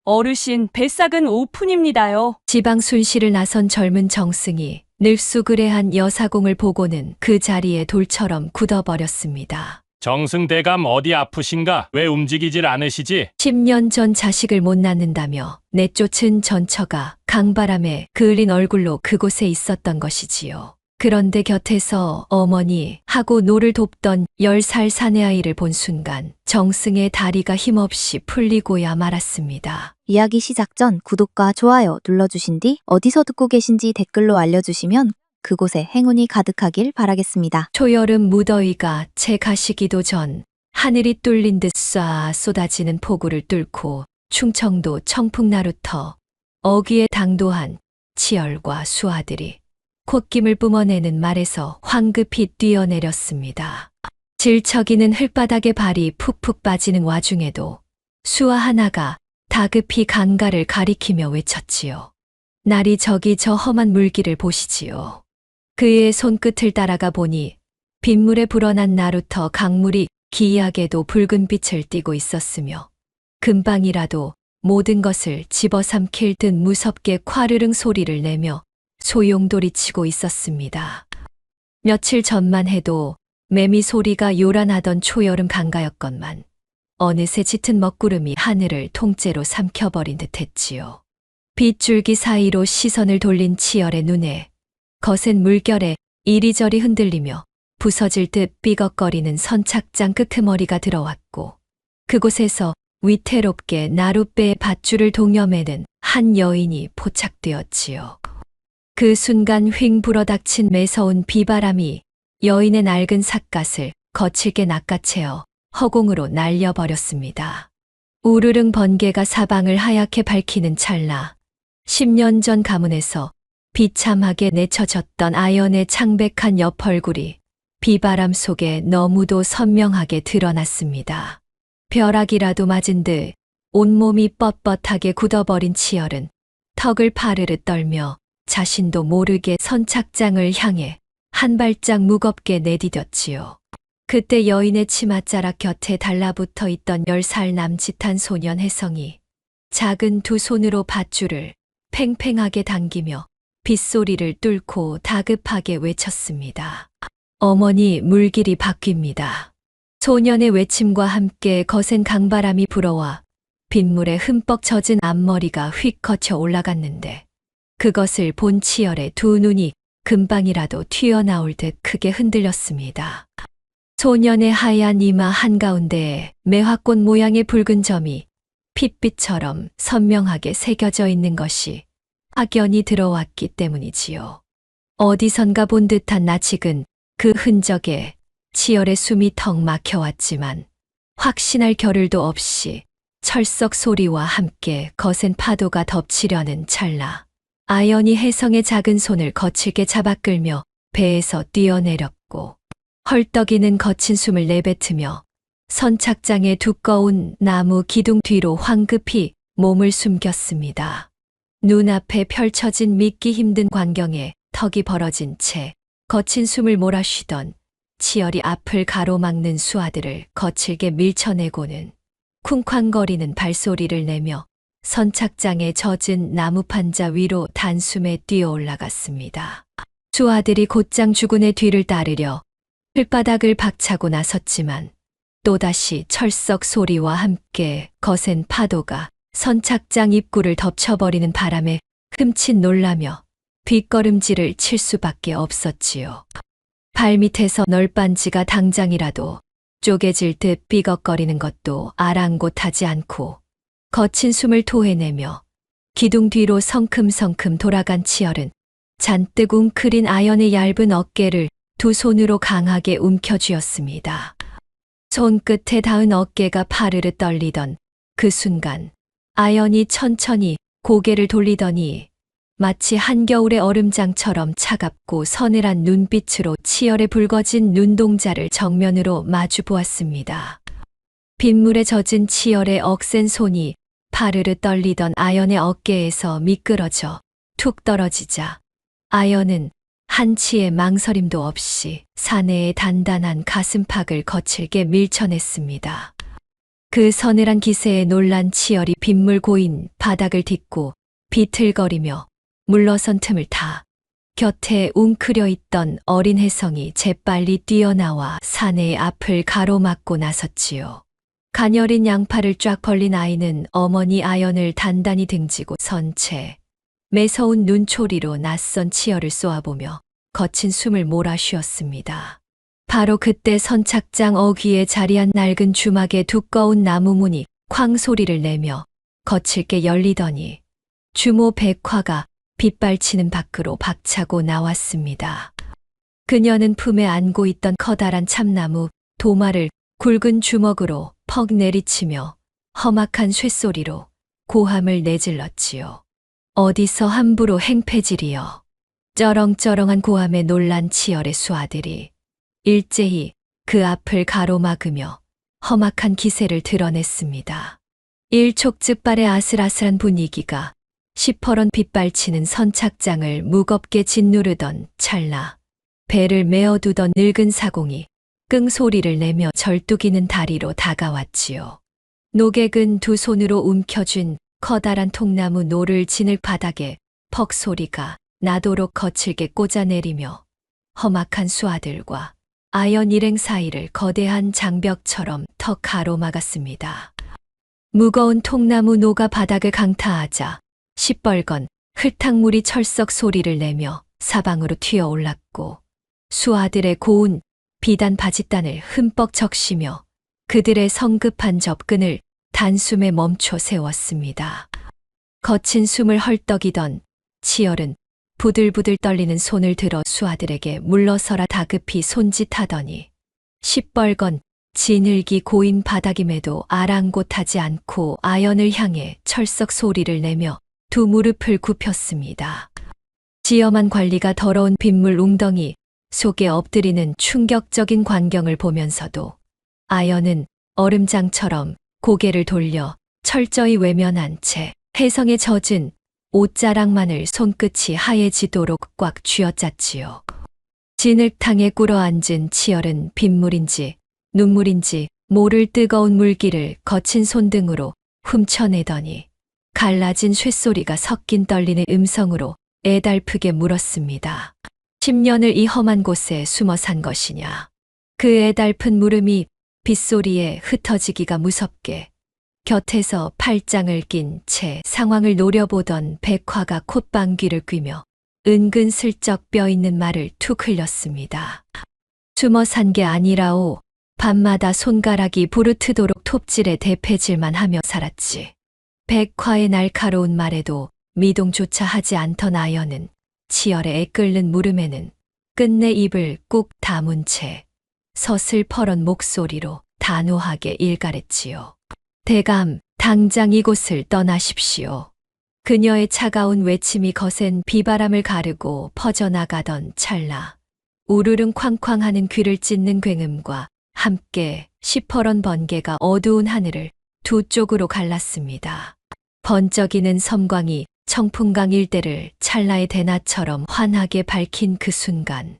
어르신, 뱃삭은 오픈입니다요. 지방 순시를 나선 젊은 정승이 늙수그레한 여사공을 보고는 그 자리에 돌처럼 굳어버렸습니다. 정승대감 어디 아프신가? 왜 움직이질 않으시지? 10년 전 자식을 못 낳는다며 내쫓은 전처가 강바람에 그을린 얼굴로 그곳에 있었던 것이지요. 그런데 곁에서 어머니 하고 노를 돕던 10살 사내아이를 본 순간 정승의 다리가 힘없이 풀리고야 말았습니다. 이야기 시작 전 구독과 좋아요 눌러주신 뒤 어디서 듣고 계신지 댓글로 알려주시면 그곳에 행운이 가득하길 바라겠습니다. 초여름 무더위가 채 가시기도 전 하늘이 뚫린 듯 쏴 쏟아지는 폭우를 뚫고 충청도 청풍나루터 어귀에 당도한 치열과 수아들이 콧김을 뿜어내는 말에서 황급히 뛰어내렸습니다. 질척이는 흙바닥에 발이 푹푹 빠지는 와중에도 수아 하나가 다급히 강가를 가리키며 외쳤지요. 날이 저기 저 험한 물길을 보시지요. 그의 손끝을 따라가 보니 빗물에 불어난 나루터 강물이 기이하게도 붉은 빛을 띠고 있었으며 금방이라도 모든 것을 집어삼킬 듯 무섭게 콰르릉 소리를 내며 소용돌이치고 있었습니다. 며칠 전만 해도 매미 소리가 요란하던 초여름 강가였건만 어느새 짙은 먹구름이 하늘을 통째로 삼켜버린 듯했지요. 빗줄기 사이로 시선을 돌린 치열의 눈에 거센 물결에 이리저리 흔들리며 부서질 듯 삐걱거리는 선착장 끄트머리가 들어왔고 그곳에서 위태롭게 나룻배의 밧줄을 동여매는 한 여인이 포착되었지요. 그 순간 휑 불어닥친 매서운 비바람이 여인의 낡은 삿갓을 거칠게 낚아채어 허공으로 날려버렸습니다. 우르릉 번개가 사방을 하얗게 밝히는 찰나 10년 전 가문에서 비참하게 내쳐졌던 아연의 창백한 옆얼굴이 비바람 속에 너무도 선명하게 드러났습니다. 벼락이라도 맞은 듯 온몸이 뻣뻣하게 굳어버린 치열은 턱을 파르르 떨며 자신도 모르게 선착장을 향해 한 발짝 무겁게 내디뎠지요. 그때 여인의 치맛자락 곁에 달라붙어 있던 10살 남짓한 소년 혜성이 작은 두 손으로 밧줄을 팽팽하게 당기며 빗소리를 뚫고 다급하게 외쳤습니다. 어머니, 물길이 바뀝니다. 소년의 외침과 함께 거센 강바람이 불어와 빗물에 흠뻑 젖은 앞머리가 휙 거쳐 올라갔는데 그것을 본 치열의 두 눈이 금방이라도 튀어나올 듯 크게 흔들렸습니다. 소년의 하얀 이마 한가운데에 매화꽃 모양의 붉은 점이 핏빛처럼 선명하게 새겨져 있는 것이 확연히 들어왔기 때문이지요. 어디선가 본 듯한 나직은 그 흔적에 치열의 숨이 턱 막혀왔지만 확신할 겨를도 없이 철썩 소리와 함께 거센 파도가 덮치려는 찰나 아연이 혜성의 작은 손을 거칠게 잡아 끌며 배에서 뛰어내렸고 헐떡이는 거친 숨을 내뱉으며 선착장의 두꺼운 나무 기둥 뒤로 황급히 몸을 숨겼습니다. 눈앞에 펼쳐진 믿기 힘든 광경에 턱이 벌어진 채 거친 숨을 몰아쉬던 치열이 앞을 가로막는 수아들을 거칠게 밀쳐내고는 쿵쾅거리는 발소리를 내며 선착장에 젖은 나무판자 위로 단숨에 뛰어 올라갔습니다. 수아들이 곧장 주군의 뒤를 따르려 흙바닥을 박차고 나섰지만 또다시 철썩 소리와 함께 거센 파도가 선착장 입구를 덮쳐버리는 바람에 흠칫 놀라며 뒷걸음질을 칠 수밖에 없었지요. 발밑에서 널빤지가 당장이라도 쪼개질 듯 삐걱거리는 것도 아랑곳하지 않고 거친 숨을 토해내며 기둥 뒤로 성큼성큼 돌아간 치열은 잔뜩 웅크린 아연의 얇은 어깨를 두 손으로 강하게 움켜쥐었습니다. 손끝에 닿은 어깨가 파르르 떨리던 그 순간 아연이 천천히 고개를 돌리더니 마치 한겨울의 얼음장처럼 차갑고 서늘한 눈빛으로 치열에 붉어진 눈동자를 정면으로 마주 보았습니다. 빗물에 젖은 치열의 억센 손이 파르르 떨리던 아연의 어깨에서 미끄러져 툭 떨어지자 아연은 한치의 망설임도 없이 사내의 단단한 가슴팍을 거칠게 밀쳐냈습니다. 그 서늘한 기세에 놀란 치열이 빗물 고인 바닥을 딛고 비틀거리며 물러선 틈을 타 곁에 웅크려 있던 어린 혜성이 재빨리 뛰어나와 사내의 앞을 가로막고 나섰지요. 가녀린 양팔을 쫙 벌린 아이는 어머니 아연을 단단히 등지고 선 채 매서운 눈초리로 낯선 치열을 쏘아보며 거친 숨을 몰아쉬었습니다. 바로 그때 선착장 어귀에 자리한 낡은 주막의 두꺼운 나무 문이 쾅 소리를 내며 거칠게 열리더니 주모 백화가 빗발치는 밖으로 박차고 나왔습니다. 그녀는 품에 안고 있던 커다란 참나무 도마를 굵은 주먹으로 퍽 내리치며 험악한 쇳소리로 고함을 내질렀지요. 어디서 함부로 행패질이여. 쩌렁쩌렁한 고함에 놀란 치열의 수아들이 일제히 그 앞을 가로막으며 험악한 기세를 드러냈습니다. 일촉즉발의 아슬아슬한 분위기가 시퍼런 빗발치는 선착장을 무겁게 짓누르던 찰나 배를 메어두던 늙은 사공이 끙소리를 내며 절뚝이는 다리로 다가왔지요. 노객은 두 손으로 움켜쥔 커다란 통나무 노를 진흙 바닥에 퍽 소리가 나도록 거칠게 꽂아내리며 험악한 수아들과 아연 일행 사이를 거대한 장벽처럼 턱 가로막았습니다. 무거운 통나무 노가 바닥을 강타하자 시뻘건 흙탕물이 철썩 소리를 내며 사방으로 튀어올랐고 수아들의 고운 비단 바짓단을 흠뻑 적시며 그들의 성급한 접근을 단숨에 멈춰 세웠습니다. 거친 숨을 헐떡이던 치열은 부들부들 떨리는 손을 들어 수아들에게 물러서라 다급히 손짓하더니 시뻘건 진흙이 고인 바닥임에도 아랑곳하지 않고 아연을 향해 철썩 소리를 내며 두 무릎을 굽혔습니다. 지엄한 관리가 더러운 빗물 웅덩이 속에 엎드리는 충격적인 광경을 보면서도 아연은 얼음장처럼 고개를 돌려 철저히 외면한 채 혜성에 젖은 옷자락만을 손끝이 하얘지도록 꽉 쥐어짰지요. 진흙탕에 꿇어앉은 치열은 빗물인지 눈물인지 모를 뜨거운 물기를 거친 손등으로 훔쳐내더니 갈라진 쇳소리가 섞인 떨리는 음성으로 애달프게 물었습니다. 10년을 이 험한 곳에 숨어 산 것이냐. 그 애달픈 물음이 빗소리에 흩어지기가 무섭게 곁에서 팔짱을 낀 채 상황을 노려보던 백화가 콧방귀를 뀌며 은근슬쩍 뼈 있는 말을 툭 흘렸습니다. 숨어 산 게 아니라오. 밤마다 손가락이 부르트도록 톱질에 대패질만 하며 살았지. 백화의 날카로운 말에도 미동조차 하지 않던 아연은 치열의 애끓는 물음에는 끝내 입을 꾹 다문 채 서슬퍼런 목소리로 단호하게 일갈했지요. 대감, 당장 이곳을 떠나십시오. 그녀의 차가운 외침이 거센 비바람을 가르고 퍼져나가던 찰나 우르릉 쾅쾅하는 귀를 찢는 굉음과 함께 시퍼런 번개가 어두운 하늘을 두 쪽으로 갈랐습니다. 번쩍이는 섬광이 청풍강 일대를 찰나의 대낮처럼 환하게 밝힌 그 순간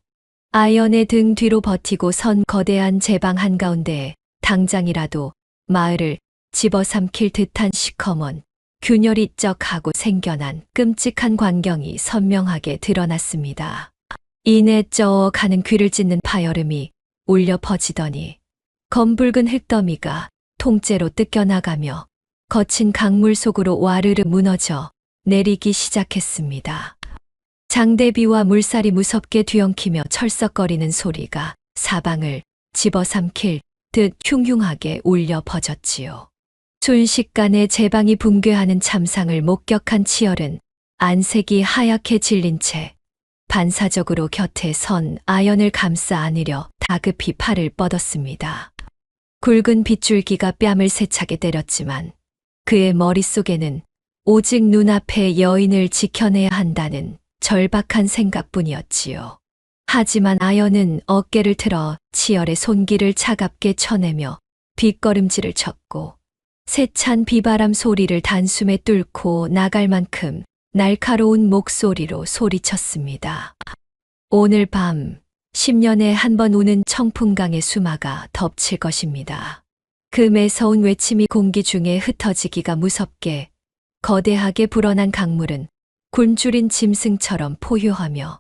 아연의 등 뒤로 버티고 선 거대한 제방 한가운데에 당장이라도 마을을 집어삼킬 듯한 시커먼 균열이 쩍하고 생겨난 끔찍한 광경이 선명하게 드러났습니다. 이내 쪄가는 귀를 찢는 파열음이 울려 퍼지더니 검붉은 흙더미가 통째로 뜯겨나가며 거친 강물 속으로 와르르 무너져 내리기 시작했습니다. 장대비와 물살이 무섭게 뒤엉키며 철썩거리는 소리가 사방을 집어삼킬 듯 흉흉하게 울려 퍼졌지요. 순식간에 제방이 붕괴하는 참상을 목격한 치열은 안색이 하얗게 질린 채 반사적으로 곁에 선 아연을 감싸 안으려 다급히 팔을 뻗었습니다. 굵은 빗줄기가 뺨을 세차게 때렸지만 그의 머릿속에는 오직 눈앞의 여인을 지켜내야 한다는 절박한 생각뿐이었지요. 하지만 아연은 어깨를 틀어 치열의 손길을 차갑게 쳐내며 뒷걸음질을 쳤고 세찬 비바람 소리를 단숨에 뚫고 나갈 만큼 날카로운 목소리로 소리쳤습니다. 오늘 밤 10년에 한 번 오는 청풍강의 수마가 덮칠 것입니다. 그 매서운 외침이 공기 중에 흩어지기가 무섭게 거대하게 불어난 강물은 굶주린 짐승처럼 포효하며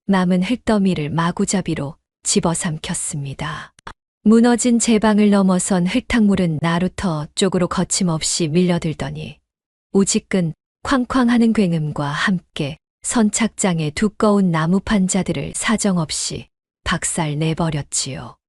남은 흙더미를 마구잡이로 집어삼켰습니다. 무너진 제방을 넘어선 흙탕물은 나루터 쪽으로 거침없이 밀려들더니 우지끈 쾅쾅하는 굉음과 함께 선착장의 두꺼운 나무 판자들을 사정없이 박살내버렸지요.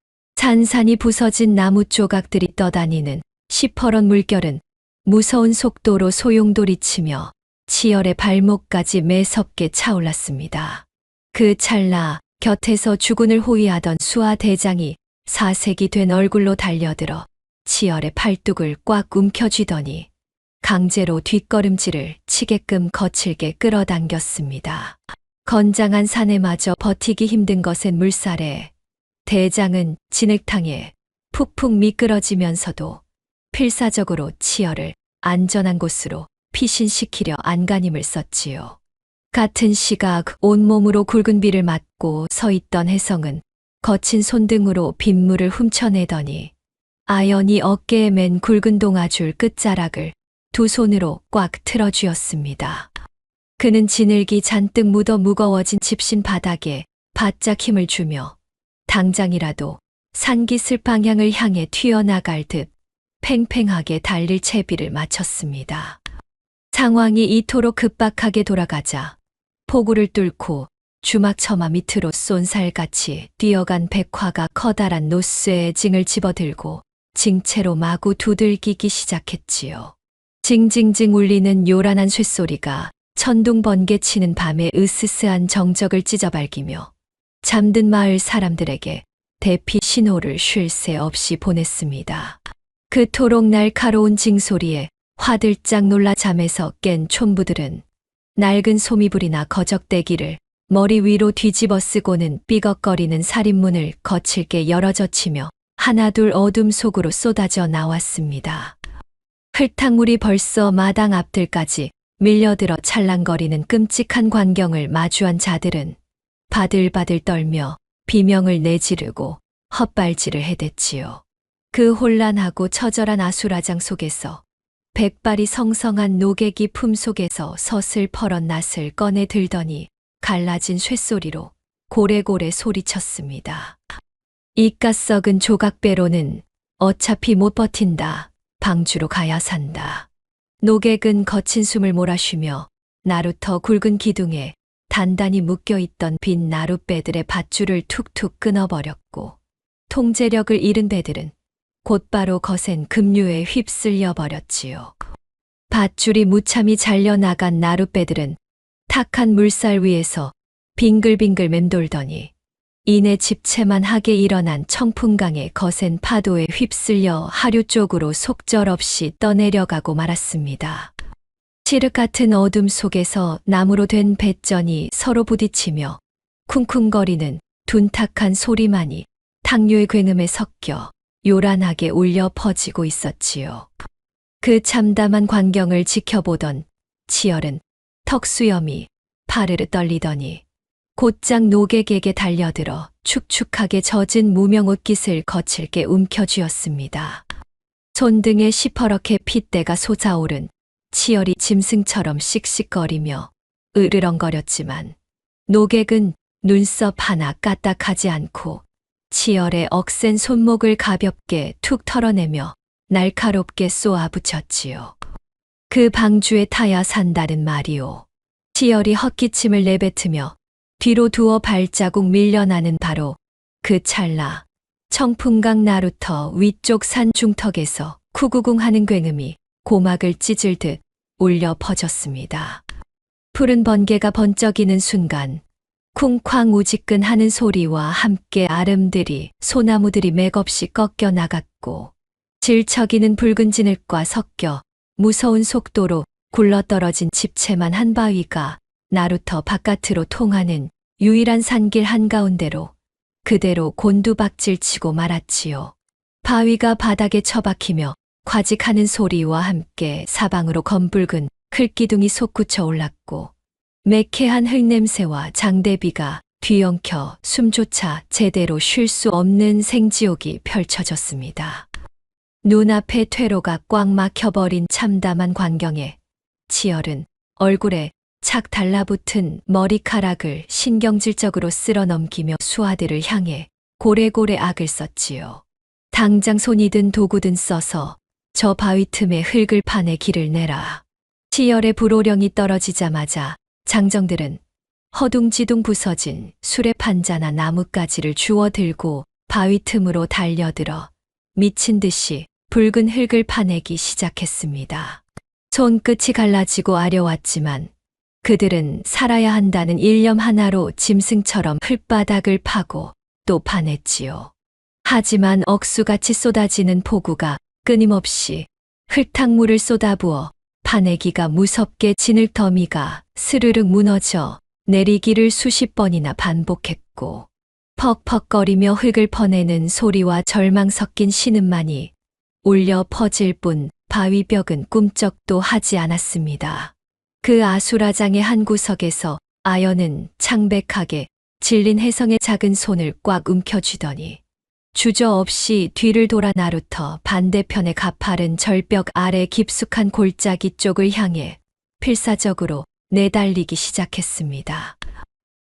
산산이 부서진 나무 조각들이 떠다니는 시퍼런 물결은 무서운 속도로 소용돌이치며 치열의 발목까지 매섭게 차올랐습니다. 그 찰나 곁에서 주군을 호위하던 수하 대장이 사색이 된 얼굴로 달려들어 치열의 팔뚝을 꽉 움켜쥐더니 강제로 뒷걸음질을 치게끔 거칠게 끌어당겼습니다. 건장한 사내마저 버티기 힘든 것엔 물살에 대장은 진흙탕에 푹푹 미끄러지면서도 필사적으로 치열을 안전한 곳으로 피신시키려 안간힘을 썼지요. 같은 시각 온몸으로 굵은 비를 맞고 서 있던 혜성은 거친 손등으로 빗물을 훔쳐내더니 아연이 어깨에 맨 굵은 동아줄 끝자락을 두 손으로 꽉 틀어쥐었습니다. 그는 진흙이 잔뜩 묻어 무거워진 집신 바닥에 바짝 힘을 주며 당장이라도 산기슭 방향을 향해 튀어나갈 듯 팽팽하게 달릴 채비를 마쳤습니다. 상황이 이토록 급박하게 돌아가자 포구를 뚫고 주막처마 밑으로 쏜살같이 뛰어간 백화가 커다란 노쇠의 징을 집어들고 징채로 마구 두들기기 시작했지요. 징징징 울리는 요란한 쇳소리가 천둥 번개 치는 밤의 으스스한 정적을 찢어발기며 잠든 마을 사람들에게 대피 신호를 쉴 새 없이 보냈습니다. 그토록 날카로운 징소리에 화들짝 놀라 잠에서 깬 촌부들은 낡은 소미불이나 거적대기를 머리 위로 뒤집어 쓰고는 삐걱거리는 살인문을 거칠게 열어젖히며 하나둘 어둠 속으로 쏟아져 나왔습니다. 흙탕물이 벌써 마당 앞들까지 밀려들어 찰랑거리는 끔찍한 광경을 마주한 자들은 바들바들 떨며 비명을 내지르고 헛발질을 해댔지요. 그 혼란하고 처절한 아수라장 속에서 백발이 성성한 노개기 품 속에서 서슬퍼런 낫을 꺼내 들더니 갈라진 쇳소리로 고래고래 소리쳤습니다. 이깟 썩은 조각배로는 어차피 못 버틴다. 방주로 가야 산다. 노객은 거친 숨을 몰아쉬며 나루터 굵은 기둥에 단단히 묶여있던 빈 나룻배들의 밧줄을 툭툭 끊어버렸고 통제력을 잃은 배들은 곧바로 거센 급류에 휩쓸려 버렸지요. 밧줄이 무참히 잘려나간 나룻배들은 탁한 물살 위에서 빙글빙글 맴돌더니 이내 집채만 하게 일어난 청풍강의 거센 파도에 휩쓸려 하류 쪽으로 속절없이 떠내려가고 말았습니다. 칠흑 같은 어둠 속에서 나무로 된 뱃전이 서로 부딪히며 쿵쿵거리는 둔탁한 소리만이 탕류의 굉음에 섞여 요란하게 울려 퍼지고 있었지요. 그 참담한 광경을 지켜보던 치열은 턱수염이 파르르 떨리더니 곧장 노객에게 달려들어 축축하게 젖은 무명 옷깃을 거칠게 움켜쥐었습니다. 손등에 시퍼렇게 핏대가 솟아오른 치열이 짐승처럼 씩씩거리며 으르렁거렸지만 노객은 눈썹 하나 까딱하지 않고 치열의 억센 손목을 가볍게 툭 털어내며 날카롭게 쏘아붙였지요. 그 방주에 타야 산다는 말이오. 치열이 헛기침을 내뱉으며 뒤로 두어 발자국 밀려나는 바로 그 찰나 청풍강 나루터 위쪽 산 중턱에서 쿠구궁 하는 굉음이 고막을 찢을 듯 울려 퍼졌습니다. 푸른 번개가 번쩍이는 순간 쿵쾅 우지끈 하는 소리와 함께 아름들이 소나무들이 맥없이 꺾여 나갔고 질척이는 붉은 진흙과 섞여 무서운 속도로 굴러떨어진 집채만 한 바위가 나루터 바깥으로 통하는 유일한 산길 한가운데로 그대로 곤두박질치고 말았지요. 바위가 바닥에 처박히며 과직하는 소리와 함께 사방으로 검붉은 흙기둥이 솟구쳐 올랐고 매캐한 흙냄새와 장대비가 뒤엉켜 숨조차 제대로 쉴 수 없는 생지옥이 펼쳐졌습니다. 눈앞에 퇴로가 꽉 막혀버린 참담한 광경에 치열은 얼굴에 착 달라붙은 머리카락을 신경질적으로 쓸어 넘기며 수아들을 향해 고래고래 악을 썼지요. 당장 손이 든 도구든 써서 저 바위 틈에 흙을 파내 길을 내라. 치열의 불호령이 떨어지자마자 장정들은 허둥지둥 부서진 수레판자나 나뭇가지를 주워 들고 바위 틈으로 달려들어 미친 듯이 붉은 흙을 파내기 시작했습니다. 손끝이 갈라지고 아려왔지만 그들은 살아야 한다는 일념 하나로 짐승처럼 흙바닥을 파고 또 파냈지요. 하지만 억수같이 쏟아지는 폭우가 끊임없이 흙탕물을 쏟아부어 파내기가 무섭게 진흙더미가 스르륵 무너져 내리기를 수십 번이나 반복했고 퍽퍽거리며 흙을 퍼내는 소리와 절망 섞인 신음만이 울려 퍼질 뿐 바위벽은 꿈쩍도 하지 않았습니다. 그 아수라장의 한 구석에서 아연은 창백하게 질린 혜성의 작은 손을 꽉 움켜쥐더니 주저없이 뒤를 돌아 나루터 반대편의 가파른 절벽 아래 깊숙한 골짜기 쪽을 향해 필사적으로 내달리기 시작했습니다.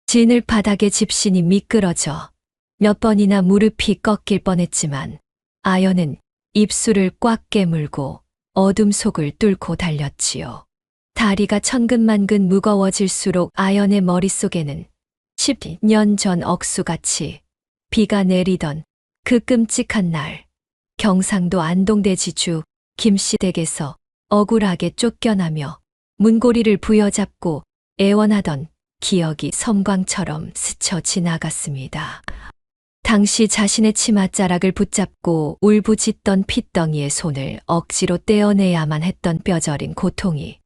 진흙 바닥에 집신이 미끄러져 몇 번이나 무릎이 꺾일 뻔했지만 아연은 입술을 꽉 깨물고 어둠 속을 뚫고 달렸지요. 다리가 천근만근 무거워질수록 아연의 머릿속에는 10년 전 억수같이 비가 내리던 그 끔찍한 날, 경상도 안동대지 주 김씨 댁에서 억울하게 쫓겨나며 문고리를 부여잡고 애원하던 기억이 섬광처럼 스쳐 지나갔습니다. 당시 자신의 치맛자락을 붙잡고 울부짖던 핏덩이의 손을 억지로 떼어내야만 했던 뼈저린 고통이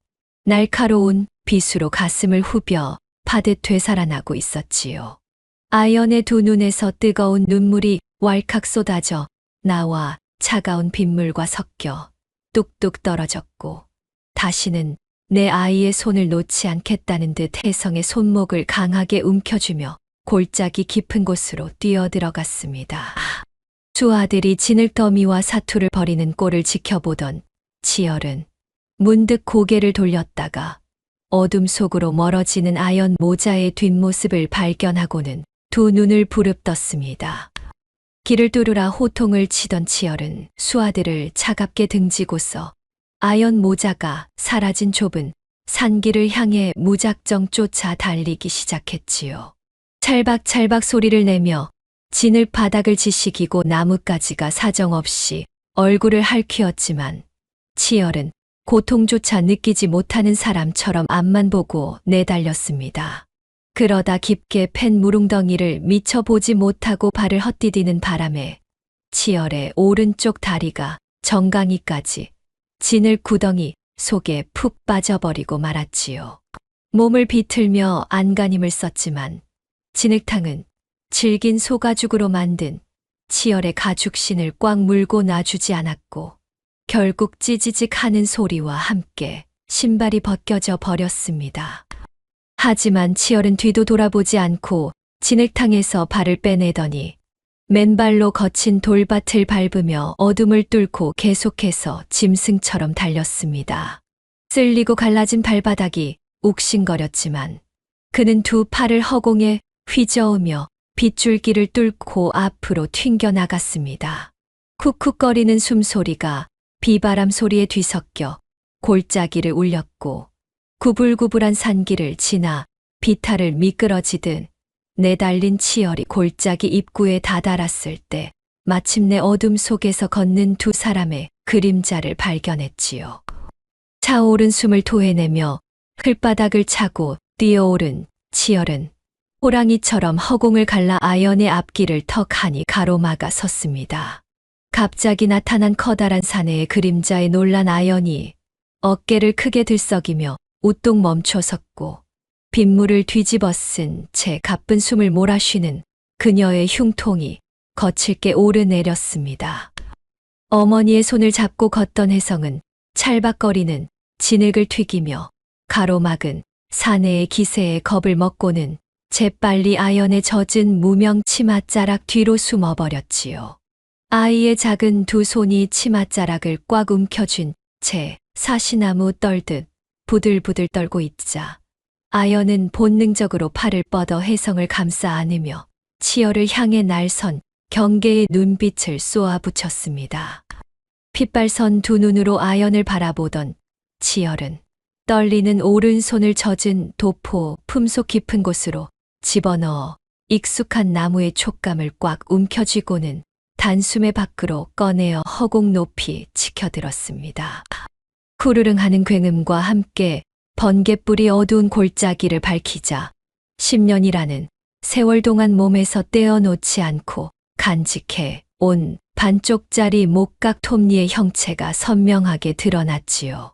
날카로운 빗으로 가슴을 후벼 파듯 되살아나고 있었지요. 아연의 두 눈에서 뜨거운 눈물이 왈칵 쏟아져 나와 차가운 빗물과 섞여 뚝뚝 떨어졌고 다시는 내 아이의 손을 놓지 않겠다는 듯 혜성의 손목을 강하게 움켜쥐며 골짜기 깊은 곳으로 뛰어들어갔습니다. 수아들이 진흙더미와 사투를 벌이는 꼴을 지켜보던 치열은 문득 고개를 돌렸다가 어둠 속으로 멀어지는 아연 모자의 뒷모습을 발견하고는 두 눈을 부릅떴습니다. 길을 뚫으라 호통을 치던 치열은 수아들을 차갑게 등지고서 아연 모자가 사라진 좁은 산길을 향해 무작정 쫓아 달리기 시작했지요. 찰박찰박 소리를 내며 진흙 바닥을 지식이고 나뭇가지가 사정없이 얼굴을 핥히었지만 치열은 고통조차 느끼지 못하는 사람처럼 앞만 보고 내달렸습니다. 그러다 깊게 팬 무릉덩이를 미처 보지 못하고 발을 헛디디는 바람에 치열의 오른쪽 다리가 정강이까지 진흙 구덩이 속에 푹 빠져버리고 말았지요. 몸을 비틀며 안간힘을 썼지만 진흙탕은 질긴 소가죽으로 만든 치열의 가죽신을 꽉 물고 놔주지 않았고 결국 찌지직 하는 소리와 함께 신발이 벗겨져 버렸습니다. 하지만 치열은 뒤도 돌아보지 않고 진흙탕에서 발을 빼내더니 맨발로 거친 돌밭을 밟으며 어둠을 뚫고 계속해서 짐승처럼 달렸습니다. 쓸리고 갈라진 발바닥이 욱신거렸지만 그는 두 팔을 허공에 휘저으며 빗줄기를 뚫고 앞으로 튕겨 나갔습니다. 쿡쿡거리는 숨소리가 비바람 소리에 뒤섞여 골짜기를 울렸고 구불구불한 산길을 지나 비탈을 미끄러지듯 내달린 치열이 골짜기 입구에 다다랐을 때 마침내 어둠 속에서 걷는 두 사람의 그림자를 발견했지요. 차오른 숨을 토해내며 흙바닥을 차고 뛰어오른 치열은 호랑이처럼 허공을 갈라 아연의 앞길을 턱하니 가로막아 섰습니다. 갑자기 나타난 커다란 사내의 그림자에 놀란 아연이 어깨를 크게 들썩이며 우뚝 멈춰 섰고 빗물을 뒤집어 쓴 채 가쁜 숨을 몰아쉬는 그녀의 흉통이 거칠게 오르내렸습니다. 어머니의 손을 잡고 걷던 혜성은 찰박거리는 진흙을 튀기며 가로막은 사내의 기세에 겁을 먹고는 재빨리 아연의 젖은 무명 치맛자락 뒤로 숨어버렸지요. 아이의 작은 두 손이 치맛자락을 꽉 움켜쥔 채 사시나무 떨듯 부들부들 떨고 있자 아연은 본능적으로 팔을 뻗어 혜성을 감싸 안으며 치열을 향해 날선 경계의 눈빛을 쏘아붙였습니다. 핏발선 두 눈으로 아연을 바라보던 치열은 떨리는 오른손을 젖은 도포 품속 깊은 곳으로 집어넣어 익숙한 나무의 촉감을 꽉 움켜쥐고는 단숨에 밖으로 꺼내어 허공 높이 치켜들었습니다. 쿠르릉하는 굉음과 함께 번갯불이 어두운 골짜기를 밝히자 10년이라는 세월 동안 몸에서 떼어놓지 않고 간직해 온 반쪽짜리 목각 톱니의 형체가 선명하게 드러났지요.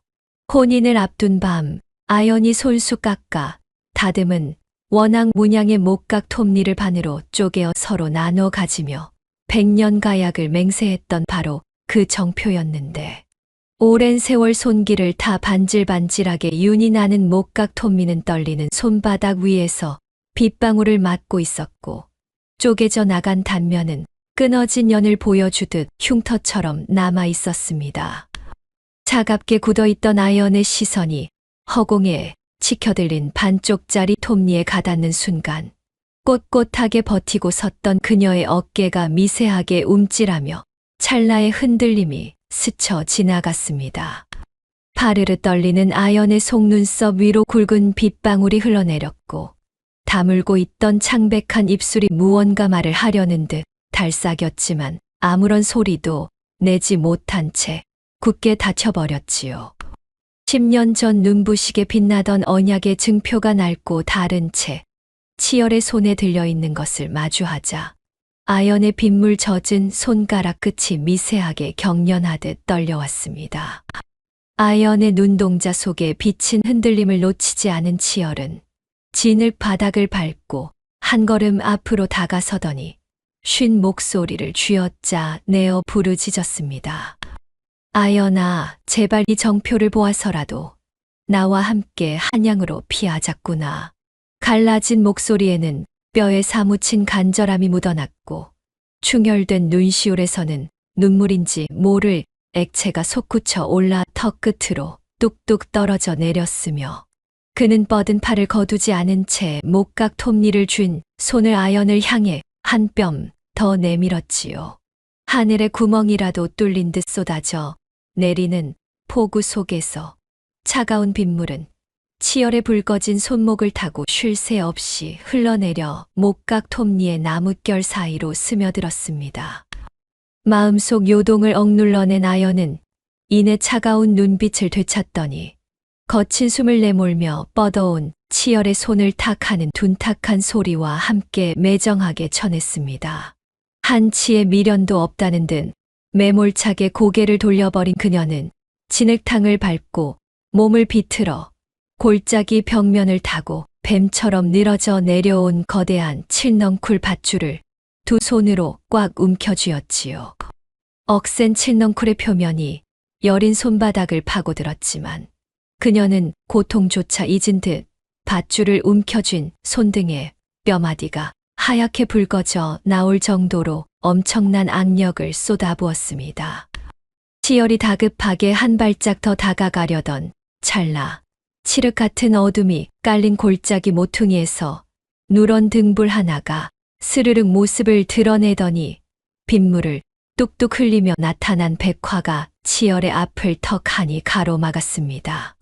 혼인을 앞둔 밤 아연이 손수 깎아 다듬은 원앙 문양의 목각 톱니를 반으로 쪼개어 서로 나눠 가지며 100년 가약을 맹세했던 바로 그 정표였는데 오랜 세월 손길을 타 반질반질하게 윤이 나는 목각 톱니는 떨리는 손바닥 위에서 빗방울을 맞고 있었고 쪼개져 나간 단면은 끊어진 연을 보여주듯 흉터처럼 남아 있었습니다. 차갑게 굳어있던 아연의 시선이 허공에 치켜들린 반쪽짜리 톱니에 가닿는 순간 꼿꼿하게 버티고 섰던 그녀의 어깨가 미세하게 움찔하며 찰나의 흔들림이 스쳐 지나갔습니다. 파르르 떨리는 아연의 속눈썹 위로 굵은 빗방울이 흘러내렸고 다물고 있던 창백한 입술이 무언가 말을 하려는 듯 달싹였지만 아무런 소리도 내지 못한 채 굳게 닫혀버렸지요. 10년 전 눈부시게 빛나던 언약의 증표가 낡고 다른 채 치열의 손에 들려있는 것을 마주하자 아연의 빗물 젖은 손가락 끝이 미세하게 경련하듯 떨려왔습니다. 아연의 눈동자 속에 비친 흔들림을 놓치지 않은 치열은 진흙 바닥을 밟고 한 걸음 앞으로 다가서더니 쉰 목소리를 쥐어짜 내어 부르짖었습니다. 아연아, 제발 이 정표를 보아서라도 나와 함께 한양으로 피하자꾸나. 갈라진 목소리에는 뼈에 사무친 간절함이 묻어났고 충혈된 눈시울에서는 눈물인지 모를 액체가 솟구쳐 올라 턱 끝으로 뚝뚝 떨어져 내렸으며 그는 뻗은 팔을 거두지 않은 채 목각 톱니를 쥔 손을 아연을 향해 한 뼘 더 내밀었지요. 하늘의 구멍이라도 뚫린 듯 쏟아져 내리는 폭우 속에서 차가운 빗물은 치열에 붉어진 손목을 타고 쉴 새 없이 흘러내려 목각 톱니의 나뭇결 사이로 스며들었습니다. 마음속 요동을 억눌러낸 아연은 이내 차가운 눈빛을 되찾더니 거친 숨을 내몰며 뻗어온 치열의 손을 탁하는 둔탁한 소리와 함께 매정하게 전했습니다. 한치의 미련도 없다는 듯 매몰차게 고개를 돌려버린 그녀는 진흙탕을 밟고 몸을 비틀어 골짜기 벽면을 타고 뱀처럼 늘어져 내려온 거대한 칠넝쿨 밧줄을 두 손으로 꽉 움켜쥐었지요. 억센 칠넝쿨의 표면이 여린 손바닥을 파고들었지만 그녀는 고통조차 잊은 듯 밧줄을 움켜쥔 손등에 뼈마디가 하얗게 붉어져 나올 정도로 엄청난 악력을 쏟아부었습니다. 치열이 다급하게 한 발짝 더 다가가려던 찰나 칠흑 같은 어둠이 깔린 골짜기 모퉁이에서 누런 등불 하나가 스르륵 모습을 드러내더니 빗물을 뚝뚝 흘리며 나타난 백화가 치열의 앞을 턱하니 가로막았습니다.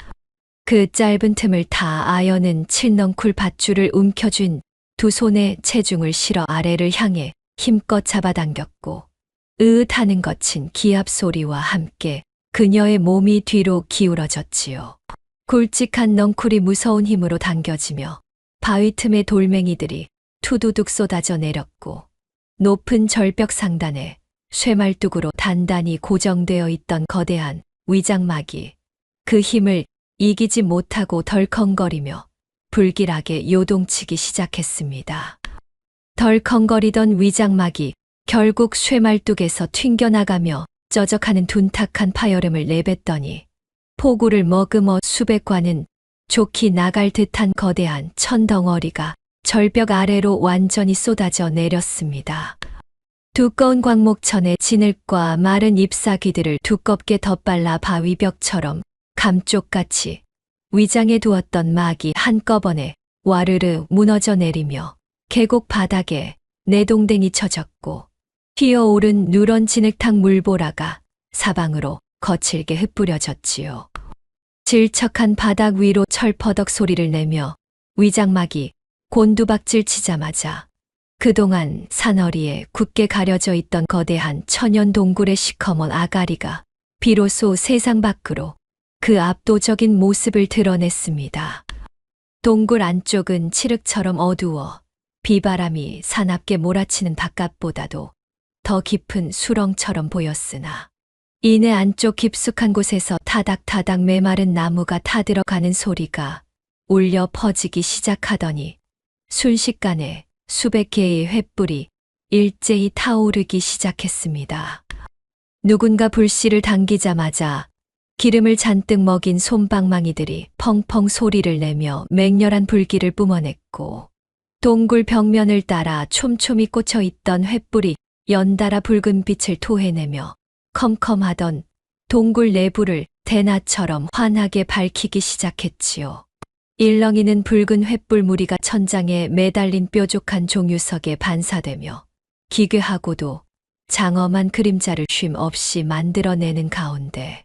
그 짧은 틈을 타 아연은 칠넝쿨 밧줄을 움켜쥔 두 손에 체중을 실어 아래를 향해 힘껏 잡아당겼고 으ը하는 거친 기압 소리와 함께 그녀의 몸이 뒤로 기울어졌지요. 굵직한 넝쿨이 무서운 힘으로 당겨지며 바위 틈의 돌멩이들이 투두둑 쏟아져 내렸고 높은 절벽 상단에 쇠말뚝으로 단단히 고정되어 있던 거대한 위장막이 그 힘을 이기지 못하고 덜컹거리며 불길하게 요동치기 시작했습니다. 덜컹거리던 위장막이 결국 쇠말뚝에서 튕겨나가며 쩌적하는 둔탁한 파열음을 내뱉더니 폭우를 머금어 수백 관은 좋게 나갈 듯한 거대한 천덩어리가 절벽 아래로 완전히 쏟아져 내렸습니다. 두꺼운 광목천에 진흙과 마른 잎사귀들을 두껍게 덧발라 바위벽처럼 감쪽같이 위장해 두었던 막이 한꺼번에 와르르 무너져 내리며 계곡 바닥에 내동댕이 쳐졌고 튀어오른 누런 진흙탕 물보라가 사방으로 거칠게 흩뿌려졌지요. 질척한 바닥 위로 철퍼덕 소리를 내며 위장막이 곤두박질 치자마자 그동안 산허리에 굳게 가려져 있던 거대한 천연 동굴의 시커먼 아가리가 비로소 세상 밖으로 그 압도적인 모습을 드러냈습니다. 동굴 안쪽은 칠흑처럼 어두워 비바람이 사납게 몰아치는 바깥보다도 더 깊은 수렁처럼 보였으나 이내 안쪽 깊숙한 곳에서 타닥타닥 메마른 나무가 타들어가는 소리가 울려 퍼지기 시작하더니 순식간에 수백 개의 횃불이 일제히 타오르기 시작했습니다. 누군가 불씨를 당기자마자 기름을 잔뜩 먹인 솜방망이들이 펑펑 소리를 내며 맹렬한 불길을 뿜어냈고 동굴 벽면을 따라 촘촘히 꽂혀 있던 횃불이 연달아 붉은 빛을 토해내며 컴컴하던 동굴 내부를 대낮처럼 환하게 밝히기 시작했지요. 일렁이는 붉은 횃불 무리가 천장에 매달린 뾰족한 종유석에 반사되며 기괴하고도 장엄한 그림자를 쉼 없이 만들어내는 가운데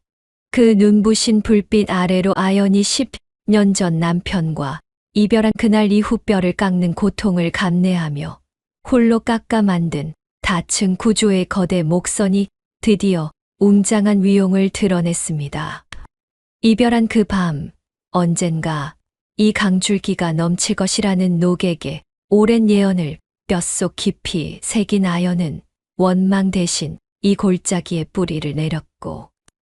그 눈부신 불빛 아래로 아연이 10년 전 남편과 이별한 그날 이후 뼈를 깎는 고통을 감내하며 홀로 깎아 만든 다층 구조의 거대 목선이 드디어 웅장한 위용을 드러냈습니다. 이별한 그 밤, 언젠가 이 강줄기가 넘칠 것이라는 노객의 오랜 예언을 뼛속 깊이 새긴 아연은 원망 대신 이 골짜기에 뿌리를 내렸고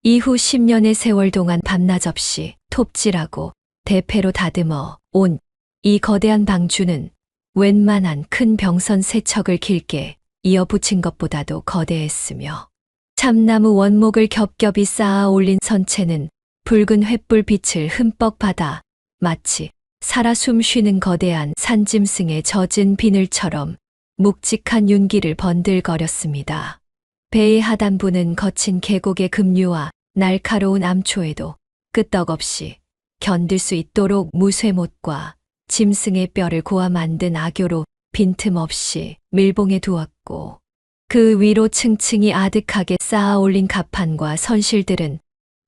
이후 10년의 세월 동안 밤낮 없이 톱질하고 대패로 다듬어 온 이 거대한 방주는 웬만한 큰 병선 세 척을 길게 이어붙인 것보다도 거대했으며 참나무 원목을 겹겹이 쌓아 올린 선체는 붉은 횃불 빛을 흠뻑 받아 마치 살아 숨쉬는 거대한 산짐승의 젖은 비늘처럼 묵직한 윤기를 번들거렸습니다. 배의 하단부는 거친 계곡의 급류와 날카로운 암초에도 끄떡없이 견딜 수 있도록 무쇠못과 짐승의 뼈를 고아 만든 악교로 빈틈없이 밀봉해 두었고 그 위로 층층이 아득하게 쌓아 올린 갑판과 선실들은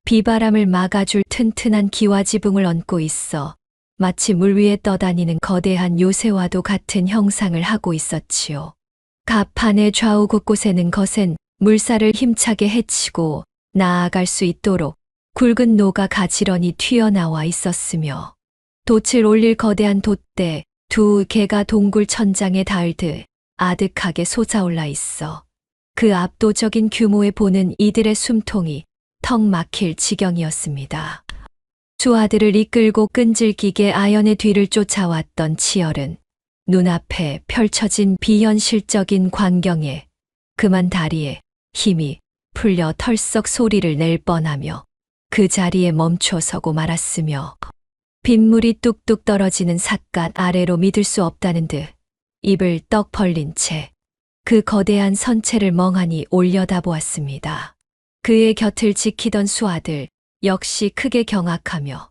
비바람을 막아줄 튼튼한 기와 지붕을 얹고 있어 마치 물 위에 떠다니는 거대한 요새와도 같은 형상을 하고 있었지요. 갑판의 좌우 곳곳에는 거센 물살을 힘차게 헤치고 나아갈 수 있도록 굵은 노가 가지런히 튀어나와 있었으며 돛을 올릴 거대한 돛대 2개가 동굴 천장에 닿을 듯 아득하게 솟아올라 있어 그 압도적인 규모에 보는 이들의 숨통이 턱 막힐 지경이었습니다. 수하들을 이끌고 끈질기게 아연의 뒤를 쫓아왔던 치열은 눈앞에 펼쳐진 비현실적인 광경에 그만 다리에 힘이 풀려 털썩 소리를 낼 뻔하며 그 자리에 멈춰 서고 말았으며 빗물이 뚝뚝 떨어지는 삿갓 아래로 믿을 수 없다는 듯 입을 떡 벌린 채 그 거대한 선체를 멍하니 올려다보았습니다. 그의 곁을 지키던 수하들 역시 크게 경악하며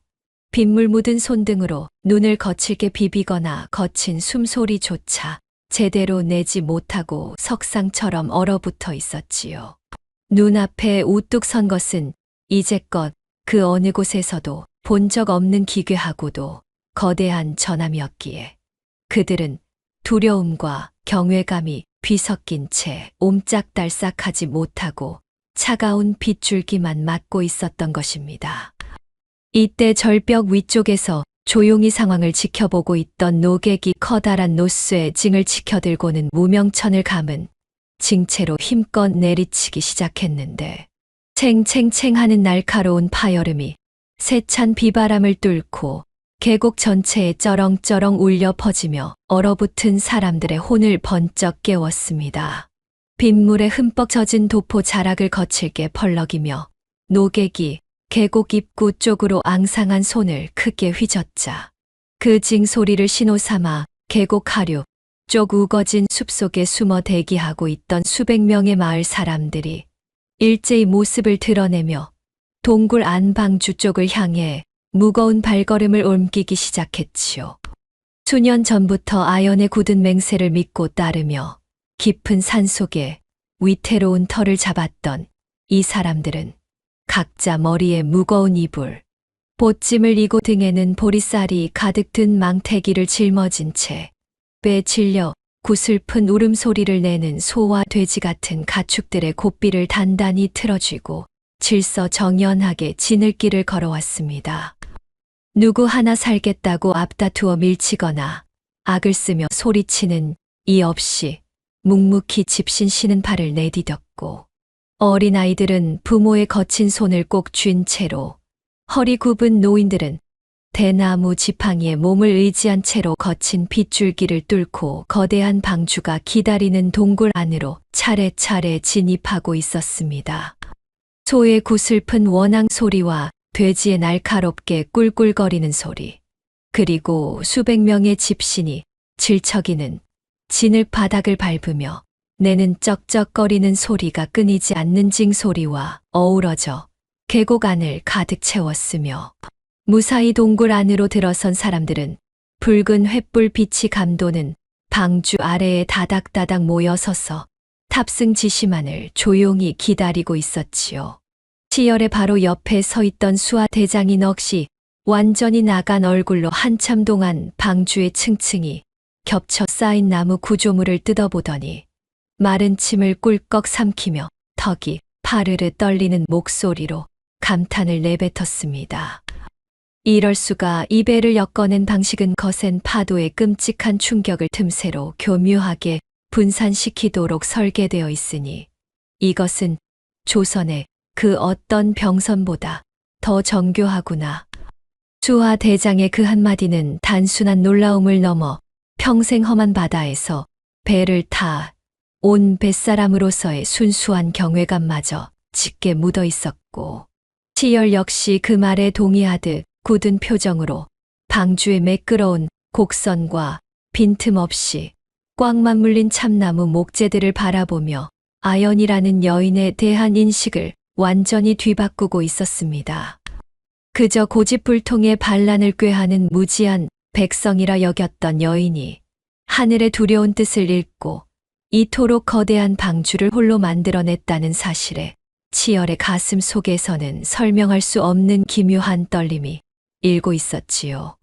빗물 묻은 손등으로 눈을 거칠게 비비거나 거친 숨소리조차 제대로 내지 못하고 석상처럼 얼어붙어 있었지요. 눈앞에 우뚝 선 것은 이제껏 그 어느 곳에서도 본 적 없는 기괴하고도 거대한 전함이었기에 그들은 두려움과 경외감이 뒤섞인 채 옴짝달싹하지 못하고 차가운 빗줄기만 맞고 있었던 것입니다. 이때 절벽 위쪽에서 조용히 상황을 지켜보고 있던 노객이 커다란 노스에 징을 치켜들고는 무명천을 감은 징채로 힘껏 내리치기 시작했는데 챙챙챙하는 날카로운 파여름이 세찬 비바람을 뚫고 계곡 전체에 쩌렁쩌렁 울려 퍼지며 얼어붙은 사람들의 혼을 번쩍 깨웠습니다. 빗물에 흠뻑 젖은 도포 자락을 거칠게 펄럭이며 노객이 계곡 입구 쪽으로 앙상한 손을 크게 휘젓자 그 징 소리를 신호 삼아 계곡 하류 쪽 우거진 숲속에 숨어 대기하고 있던 수백 명의 마을 사람들이 일제히 모습을 드러내며 동굴 안 방주 쪽을 향해 무거운 발걸음을 옮기기 시작했지요. 수년 전부터 아연의 굳은 맹세를 믿고 따르며 깊은 산속에 위태로운 터를 잡았던 이 사람들은 각자 머리에 무거운 이불, 보찜을 이고 등에는 보리쌀이 가득 든 망태기를 짊어진 채 배에 실려 구슬픈 울음소리를 내는 소와 돼지 같은 가축들의 고삐를 단단히 틀어쥐고 질서정연하게 지늘길을 걸어왔습니다. 누구 하나 살겠다고 앞다투어 밀치거나 악을 쓰며 소리치는 이 없이 묵묵히 집신시는 발을 내디뎠고 어린아이들은 부모의 거친 손을 꼭 쥔 채로 허리 굽은 노인들은 대나무 지팡이에 몸을 의지한 채로 거친 빗줄기를 뚫고 거대한 방주가 기다리는 동굴 안으로 차례차례 진입하고 있었습니다. 소의 구슬픈 원앙 소리와 돼지의 날카롭게 꿀꿀거리는 소리, 그리고 수백 명의 집신이 질척이는 진흙 바닥을 밟으며 내는 쩍쩍거리는 소리가 끊이지 않는 징소리와 어우러져 계곡 안을 가득 채웠으며 무사히 동굴 안으로 들어선 사람들은 붉은 횃불 빛이 감도는 방주 아래에 다닥다닥 모여 서서 탑승 지시만을 조용히 기다리고 있었지요. 치열의 바로 옆에 서 있던 수하 대장이 넋이 완전히 나간 얼굴로 한참 동안 방주의 층층이 겹쳐 쌓인 나무 구조물을 뜯어보더니 마른 침을 꿀꺽 삼키며 턱이 파르르 떨리는 목소리로 감탄을 내뱉었습니다. 이럴 수가. 이 배를 엮어낸 방식은 거센 파도의 끔찍한 충격을 틈새로 교묘하게 분산시키도록 설계되어 있으니 이것은 조선의 그 어떤 병선보다 더 정교하구나. 수하 대장의 그 한마디는 단순한 놀라움을 넘어 평생 험한 바다에서 배를 타 온 뱃사람으로서의 순수한 경외감마저 짙게 묻어 있었고 치열 역시 그 말에 동의하듯 굳은 표정으로 방주의 매끄러운 곡선과 빈틈없이 꽉 맞물린 참나무 목재들을 바라보며 아연이라는 여인에 대한 인식을 완전히 뒤바꾸고 있었습니다. 그저 고집불통의 반란을 꾀하는 무지한 백성이라 여겼던 여인이 하늘의 두려운 뜻을 읽고 이토록 거대한 방주를 홀로 만들어냈다는 사실에 치열의 가슴 속에서는 설명할 수 없는 기묘한 떨림이 일고 있었지요.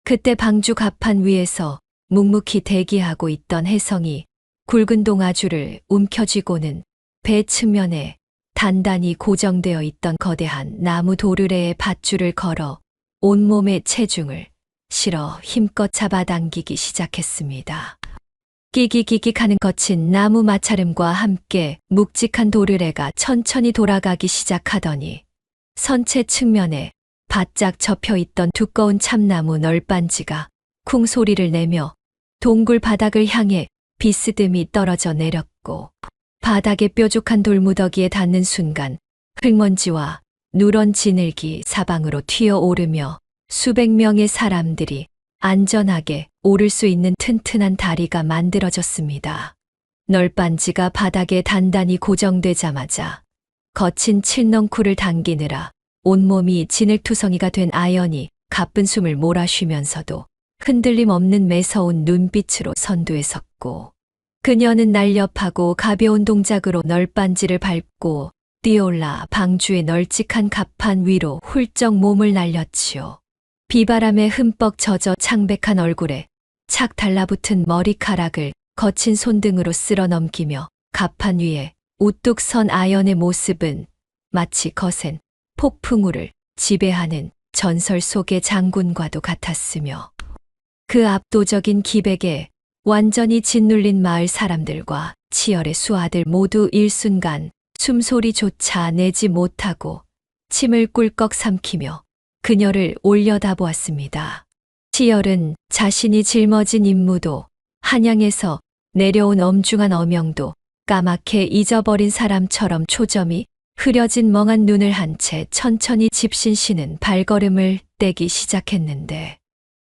그때 방주 갑판 위에서 묵묵히 대기하고 있던 혜성이 굵은 동아줄을 움켜쥐고는 배 측면에 단단히 고정되어 있던 거대한 나무 도르래의 밧줄을 걸어 온몸의 체중을 실어 힘껏 잡아당기기 시작했습니다. 끼기끼기하는 거친 나무 마찰음과 함께 묵직한 도르래가 천천히 돌아가기 시작하더니 선체 측면에 바짝 접혀있던 두꺼운 참나무 널빤지가 쿵 소리를 내며 동굴 바닥을 향해 비스듬히 떨어져 내렸고 바닥의 뾰족한 돌무더기에 닿는 순간 흙먼지와 누런 진흙이 사방으로 튀어오르며 수백 명의 사람들이 안전하게 오를 수 있는 튼튼한 다리가 만들어졌습니다. 널빤지가 바닥에 단단히 고정되자마자 거친 칠넝쿨을 당기느라 온몸이 진흙투성이가 된 아연이 가쁜 숨을 몰아쉬면서도 흔들림 없는 매서운 눈빛으로 선두에 섰고 그녀는 날렵하고 가벼운 동작으로 널빤지를 밟고 뛰어올라 방주의 널찍한 갑판 위로 훌쩍 몸을 날렸지요. 비바람에 흠뻑 젖어 창백한 얼굴에 착 달라붙은 머리카락을 거친 손등으로 쓸어 넘기며 갑판 위에 우뚝 선 아연의 모습은 마치 거센 폭풍우를 지배하는 전설 속의 장군과도 같았으며 그 압도적인 기백에 완전히 짓눌린 마을 사람들과 치열의 수하들 모두 일순간 숨소리조차 내지 못하고 침을 꿀꺽 삼키며 그녀를 올려다보았습니다. 치열은 자신이 짊어진 임무도 한양에서 내려온 엄중한 어명도 까맣게 잊어버린 사람처럼 초점이 흐려진 멍한 눈을 한 채 천천히 집신시는 발걸음을 떼기 시작했는데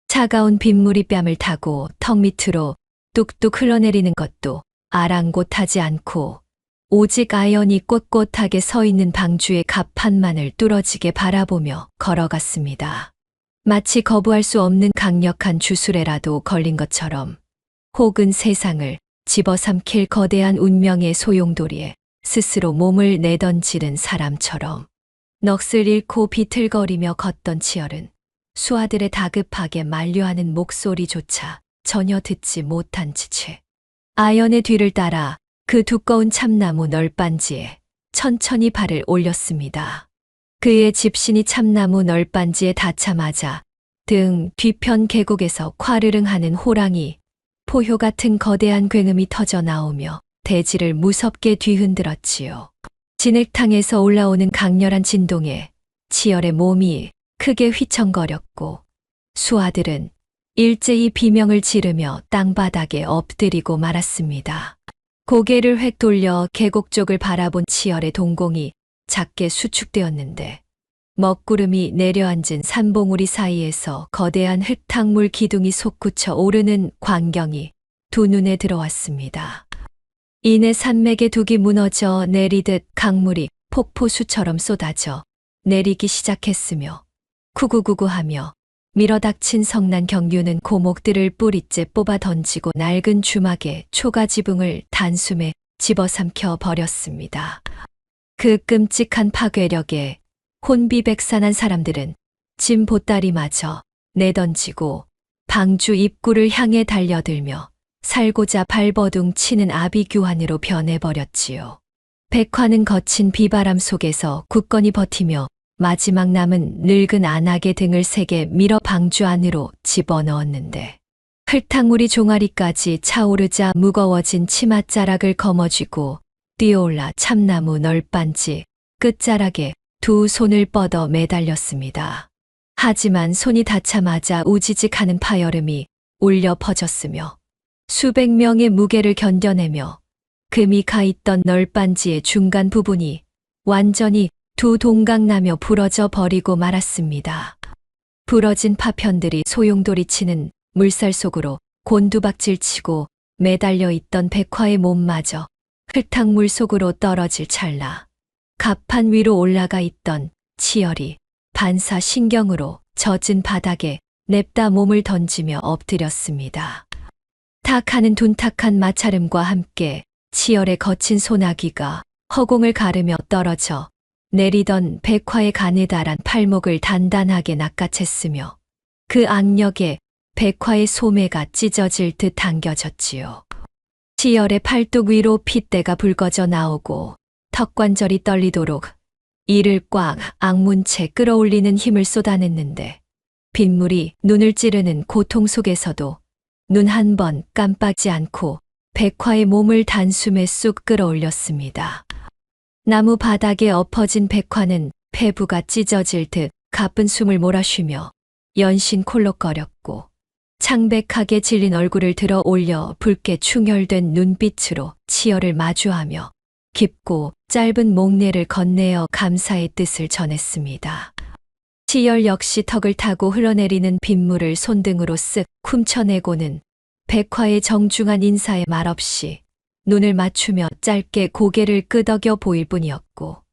차가운 빗물이 뺨을 타고 턱 밑으로 뚝뚝 흘러내리는 것도 아랑곳하지 않고 오직 아연이 꼿꼿하게 서 있는 방주의 갑판만을 뚫어지게 바라보며 걸어갔습니다. 마치 거부할 수 없는 강력한 주술에라도 걸린 것처럼, 혹은 세상을 집어삼킬 거대한 운명의 소용돌이에 스스로 몸을 내던지는 사람처럼 넋을 잃고 비틀거리며 걷던 치열은 수아들의 다급하게 만류하는 목소리조차 전혀 듣지 못한 채 아연의 뒤를 따라 그 두꺼운 참나무 널빤지에 천천히 발을 올렸습니다. 그의 집신이 참나무 널빤지에 닿자마자 등 뒤편 계곡에서 콰르릉 하는 호랑이, 포효 같은 거대한 굉음이 터져 나오며 대지를 무섭게 뒤흔들었지요. 진흙탕에서 올라오는 강렬한 진동에 치열의 몸이 크게 휘청거렸고 수아들은 일제히 비명을 지르며 땅바닥에 엎드리고 말았습니다. 고개를 획 돌려 계곡 쪽을 바라본 치열의 동공이 작게 수축되었는데 먹구름이 내려앉은 산봉우리 사이에서 거대한 흙탕물 기둥이 솟구쳐 오르는 광경이 두 눈에 들어왔습니다. 이내 산맥의 둑이 무너져 내리듯 강물이 폭포수처럼 쏟아져 내리기 시작했으며 쿠구구구하며 밀어닥친 성난 경류는 고목들을 뿌리째 뽑아 던지고 낡은 주막의 초가지붕을 단숨에 집어삼켜 버렸습니다. 그 끔찍한 파괴력에 혼비백산한 사람들은 짐 보따리마저 내던지고 방주 입구를 향해 달려들며 살고자 발버둥 치는 아비규환으로 변해버렸지요. 백화는 거친 비바람 속에서 굳건히 버티며 마지막 남은 늙은 안악의 등을 세게 밀어 방주 안으로 집어넣었는데 흙탕물이 종아리까지 차오르자 무거워진 치맛자락을 거머쥐고 뛰어올라 참나무 널빤지 끝자락에 두 손을 뻗어 매달렸습니다. 하지만 손이 닿자마자 우지직하는 파열음이 울려 퍼졌으며 수백 명의 무게를 견뎌내며 금이 가있던 널빤지의 중간 부분이 완전히 두 동강나며 부러져 버리고 말았습니다. 부러진 파편들이 소용돌이치는 물살 속으로 곤두박질치고 매달려 있던 백화의 몸마저 흙탕물 속으로 떨어질 찰나 갑판 위로 올라가 있던 치열이 반사신경으로 젖은 바닥에 냅다 몸을 던지며 엎드렸습니다. 탁하는 둔탁한 마찰음과 함께 치열의 거친 소나기가 허공을 가르며 떨어져 내리던 백화의 가느다란 팔목을 단단하게 낚아챘으며 그 악력에 백화의 소매가 찢어질 듯 당겨졌지요. 치열의 팔뚝 위로 핏대가 붉어져 나오고 턱관절이 떨리도록 이를 꽉 악문 채 끌어올리는 힘을 쏟아냈는데 빗물이 눈을 찌르는 고통 속에서도 눈 한 번 깜빡지 않고 백화의 몸을 단숨에 쑥 끌어올렸습니다. 나무 바닥에 엎어진 백화는 폐부가 찢어질 듯 가쁜 숨을 몰아쉬며 연신 콜록거렸고 창백하게 질린 얼굴을 들어 올려 붉게 충혈된 눈빛으로 치열을 마주하며 깊고 짧은 목례를 건네어 감사의 뜻을 전했습니다. 치열 역시 턱을 타고 흘러내리는 빗물을 손등으로 쓱 쿰쳐내고는 백화의 정중한 인사에 말없이 눈을 맞추며 짧게 고개를 끄덕여 보일 뿐이었고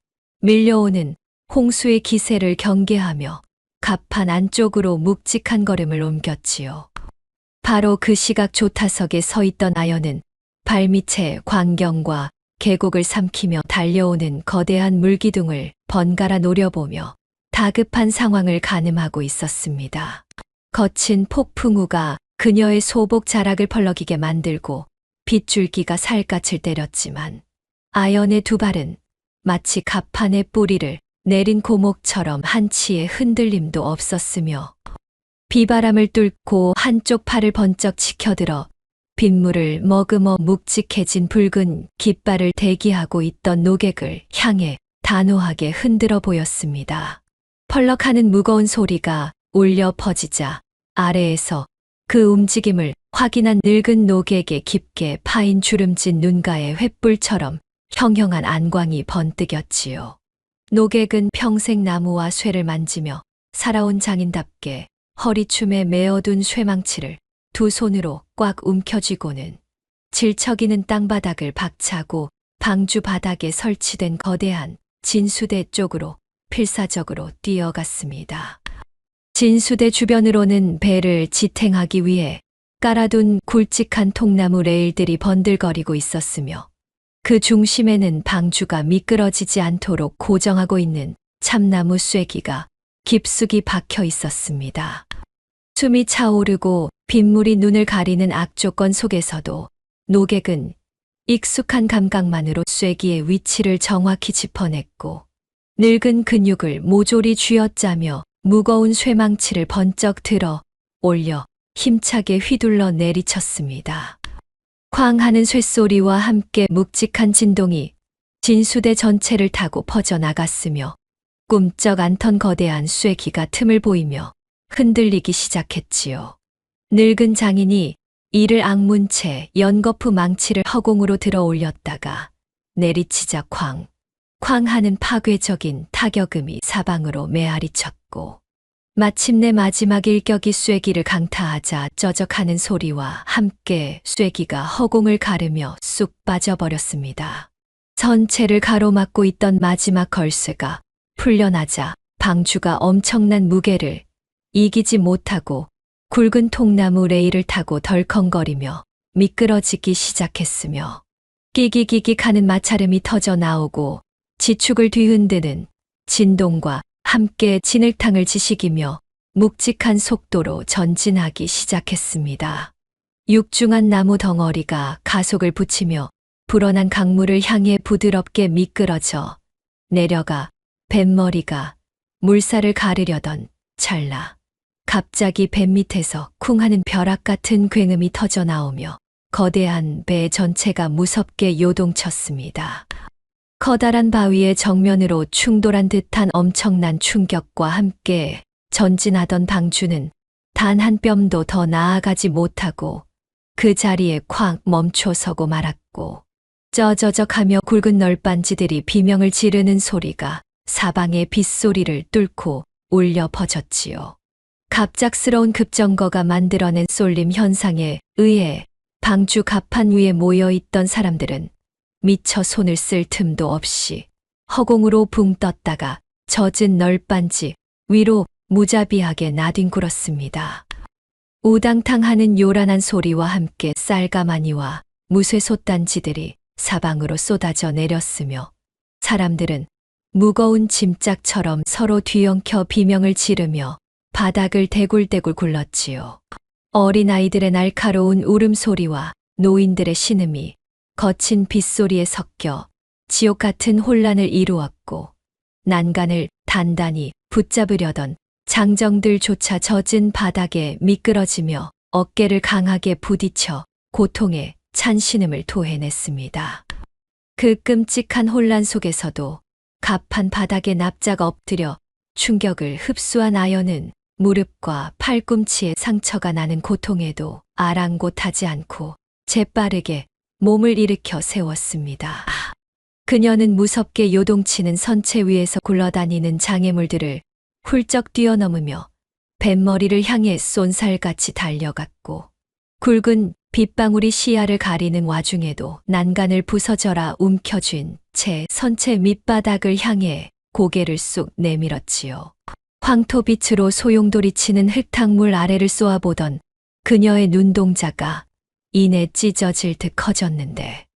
밀려오는 홍수의 기세를 경계하며 갑판 안쪽으로 묵직한 걸음을 옮겼지요. 바로 그 시각 조타석에 서 있던 아연은 발밑의 광경과 계곡을 삼키며 달려오는 거대한 물기둥을 번갈아 노려보며 다급한 상황을 가늠하고 있었습니다. 거친 폭풍우가 그녀의 소복 자락을 펄럭이게 만들고 빗줄기가 살갗을 때렸지만 아연의 두 발은 마치 갑판의 뿌리를 내린 고목처럼 한치의 흔들림도 없었으며 비바람을 뚫고 한쪽 팔을 번쩍 치켜들어 빗물을 머금어 묵직해진 붉은 깃발을 대기하고 있던 노객을 향해 단호하게 흔들어 보였습니다. 펄럭하는 무거운 소리가 울려 퍼지자 아래에서 그 움직임을 확인한 늙은 노객의 깊게 파인 주름진 눈가에 횃불처럼 형형한 안광이 번뜩였지요. 노객은 평생 나무와 쇠를 만지며 살아온 장인답게 허리춤에 메어둔 쇠망치를 두 손으로 꽉 움켜쥐고는 질척이는 땅바닥을 박차고 방주 바닥에 설치된 거대한 진수대 쪽으로 필사적으로 뛰어갔습니다. 진수대 주변으로는 배를 지탱하기 위해 깔아둔 굵직한 통나무 레일들이 번들거리고 있었으며 그 중심에는 방주가 미끄러지지 않도록 고정하고 있는 참나무 쐐기가 깊숙이 박혀 있었습니다. 숨이 차오르고 빗물이 눈을 가리는 악조건 속에서도 노객은 익숙한 감각만으로 쐐기의 위치를 정확히 짚어냈고 늙은 근육을 모조리 쥐어짜며 무거운 쇠망치를 번쩍 들어 올려 힘차게 휘둘러 내리쳤습니다. 쾅 하는 쇳소리와 함께 묵직한 진동이 진수대 전체를 타고 퍼져나갔으며 꿈쩍 않던 거대한 쐐기가 틈을 보이며 흔들리기 시작했지요. 늙은 장인이 이를 악문 채 연거푸 망치를 허공으로 들어 올렸다가 내리치자 쾅, 쾅 하는 파괴적인 타격음이 사방으로 메아리쳤고 마침내 마지막 일격이 쐐기를 강타하자 쩌적하는 소리와 함께 쐐기가 허공을 가르며 쑥 빠져버렸습니다. 전체를 가로막고 있던 마지막 걸쇠가 풀려나자 방주가 엄청난 무게를 이기지 못하고 굵은 통나무 레일을 타고 덜컹거리며 미끄러지기 시작했으며 끼기기기 하는 마찰음이 터져 나오고 지축을 뒤흔드는 진동과 함께 진흙탕을 지식이며 묵직한 속도로 전진하기 시작했습니다. 육중한 나무 덩어리가 가속을 붙이며 불어난 강물을 향해 부드럽게 미끄러져 내려가 뱃머리가 물살을 가르려던 찰나 갑자기 뱃 밑에서 쿵 하는 벼락 같은 굉음이 터져 나오며 거대한 배 전체가 무섭게 요동쳤습니다. 커다란 바위의 정면으로 충돌한 듯한 엄청난 충격과 함께 전진하던 방주는 단 한 뼘도 더 나아가지 못하고 그 자리에 쾅 멈춰서고 말았고 쩌저적하며 굵은 널빤지들이 비명을 지르는 소리가 사방의 빗소리를 뚫고 울려 퍼졌지요. 갑작스러운 급정거가 만들어낸 쏠림 현상에 의해 방주 갑판 위에 모여있던 사람들은 미처 손을 쓸 틈도 없이 허공으로 붕 떴다가 젖은 널빤지 위로 무자비하게 나뒹굴었습니다. 우당탕하는 요란한 소리와 함께 쌀가마니와 무쇠솥단지들이 사방으로 쏟아져 내렸으며 사람들은 무거운 짐짝처럼 서로 뒤엉켜 비명을 지르며 바닥을 대굴대굴 굴렀지요. 어린아이들의 날카로운 울음소리와 노인들의 신음이 거친 빗소리에 섞여 지옥 같은 혼란을 이루었고 난간을 단단히 붙잡으려던 장정들조차 젖은 바닥에 미끄러지며 어깨를 강하게 부딪혀 고통에 찬 신음을 토해냈습니다. 그 끔찍한 혼란 속에서도 갑판 바닥에 납작 엎드려 충격을 흡수한 아연은 무릎과 팔꿈치에 상처가 나는 고통에도 아랑곳하지 않고 재빠르게 몸을 일으켜 세웠습니다. 그녀는 무섭게 요동치는 선체 위에서 굴러다니는 장애물들을 훌쩍 뛰어넘으며 뱃머리를 향해 쏜살같이 달려갔고 굵은 빗방울이 시야를 가리는 와중에도 난간을 부서져라 움켜쥔 채 선체 밑바닥을 향해 고개를 쑥 내밀었지요. 황토빛으로 소용돌이치는 흙탕물 아래를 쏘아보던 그녀의 눈동자가 이내 찢어질 듯 커졌는데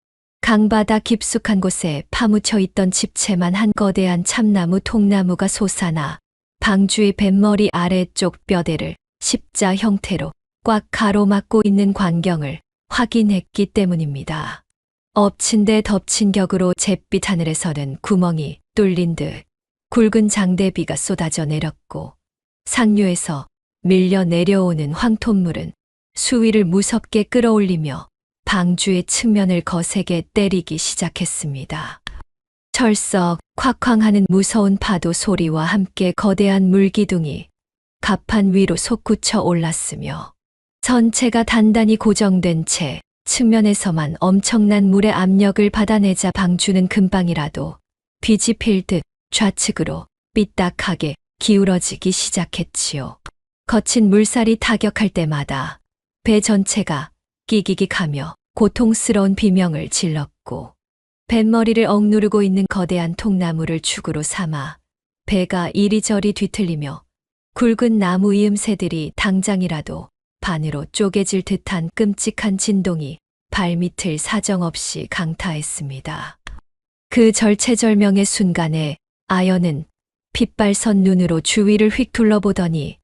강바닥 깊숙한 곳에 파묻혀 있던 집채만 한 거대한 참나무 통나무가 솟아나 방주의 뱃머리 아래쪽 뼈대를 십자 형태로 꽉 가로막고 있는 광경을 확인했기 때문입니다. 엎친 데 덮친 격으로 잿빛 하늘에서는 구멍이 뚫린 듯 굵은 장대비가 쏟아져 내렸고 상류에서 밀려 내려오는 황토물은 수위를 무섭게 끌어올리며 방주의 측면을 거세게 때리기 시작했습니다. 철썩 콱콱 하는 무서운 파도 소리와 함께 거대한 물기둥이 갑판 위로 솟구쳐 올랐으며 전체가 단단히 고정된 채 측면에서만 엄청난 물의 압력을 받아내자 방주는 금방이라도 뒤집힐 듯 좌측으로 삐딱하게 기울어지기 시작했지요. 거친 물살이 타격할 때마다 배 전체가 끼기기하며 고통스러운 비명을 질렀고 뱃머리를 억누르고 있는 거대한 통나무를 축으로 삼아 배가 이리저리 뒤틀리며 굵은 나무 이음새들이 당장이라도 반으로 쪼개질 듯한 끔찍한 진동이 발밑을 사정없이 강타했습니다. 그 절체절명의 순간에 아연은 핏발선 눈으로 주위를 휙 둘러보더니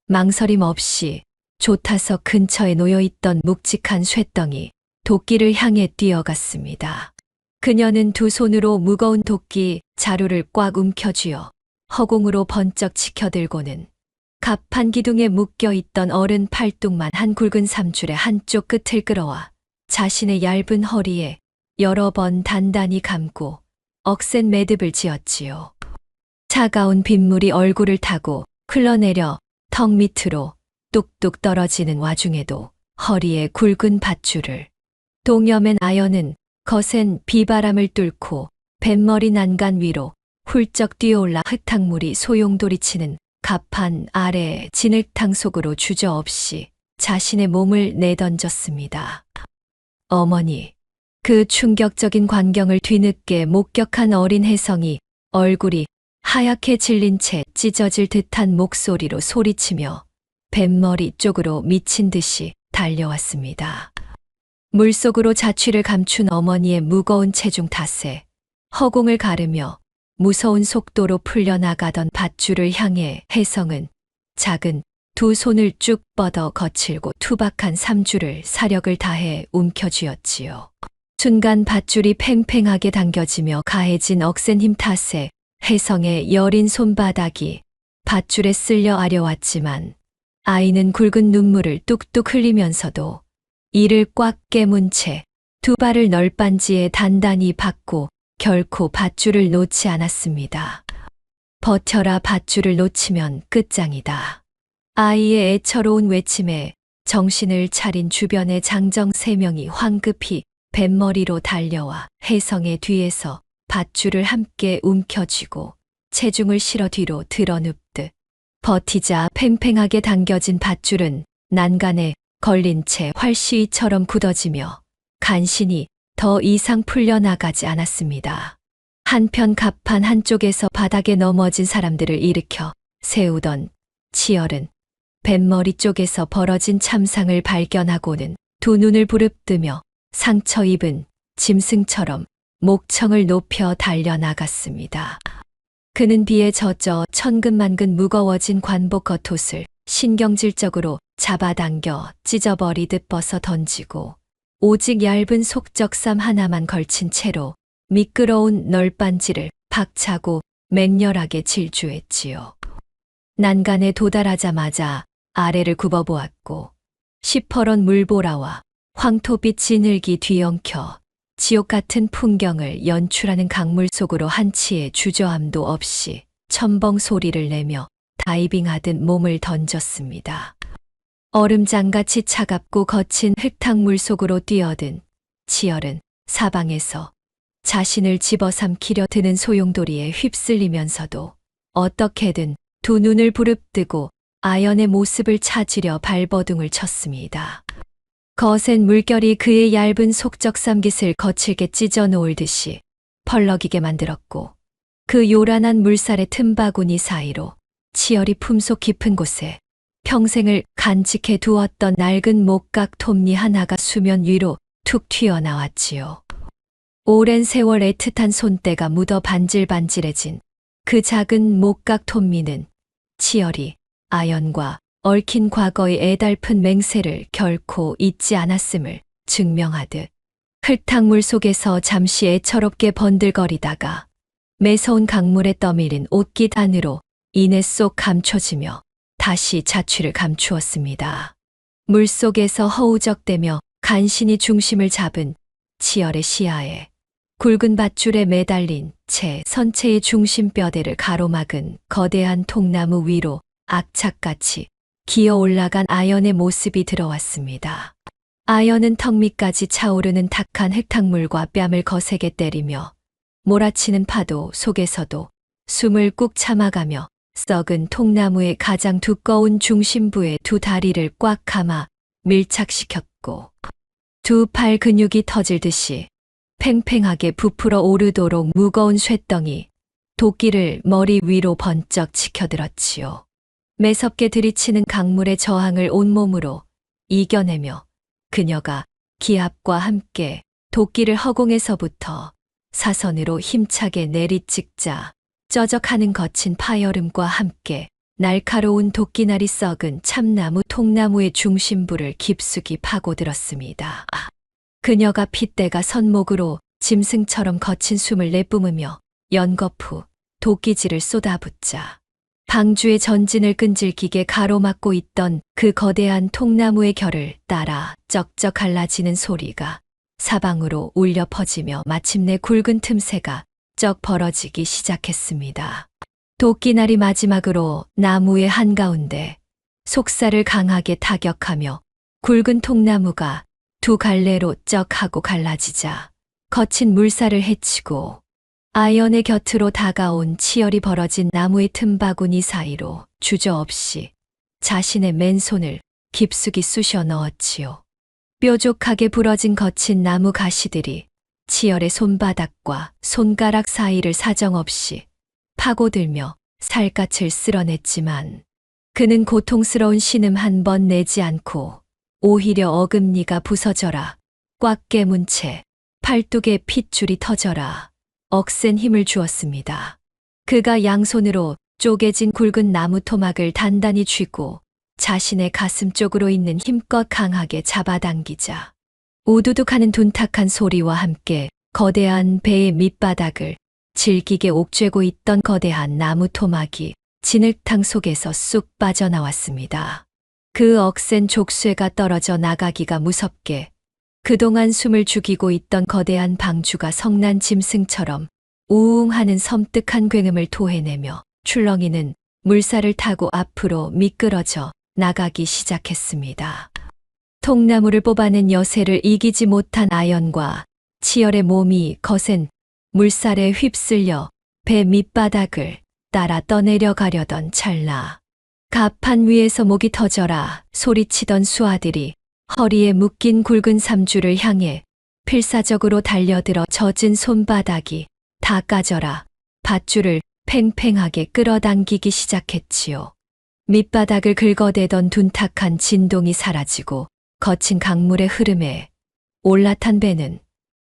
망설임 없이 조타석 근처에 놓여있던 묵직한 쇠덩이 도끼를 향해 뛰어갔습니다. 그녀는 두 손으로 무거운 도끼 자루를 꽉 움켜쥐어 허공으로 번쩍 치켜들고는 갑판 기둥에 묶여있던 어른 팔뚝만 한 굵은 삼줄의 한쪽 끝을 끌어와 자신의 얇은 허리에 여러 번 단단히 감고 억센 매듭을 지었지요. 차가운 빗물이 얼굴을 타고 흘러내려 턱 밑으로 뚝뚝 떨어지는 와중에도 허리에 굵은 밧줄을 동여맨 아연은 거센 비바람을 뚫고 뱃머리 난간 위로 훌쩍 뛰어올라 흙탕물이 소용돌이치는 갑판 아래 진흙탕 속으로 주저없이 자신의 몸을 내던졌습니다. 어머니, 그 충격적인 광경을 뒤늦게 목격한 어린 혜성이 얼굴이 하얗게 질린 채 찢어질 듯한 목소리로 소리치며 뱃머리 쪽으로 미친 듯이 달려왔습니다. 물속으로 자취를 감춘 어머니의 무거운 체중 탓에 허공을 가르며 무서운 속도로 풀려나가던 밧줄을 향해 혜성은 작은 두 손을 쭉 뻗어 거칠고 투박한 삼줄을 사력을 다해 움켜쥐었지요. 순간 밧줄이 팽팽하게 당겨지며 가해진 억센 힘 탓에 혜성의 여린 손바닥이 밧줄에 쓸려 아려왔지만 아이는 굵은 눈물을 뚝뚝 흘리면서도 이를 꽉 깨문 채 두 발을 널빤지에 단단히 박고 결코 밧줄을 놓지 않았습니다. 버텨라, 밧줄을 놓치면 끝장이다. 아이의 애처로운 외침에 정신을 차린 주변의 장정 3명이 황급히 뱃머리로 달려와 혜성의 뒤에서 밧줄을 함께 움켜쥐고 체중을 실어 뒤로 드러눕듯 버티자 팽팽하게 당겨진 밧줄은 난간에 걸린 채 활시위처럼 굳어지며 간신히 더 이상 풀려나가지 않았습니다. 한편 갑판 한쪽에서 바닥에 넘어진 사람들을 일으켜 세우던 치열은 뱃머리 쪽에서 벌어진 참상을 발견하고는 두 눈을 부릅뜨며 상처 입은 짐승처럼 목청을 높여 달려나갔습니다. 그는 비에 젖어 천근만근 무거워진 관복 겉옷을 신경질적으로 잡아당겨 찢어버리듯 벗어 던지고 오직 얇은 속적삼 하나만 걸친 채로 미끄러운 널빤지를 박차고 맹렬하게 질주했지요. 난간에 도달하자마자 아래를 굽어보았고 시퍼런 물보라와 황토빛 진흙이 뒤엉켜 지옥 같은 풍경을 연출하는 강물 속으로 한치의 주저함도 없이 첨벙 소리를 내며 다이빙하듯 몸을 던졌습니다. 얼음장같이 차갑고 거친 흙탕물 속으로 뛰어든 치열은 사방에서 자신을 집어삼키려 드는 소용돌이에 휩쓸리면서도 어떻게든 두 눈을 부릅뜨고 아연의 모습을 찾으려 발버둥을 쳤습니다. 거센 물결이 그의 얇은 속적삼깃을 거칠게 찢어 놓을 듯이 펄럭이게 만들었고 그 요란한 물살의 틈바구니 사이로 치열이 품속 깊은 곳에 평생을 간직해 두었던 낡은 목각 톱니 하나가 수면 위로 툭 튀어나왔지요. 오랜 세월 애틋한 손때가 묻어 반질반질해진 그 작은 목각 톱니는 치열이 아연과 얽힌 과거의 애달픈 맹세를 결코 잊지 않았음을 증명하듯 흙탕물 속에서 잠시 애처롭게 번들거리다가 매서운 강물에 떠밀린 옷깃 안으로 이내 쏙 감춰지며 다시 자취를 감추었습니다. 물속에서 허우적대며 간신히 중심을 잡은 치열의 시야에 굵은 밧줄에 매달린 채 선체의 중심뼈대를 가로막은 거대한 통나무 위로 악착같이 기어 올라간 아연의 모습이 들어왔습니다. 아연은 턱 밑까지 차오르는 탁한 흙탕물과 뺨을 거세게 때리며 몰아치는 파도 속에서도 숨을 꾹 참아가며 썩은 통나무의 가장 두꺼운 중심부에 두 다리를 꽉 감아 밀착시켰고 두 팔 근육이 터질 듯이 팽팽하게 부풀어 오르도록 무거운 쇳덩이 도끼를 머리 위로 번쩍 치켜들었지요. 매섭게 들이치는 강물의 저항을 온몸으로 이겨내며 그녀가 기압과 함께 도끼를 허공에서부터 사선으로 힘차게 내리찍자 쩌적하는 거친 파여름과 함께 날카로운 도끼날이 썩은 참나무 통나무의 중심부를 깊숙이 파고들었습니다. 그녀가 핏대가 선목으로 짐승처럼 거친 숨을 내뿜으며 연거푸 도끼질을 쏟아붓자 방주의 전진을 끈질기게 가로막고 있던 그 거대한 통나무의 결을 따라 쩍쩍 갈라지는 소리가 사방으로 울려 퍼지며 마침내 굵은 틈새가 쩍 벌어지기 시작했습니다. 도끼날이 마지막으로 나무의 한가운데 속살을 강하게 타격하며 굵은 통나무가 두 갈래로 쩍 하고 갈라지자 거친 물살을 헤치고 아연의 곁으로 다가온 치열이 벌어진 나무의 틈바구니 사이로 주저없이 자신의 맨손을 깊숙이 쑤셔 넣었지요. 뾰족하게 부러진 거친 나무 가시들이 치열의 손바닥과 손가락 사이를 사정없이 파고들며 살갗을 쓸어냈지만 그는 고통스러운 신음 한 번 내지 않고 오히려 어금니가 부서져라, 꽉 깨문 채 팔뚝에 핏줄이 터져라 억센 힘을 주었습니다. 그가 양손으로 쪼개진 굵은 나무 토막을 단단히 쥐고 자신의 가슴 쪽으로 있는 힘껏 강하게 잡아당기자 우두둑하는 둔탁한 소리와 함께 거대한 배의 밑바닥을 질기게 옥죄고 있던 거대한 나무 토막이 진흙탕 속에서 쑥 빠져나왔습니다. 그 억센 족쇄가 떨어져 나가기가 무섭게 그동안 숨을 죽이고 있던 거대한 방주가 성난 짐승처럼 우웅하는 섬뜩한 굉음을 토해내며 출렁이는 물살을 타고 앞으로 미끄러져 나가기 시작했습니다. 통나무를 뽑아낸 여세를 이기지 못한 아연과 치열의 몸이 거센 물살에 휩쓸려 배 밑바닥을 따라 떠내려가려던 찰나 갑판 위에서 목이 터져라 소리치던 수아들이 허리에 묶인 굵은 삼주를 향해 필사적으로 달려들어 젖은 손바닥이 다 까져라 밧줄을 팽팽하게 끌어당기기 시작했지요. 밑바닥을 긁어대던 둔탁한 진동이 사라지고 거친 강물의 흐름에 올라탄 배는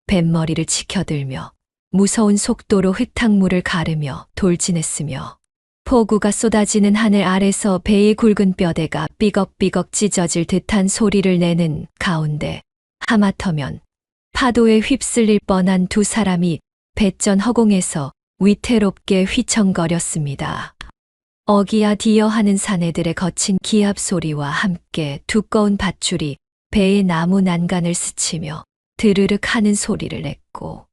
뱃머리를 치켜들며 무서운 속도로 흙탕물을 가르며 돌진했으며 폭우가 쏟아지는 하늘 아래서 배의 굵은 뼈대가 삐걱삐걱 찢어질 듯한 소리를 내는 가운데 하마터면 파도에 휩쓸릴 뻔한 두 사람이 배전 허공에서 위태롭게 휘청거렸습니다. 어기야 디어 하는 사내들의 거친 기합 소리와 함께 두꺼운 밧줄이 배의 나무 난간을 스치며 드르륵 하는 소리를 냈고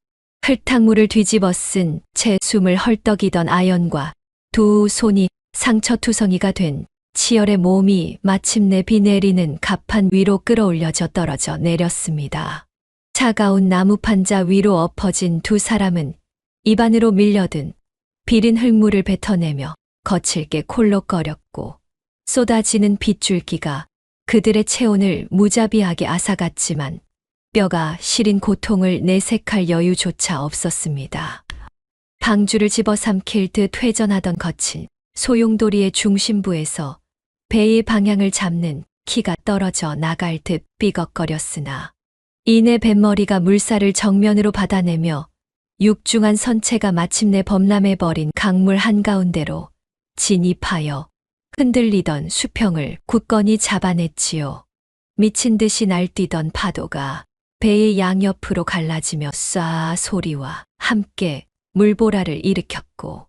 흙탕물을 뒤집어 쓴 채 숨을 헐떡이던 아연과 두 손이 상처투성이가 된 치열의 몸이 마침내 비 내리는 갑판 위로 끌어올려져 떨어져 내렸습니다. 차가운 나무 판자 위로 엎어진 두 사람은 입안으로 밀려든 비린 흙물을 뱉어내며 거칠게 콜록거렸고 쏟아지는 빗줄기가 그들의 체온을 무자비하게 앗아갔지만 뼈가 시린 고통을 내색할 여유조차 없었습니다. 방주를 집어삼킬 듯 회전하던 거친 소용돌이의 중심부에서 배의 방향을 잡는 키가 떨어져 나갈 듯 삐걱거렸으나 이내 뱃머리가 물살을 정면으로 받아내며 육중한 선체가 마침내 범람해버린 강물 한가운데로 진입하여 흔들리던 수평을 굳건히 잡아냈지요. 미친 듯이 날뛰던 파도가 배의 양옆으로 갈라지며 쏴 소리와 함께 물보라를 일으켰고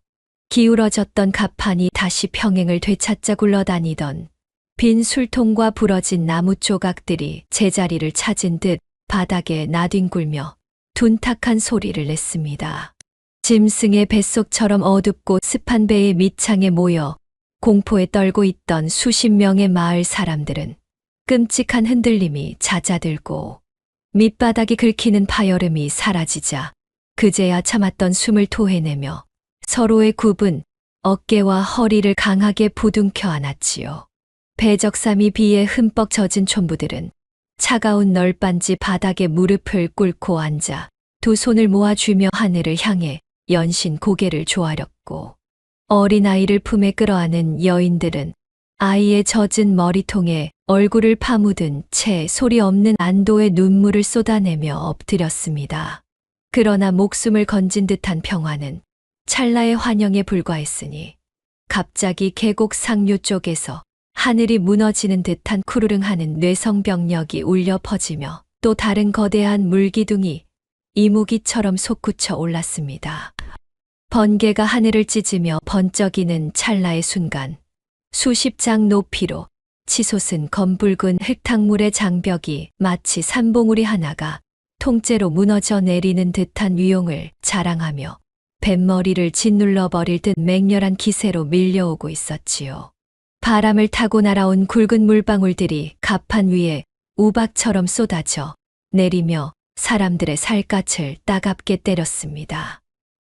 기울어졌던 갑판이 다시 평행을 되찾자 굴러다니던 빈 술통과 부러진 나무 조각들이 제자리를 찾은 듯 바닥에 나뒹굴며 둔탁한 소리를 냈습니다. 짐승의 뱃속처럼 어둡고 습한 배의 밑창에 모여 공포에 떨고 있던 수십 명의 마을 사람들은 끔찍한 흔들림이 잦아들고 밑바닥이 긁히는 파여름이 사라지자 그제야 참았던 숨을 토해내며 서로의 굽은 어깨와 허리를 강하게 부둥켜 안았지요. 배적삼이 비에 흠뻑 젖은 촌부들은 차가운 널빤지 바닥에 무릎을 꿇고 앉아 두 손을 모아주며 하늘을 향해 연신 고개를 조아렸고, 어린아이를 품에 끌어안은 여인들은 아이의 젖은 머리통에 얼굴을 파묻은 채 소리 없는 안도의 눈물을 쏟아내며 엎드렸습니다. 그러나 목숨을 건진 듯한 평화는 찰나의 환영에 불과했으니 갑자기 계곡 상류 쪽에서 하늘이 무너지는 듯한 쿠르릉하는 뇌성병력이 울려 퍼지며 또 다른 거대한 물기둥이 이무기처럼 솟구쳐 올랐습니다. 번개가 하늘을 찢으며 번쩍이는 찰나의 순간 수십 장 높이로 치솟은 검붉은 흙탕물의 장벽이 마치 산봉우리 하나가 통째로 무너져 내리는 듯한 위용을 자랑하며 뱃머리를 짓눌러 버릴 듯 맹렬한 기세로 밀려오고 있었지요. 바람을 타고 날아온 굵은 물방울들이 갑판 위에 우박처럼 쏟아져 내리며 사람들의 살갗을 따갑게 때렸습니다.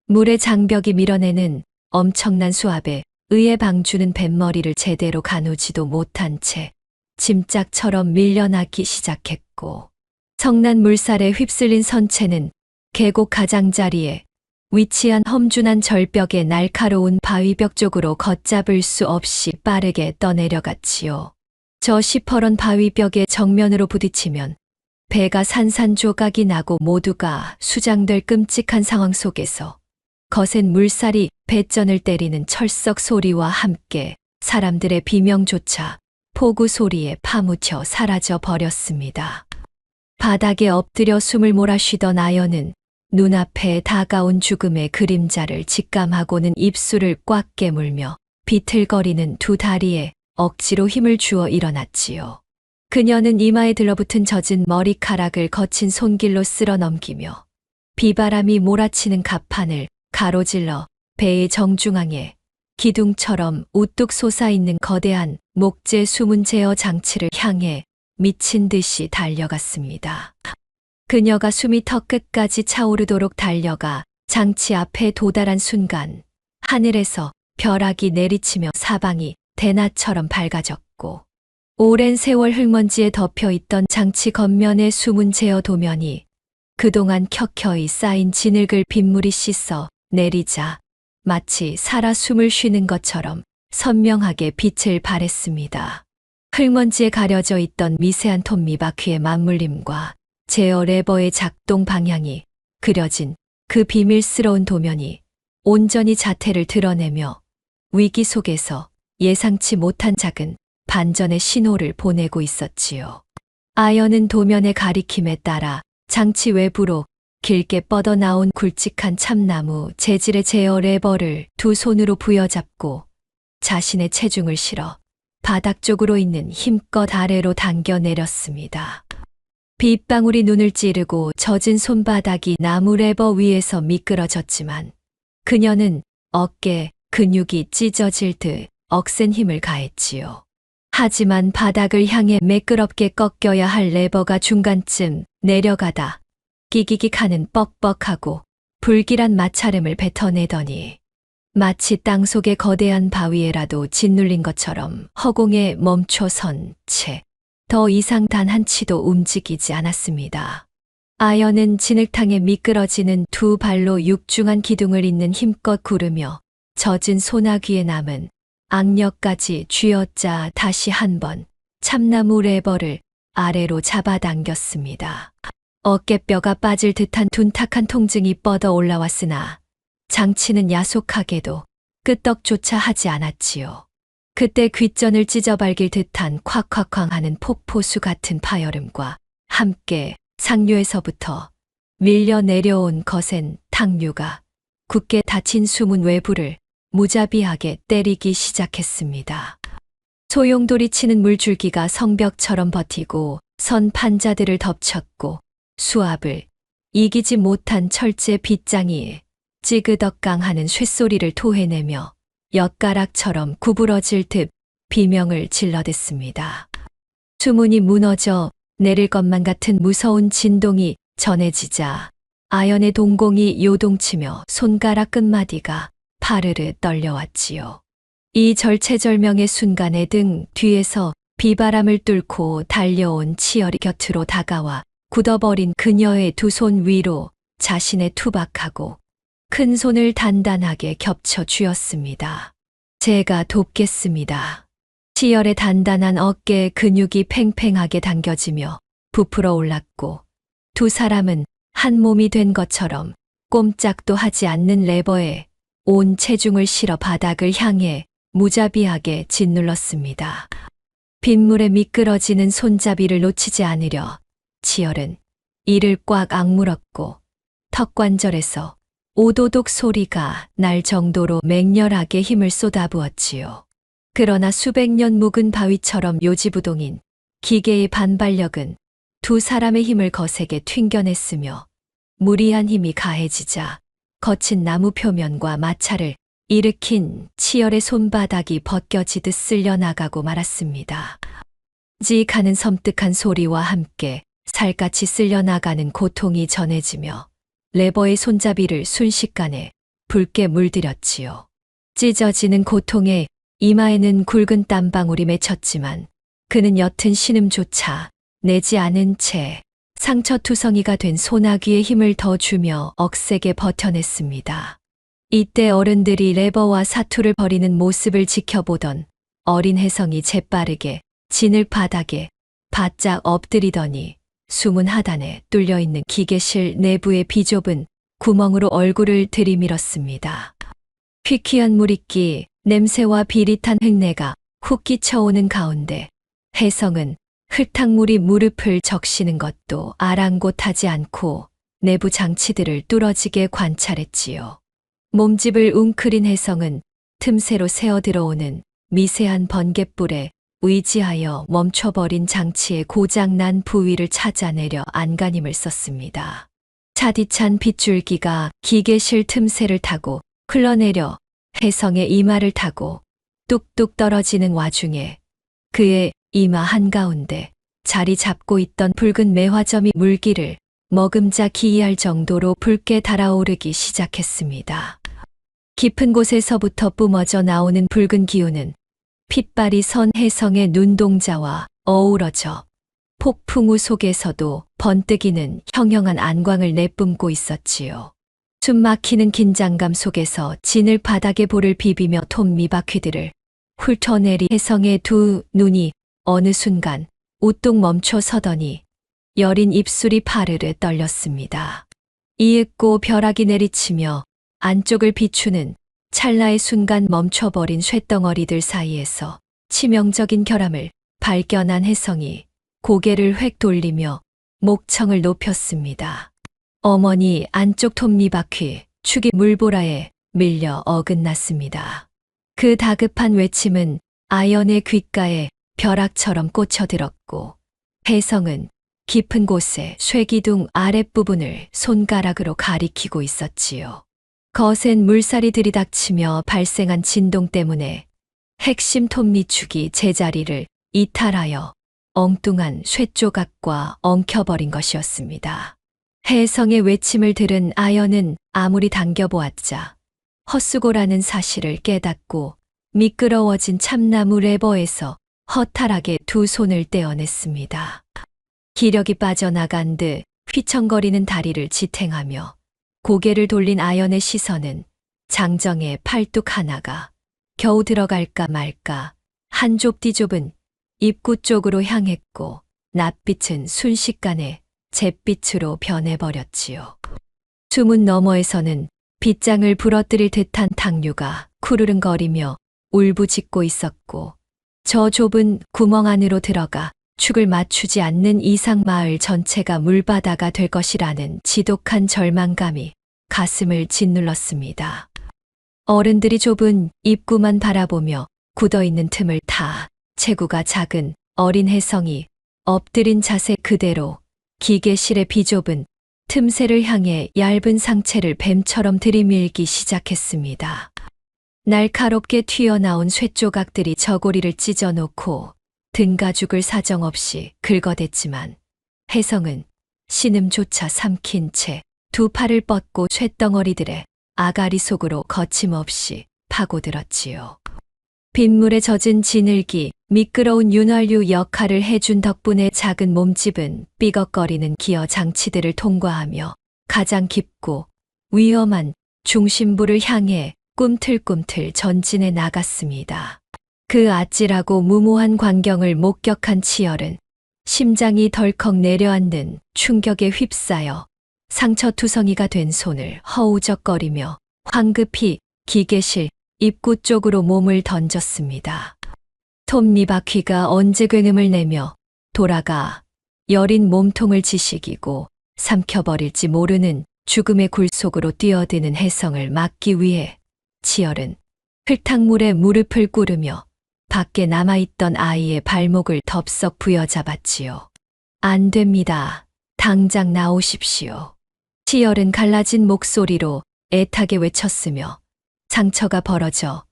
물의 장벽이 밀어내는 엄청난 수압에 의에 방주는 뱃머리를 제대로 가누지도 못한 채 짐짝처럼 밀려나기 시작했고, 성난 물살에 휩쓸린 선체는 계곡 가장자리에 위치한 험준한 절벽의 날카로운 바위벽 쪽으로 걷잡을 수 없이 빠르게 떠내려갔지요. 저 시퍼런 바위벽의 정면으로 부딪히면 배가 산산조각이 나고 모두가 수장될 끔찍한 상황 속에서 거센 물살이 배전을 때리는 철썩 소리와 함께 사람들의 비명조차 폭우 소리에 파묻혀 사라져 버렸습니다. 바닥에 엎드려 숨을 몰아쉬던 아연은 눈앞에 다가온 죽음의 그림자를 직감하고는 입술을 꽉 깨물며 비틀거리는 두 다리에 억지로 힘을 주어 일어났지요. 그녀는 이마에 들러붙은 젖은 머리카락을 거친 손길로 쓸어 넘기며 비바람이 몰아치는 갑판을 가로질러 배의 정중앙에 기둥처럼 우뚝 솟아있는 거대한 목재 수문 제어 장치를 향해 미친 듯이 달려갔습니다. 그녀가 숨이 턱 끝까지 차오르도록 달려가 장치 앞에 도달한 순간 하늘에서 벼락이 내리치며 사방이 대낮처럼 밝아졌고, 오랜 세월 흙먼지에 덮여있던 장치 겉면의 수문 제어 도면이 그동안 켜켜이 쌓인 진흙을 빗물이 씻어 내리자 마치 살아 숨을 쉬는 것처럼 선명하게 빛을 발했습니다. 흙먼지에 가려져 있던 미세한 톱니 바퀴의 맞물림과 제어 레버의 작동 방향이 그려진 그 비밀스러운 도면이 온전히 자태를 드러내며 위기 속에서 예상치 못한 작은 반전의 신호를 보내고 있었지요. 아연은 도면의 가리킴에 따라 장치 외부로 길게 뻗어나온 굵직한 참나무 재질의 제어 레버를 두 손으로 부여잡고 자신의 체중을 실어 바닥 쪽으로 있는 힘껏 아래로 당겨 내렸습니다. 빗방울이 눈을 찌르고 젖은 손바닥이 나무 레버 위에서 미끄러졌지만 그녀는 어깨 근육이 찢어질 듯 억센 힘을 가했지요. 하지만 바닥을 향해 매끄럽게 꺾여야 할 레버가 중간쯤 내려가다 끼기익 하는 뻑뻑하고 불길한 마찰음을 뱉어내더니 마치 땅속의 거대한 바위에라도 짓눌린 것처럼 허공에 멈춰선 채 더 이상 단 한 치도 움직이지 않았습니다. 아연은 진흙탕에 미끄러지는 두 발로 육중한 기둥을 잇는 힘껏 구르며 젖은 소나귀에 남은 악력까지 쥐어짜 다시 한번 참나무 레버를 아래로 잡아당겼습니다. 어깨뼈가 빠질 듯한 둔탁한 통증이 뻗어 올라왔으나 장치는 야속하게도 끄떡조차 하지 않았지요. 그때 귓전을 찢어발길 듯한 콱콱쾅 하는 폭포수 같은 파열음과 함께 상류에서부터 밀려 내려온 거센 탕류가 굳게 닫힌 수문 외부를 무자비하게 때리기 시작했습니다. 소용돌이 치는 물줄기가 성벽처럼 버티고 선 판자들을 덮쳤고 수압을 이기지 못한 철제 빗장이 찌그덕강하는 쇳소리를 토해내며 엿가락처럼 구부러질 듯 비명을 질러댔습니다. 수문이 무너져 내릴 것만 같은 무서운 진동이 전해지자 아연의 동공이 요동치며 손가락 끝마디가 파르르 떨려왔지요. 이 절체절명의 순간에 등 뒤에서 비바람을 뚫고 달려온 치열이 곁으로 다가와 굳어버린 그녀의 두 손 위로 자신의 투박하고 큰 손을 단단하게 겹쳐 쥐었습니다. 제가 돕겠습니다. 치열의 단단한 어깨에 근육이 팽팽하게 당겨지며 부풀어 올랐고 두 사람은 한 몸이 된 것처럼 꼼짝도 하지 않는 레버에 온 체중을 실어 바닥을 향해 무자비하게 짓눌렀습니다. 빗물에 미끄러지는 손잡이를 놓치지 않으려 치열은 이를 꽉 악물었고 턱관절에서 오도독 소리가 날 정도로 맹렬하게 힘을 쏟아부었지요. 그러나 수백 년 묵은 바위처럼 요지부동인 기계의 반발력은 두 사람의 힘을 거세게 튕겨냈으며 무리한 힘이 가해지자 거친 나무 표면과 마찰을 일으킨 치열의 손바닥이 벗겨지듯 쓸려나가고 말았습니다. 직 하는 섬뜩한 소리와 함께 살갗이 쓸려나가는 고통이 전해지며 레버의 손잡이를 순식간에 붉게 물들였지요. 찢어지는 고통에 이마에는 굵은 땀방울이 맺혔지만 그는 옅은 신음조차 내지 않은 채 상처투성이가 된 소나귀의 힘을 더 주며 억세게 버텨냈습니다. 이때 어른들이 레버와 사투를 벌이는 모습을 지켜보던 어린 혜성이 재빠르게 진흙 바닥에 바짝 엎드리더니 숨은 하단에 뚫려있는 기계실 내부의 비좁은 구멍으로 얼굴을 들이밀었습니다. 퀴퀴한 물잇기, 냄새와 비릿한 흙내가 훅 끼쳐오는 가운데 혜성은 흙탕물이 무릎을 적시는 것도 아랑곳하지 않고 내부 장치들을 뚫어지게 관찰했지요. 몸집을 웅크린 혜성은 틈새로 새어 들어오는 미세한 번갯불에 의지하여 멈춰버린 장치의 고장난 부위를 찾아내려 안간힘을 썼습니다. 차디찬 빗줄기가 기계실 틈새를 타고 흘러내려 혜성의 이마를 타고 뚝뚝 떨어지는 와중에 그의 이마 한가운데 자리 잡고 있던 붉은 매화점이 물기를 머금자 기이할 정도로 붉게 달아오르기 시작했습니다. 깊은 곳에서부터 뿜어져 나오는 붉은 기운은 핏발이 선 혜성의 눈동자와 어우러져 폭풍우 속에서도 번뜩이는 형형한 안광을 내뿜고 있었지요. 숨막히는 긴장감 속에서 진흙 바닥에 볼을 비비며 톱니바퀴들을 훑어내리 혜성의 두 눈이 어느 순간 우뚝 멈춰 서더니 여린 입술이 파르르 떨렸습니다. 이윽고 벼락이 내리치며 안쪽을 비추는 찰나의 순간 멈춰버린 쇳덩어리들 사이에서 치명적인 결함을 발견한 혜성이 고개를 획 돌리며 목청을 높였습니다. 어머니 안쪽 톱니바퀴 축이 물보라에 밀려 어긋났습니다. 그 다급한 외침은 아연의 귓가에 벼락처럼 꽂혀들었고 혜성은 깊은 곳에 쇠기둥 아랫부분을 손가락으로 가리키고 있었지요. 거센 물살이 들이닥치며 발생한 진동 때문에 핵심 톱니축이 제자리를 이탈하여 엉뚱한 쇠조각과 엉켜버린 것이었습니다. 혜성의 외침을 들은 아연은 아무리 당겨보았자 헛수고라는 사실을 깨닫고 미끄러워진 참나무 레버에서 허탈하게 두 손을 떼어냈습니다. 기력이 빠져나간 듯 휘청거리는 다리를 지탱하며 고개를 돌린 아연의 시선은 장정의 팔뚝 하나가 겨우 들어갈까 말까 한 좁디좁은 입구 쪽으로 향했고 낯빛은 순식간에 잿빛으로 변해버렸지요. 수문 너머에서는 빗장을 부러뜨릴 듯한 탕류가 쿠르릉거리며 울부짖고 있었고 저 좁은 구멍 안으로 들어가 축을 맞추지 않는 이상 마을 전체가 물바다가 될 것이라는 지독한 절망감이 가슴을 짓눌렀습니다. 어른들이 좁은 입구만 바라보며 굳어있는 틈을 타 체구가 작은 어린 혜성이 엎드린 자세 그대로 기계실의 비좁은 틈새를 향해 얇은 상체를 뱀처럼 들이밀기 시작했습니다. 날카롭게 튀어나온 쇠조각들이 저고리를 찢어놓고 등가죽을 사정없이 긁어댔지만 혜성은 신음조차 삼킨 채 두 팔을 뻗고 쇳덩어리들의 아가리 속으로 거침없이 파고들었지요. 빗물에 젖은 진흙이 미끄러운 윤활유 역할을 해준 덕분에 작은 몸집은 삐걱거리는 기어 장치들을 통과하며 가장 깊고 위험한 중심부를 향해 꿈틀꿈틀 전진해 나갔습니다. 그 아찔하고 무모한 광경을 목격한 치열은 심장이 덜컥 내려앉는 충격에 휩싸여 상처투성이가 된 손을 허우적거리며 황급히 기계실 입구 쪽으로 몸을 던졌습니다. 톱니바퀴가 언제 굉음을 내며 돌아가 여린 몸통을 지식이고 삼켜버릴지 모르는 죽음의 굴 속으로 뛰어드는 혜성을 막기 위해 치열은 흙탕물에 무릎을 꿇으며 밖에 남아있던 아이의 발목을 덥석 부여잡았지요. 안 됩니다. 당장 나오십시오. 치열은 갈라진 목소리로 애타게 외쳤으며 상처가 벌어져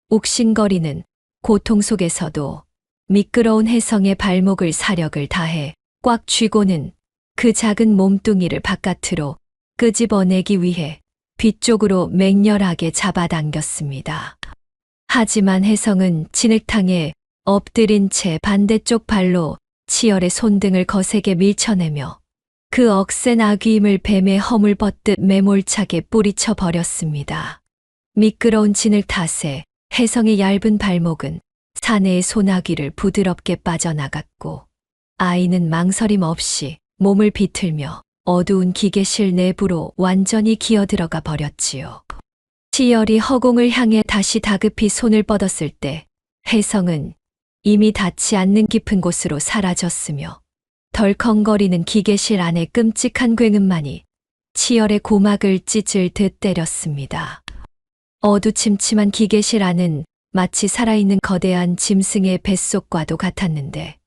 욱신거리는 고통 속에서도 미끄러운 혜성의 발목을 사력을 다해 꽉 쥐고는 그 작은 몸뚱이를 바깥으로 끄집어내기 위해 뒤쪽으로 맹렬하게 잡아당겼습니다. 하지만 혜성은 진흙탕에 엎드린 채 반대쪽 발로 치열의 손등을 거세게 밀쳐내며 그 억센 악귀임을 뱀의 허물 벗듯 매몰차게 뿌리쳐 버렸습니다. 미끄러운 진흙 탓에 혜성의 얇은 발목은 사내의 소나귀를 부드럽게 빠져나갔고 아이는 망설임 없이 몸을 비틀며 어두운 기계실 내부로 완전히 기어들어가 버렸지요. 치열이 허공을 향해 다시 다급히 손을 뻗었을 때 혜성은 이미 닿지 않는 깊은 곳으로 사라졌으며 덜컹거리는 기계실 안에 끔찍한 굉음만이 치열의 고막을 찢을 듯 때렸습니다. 어두침침한 기계실 안은 마치 살아있는 거대한 짐승의 뱃속과도 같았는데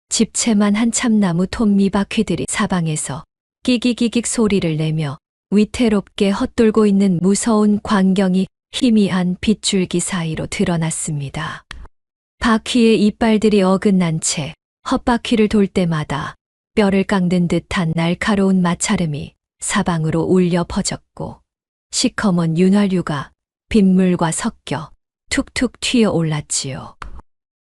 집채만 한 참나무 톱니바퀴들이 사방에서 끼기기익 소리를 내며 위태롭게 헛돌고 있는 무서운 광경이 희미한 빗줄기 사이로 드러났습니다. 바퀴의 이빨들이 어긋난 채 헛바퀴를 돌 때마다 뼈를 깎는 듯한 날카로운 마찰음이 사방으로 울려 퍼졌고 시커먼 윤활유가 빗물과 섞여 툭툭 튀어 올랐지요.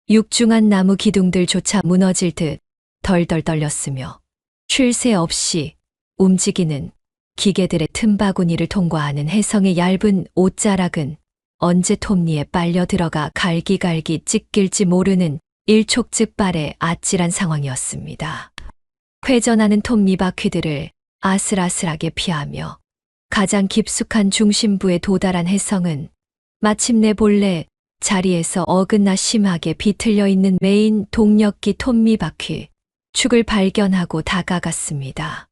육중한 나무 기둥들조차 무너질 듯 덜덜 떨렸으며 쉴 새 없이 움직이는 기계들의 틈바구니를 통과하는 혜성의 얇은 옷자락은 언제 톱니에 빨려 들어가 갈기갈기 찢길지 모르는 일촉즉발의 아찔한 상황이었습니다. 회전하는 톱니바퀴들을 아슬아슬하게 피하며 가장 깊숙한 중심부에 도달한 혜성은 마침내 본래 자리에서 어긋나 심하게 비틀려 있는 메인 동력기 톱니바퀴 축을 발견하고 다가갔습니다.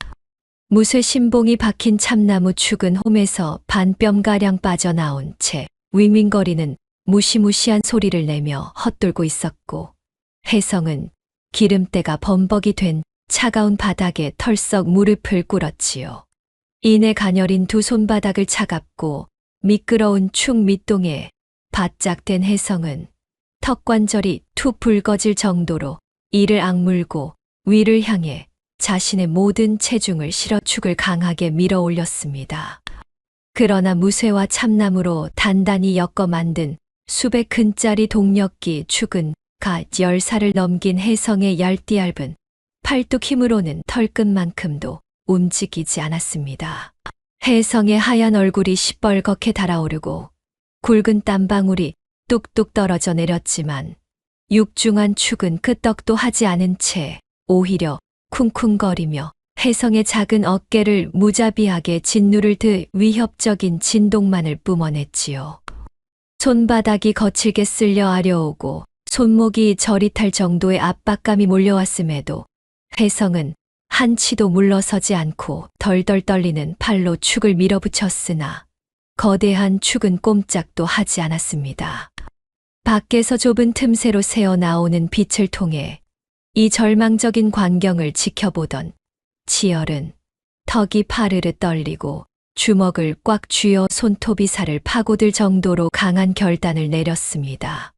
무쇠 신봉이 박힌 참나무 축은 홈에서 반뼘가량 빠져나온 채 윙윙거리는 무시무시한 소리를 내며 헛돌고 있었고 혜성은 기름때가 범벅이 된 차가운 바닥에 털썩 무릎을 꿇었지요. 이내 가녀린 두 손바닥을 차갑고 미끄러운 축 밑동에 바짝 된 혜성은 턱관절이 툭 붉어질 정도로 이를 악물고 위를 향해 자신의 모든 체중을 실어 축을 강하게 밀어 올렸습니다. 그러나 무쇠와 참나무로 단단히 엮어 만든 수백 큰짜리 동력기 축은 갓 10살을 넘긴 혜성의 얇디얇은 팔뚝 힘으로는 털끝만큼도 움직이지 않았습니다. 혜성의 하얀 얼굴이 시뻘겋게 달아오르고 굵은 땀방울이 뚝뚝 떨어져 내렸지만 육중한 축은 끄떡도 하지 않은 채 오히려 쿵쿵거리며 혜성의 작은 어깨를 무자비하게 짓누를 듯 위협적인 진동만을 뿜어냈지요. 손바닥이 거칠게 쓸려 아려오고 손목이 저릿할 정도의 압박감이 몰려왔음에도 혜성은 한치도 물러서지 않고 덜덜 떨리는 팔로 축을 밀어붙였으나 거대한 축은 꼼짝도 하지 않았습니다. 밖에서 좁은 틈새로 새어나오는 빛을 통해 이 절망적인 광경을 지켜보던 치열은 턱이 파르르 떨리고 주먹을 꽉 쥐어 손톱이 살을 파고들 정도로 강한 결단을 내렸습니다.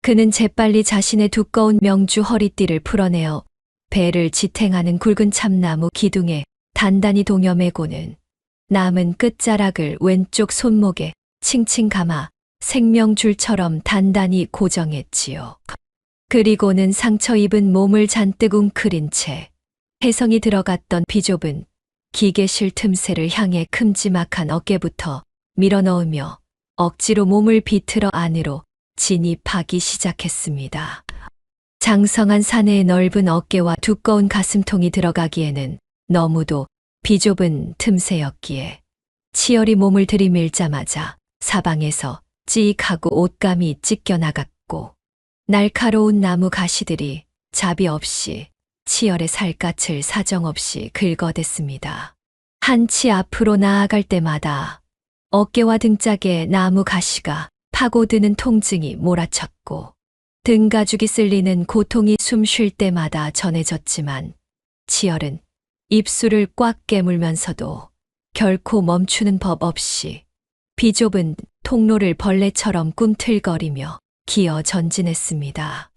그는 재빨리 자신의 두꺼운 명주 허리띠를 풀어내어 배를 지탱하는 굵은 참나무 기둥에 단단히 동여매고는 남은 끝자락을 왼쪽 손목에 칭칭 감아 생명줄처럼 단단히 고정했지요. 그리고는 상처 입은 몸을 잔뜩 웅크린 채 혜성이 들어갔던 비좁은 기계실 틈새를 향해 큼지막한 어깨부터 밀어넣으며 억지로 몸을 비틀어 안으로 진입하기 시작했습니다. 장성한 사내의 넓은 어깨와 두꺼운 가슴통이 들어가기에는 너무도 비좁은 틈새였기에 치열이 몸을 들이밀자마자 사방에서 찌익하고 옷감이 찢겨나갔고 날카로운 나무 가시들이 자비 없이 치열의 살갗을 사정없이 긁어댔습니다. 한치 앞으로 나아갈 때마다 어깨와 등짝에 나무 가시가 파고드는 통증이 몰아쳤고 등가죽이 쓸리는 고통이 숨 쉴 때마다 전해졌지만 치열은 입술을 꽉 깨물면서도 결코 멈추는 법 없이 비좁은 통로를 벌레처럼 꿈틀거리며 기어 전진했습니다.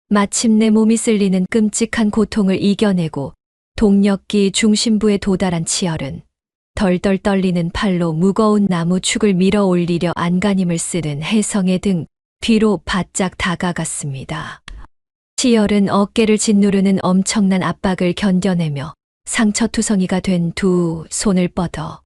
마침내 몸이 쓸리는 끔찍한 고통을 이겨내고 동력기 중심부에 도달한 치열은 덜덜 떨리는 팔로 무거운 나무 축을 밀어 올리려 안간힘을 쓰는 혜성의 등 뒤로 바짝 다가갔습니다. 치열은 어깨를 짓누르는 엄청난 압박을 견뎌내며 상처투성이가 된 두 손을 뻗어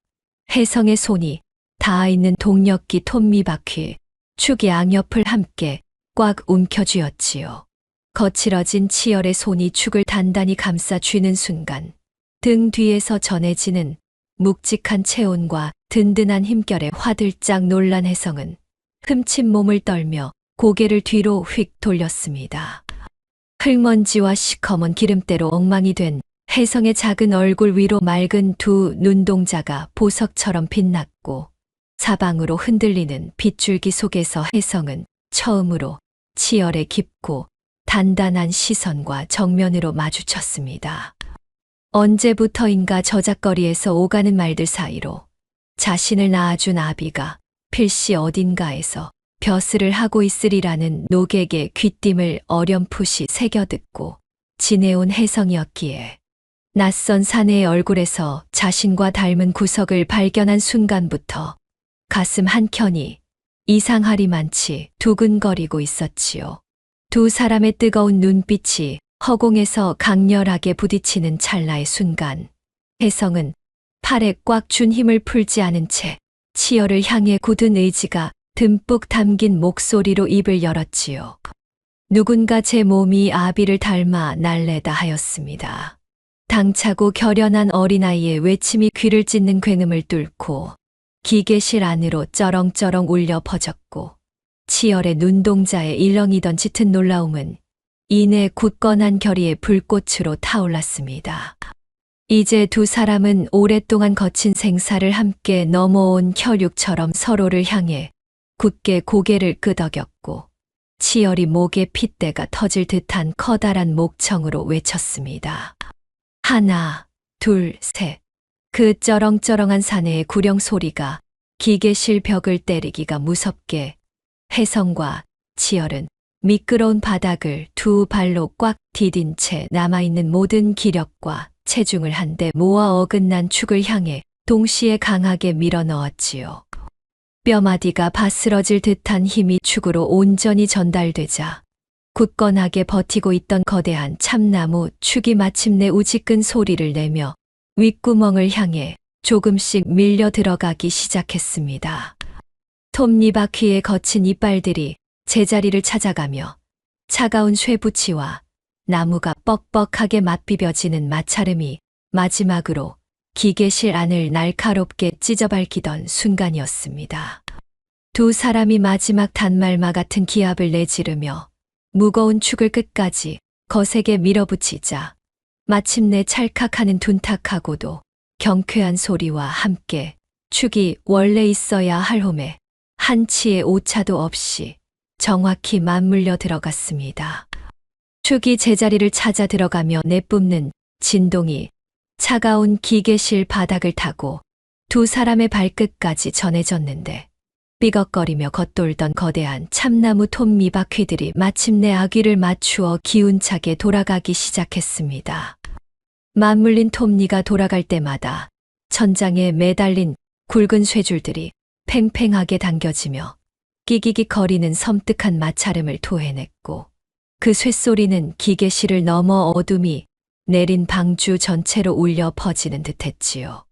혜성의 손이 닿아 있는 동력기 톱니바퀴, 축 양옆을 함께 꽉 움켜쥐었지요. 거칠어진 치열의 손이 축을 단단히 감싸 쥐는 순간 등 뒤에서 전해지는 묵직한 체온과 든든한 힘결에 화들짝 놀란 혜성은 흠친 몸을 떨며 고개를 뒤로 휙 돌렸습니다. 흙먼지와 시커먼 기름때로 엉망이 된 혜성의 작은 얼굴 위로 맑은 두 눈동자가 보석처럼 빛났고 사방으로 흔들리는 빗줄기 속에서 혜성은 처음으로 치열의 깊고 단단한 시선과 정면으로 마주쳤습니다. 언제부터인가 저작거리에서 오가는 말들 사이로 자신을 낳아준 아비가 필시 어딘가에서 벼슬을 하고 있으리라는 노객의 귀띔을 어렴풋이 새겨듣고 지내온 혜성이었기에 낯선 사내의 얼굴에서 자신과 닮은 구석을 발견한 순간부터 가슴 한켠이 이상하리만치 두근거리고 있었지요. 두 사람의 뜨거운 눈빛이 허공에서 강렬하게 부딪히는 찰나의 순간 혜성은 팔에 꽉 준 힘을 풀지 않은 채 치열을 향해 굳은 의지가 듬뿍 담긴 목소리로 입을 열었지요. 누군가 제 몸이 아비를 닮아 날래다 하였습니다. 당차고 결연한 어린아이의 외침이 귀를 찢는 굉음을 뚫고 기계실 안으로 쩌렁쩌렁 울려 퍼졌고 치열의 눈동자에 일렁이던 짙은 놀라움은 이내 굳건한 결의의 불꽃으로 타올랐습니다. 이제 두 사람은 오랫동안 거친 생사를 함께 넘어온 혈육처럼 서로를 향해 굳게 고개를 끄덕였고 치열이 목에 핏대가 터질 듯한 커다란 목청으로 외쳤습니다. 하나, 둘, 셋. 그 쩌렁쩌렁한 사내의 구령 소리가 기계실 벽을 때리기가 무섭게 혜성과 치열은 미끄러운 바닥을 두 발로 꽉 디딘 채 남아있는 모든 기력과 체중을 한데 모아 어긋난 축을 향해 동시에 강하게 밀어넣었지요. 뼈마디가 바스러질 듯한 힘이 축으로 온전히 전달되자 굳건하게 버티고 있던 거대한 참나무 축이 마침내 우지끈 소리를 내며 윗구멍을 향해 조금씩 밀려 들어가기 시작했습니다. 톱니바퀴의 거친 이빨들이 제자리를 찾아가며 차가운 쇠붙이와 나무가 뻑뻑하게 맞비벼지는 마찰음이 마지막으로 기계실 안을 날카롭게 찢어밟히던 순간이었습니다. 두 사람이 마지막 단말마 같은 기합을 내지르며 무거운 축을 끝까지 거세게 밀어붙이자 마침내 찰칵하는 둔탁하고도 경쾌한 소리와 함께 축이 원래 있어야 할 홈에 한치의 오차도 없이 정확히 맞물려 들어갔습니다. 축이 제자리를 찾아 들어가며 내뿜는 진동이 차가운 기계실 바닥을 타고 두 사람의 발끝까지 전해졌는데 삐걱거리며 겉돌던 거대한 참나무 톱니바퀴들이 마침내 아귀를 맞추어 기운차게 돌아가기 시작했습니다. 맞물린 톱니가 돌아갈 때마다 천장에 매달린 굵은 쇠줄들이 팽팽하게 당겨지며 끼기기 거리는 섬뜩한 마찰음을 토해냈고 그 쇳소리는 기계실을 넘어 어둠이 내린 방주 전체로 울려 퍼지는 듯했지요.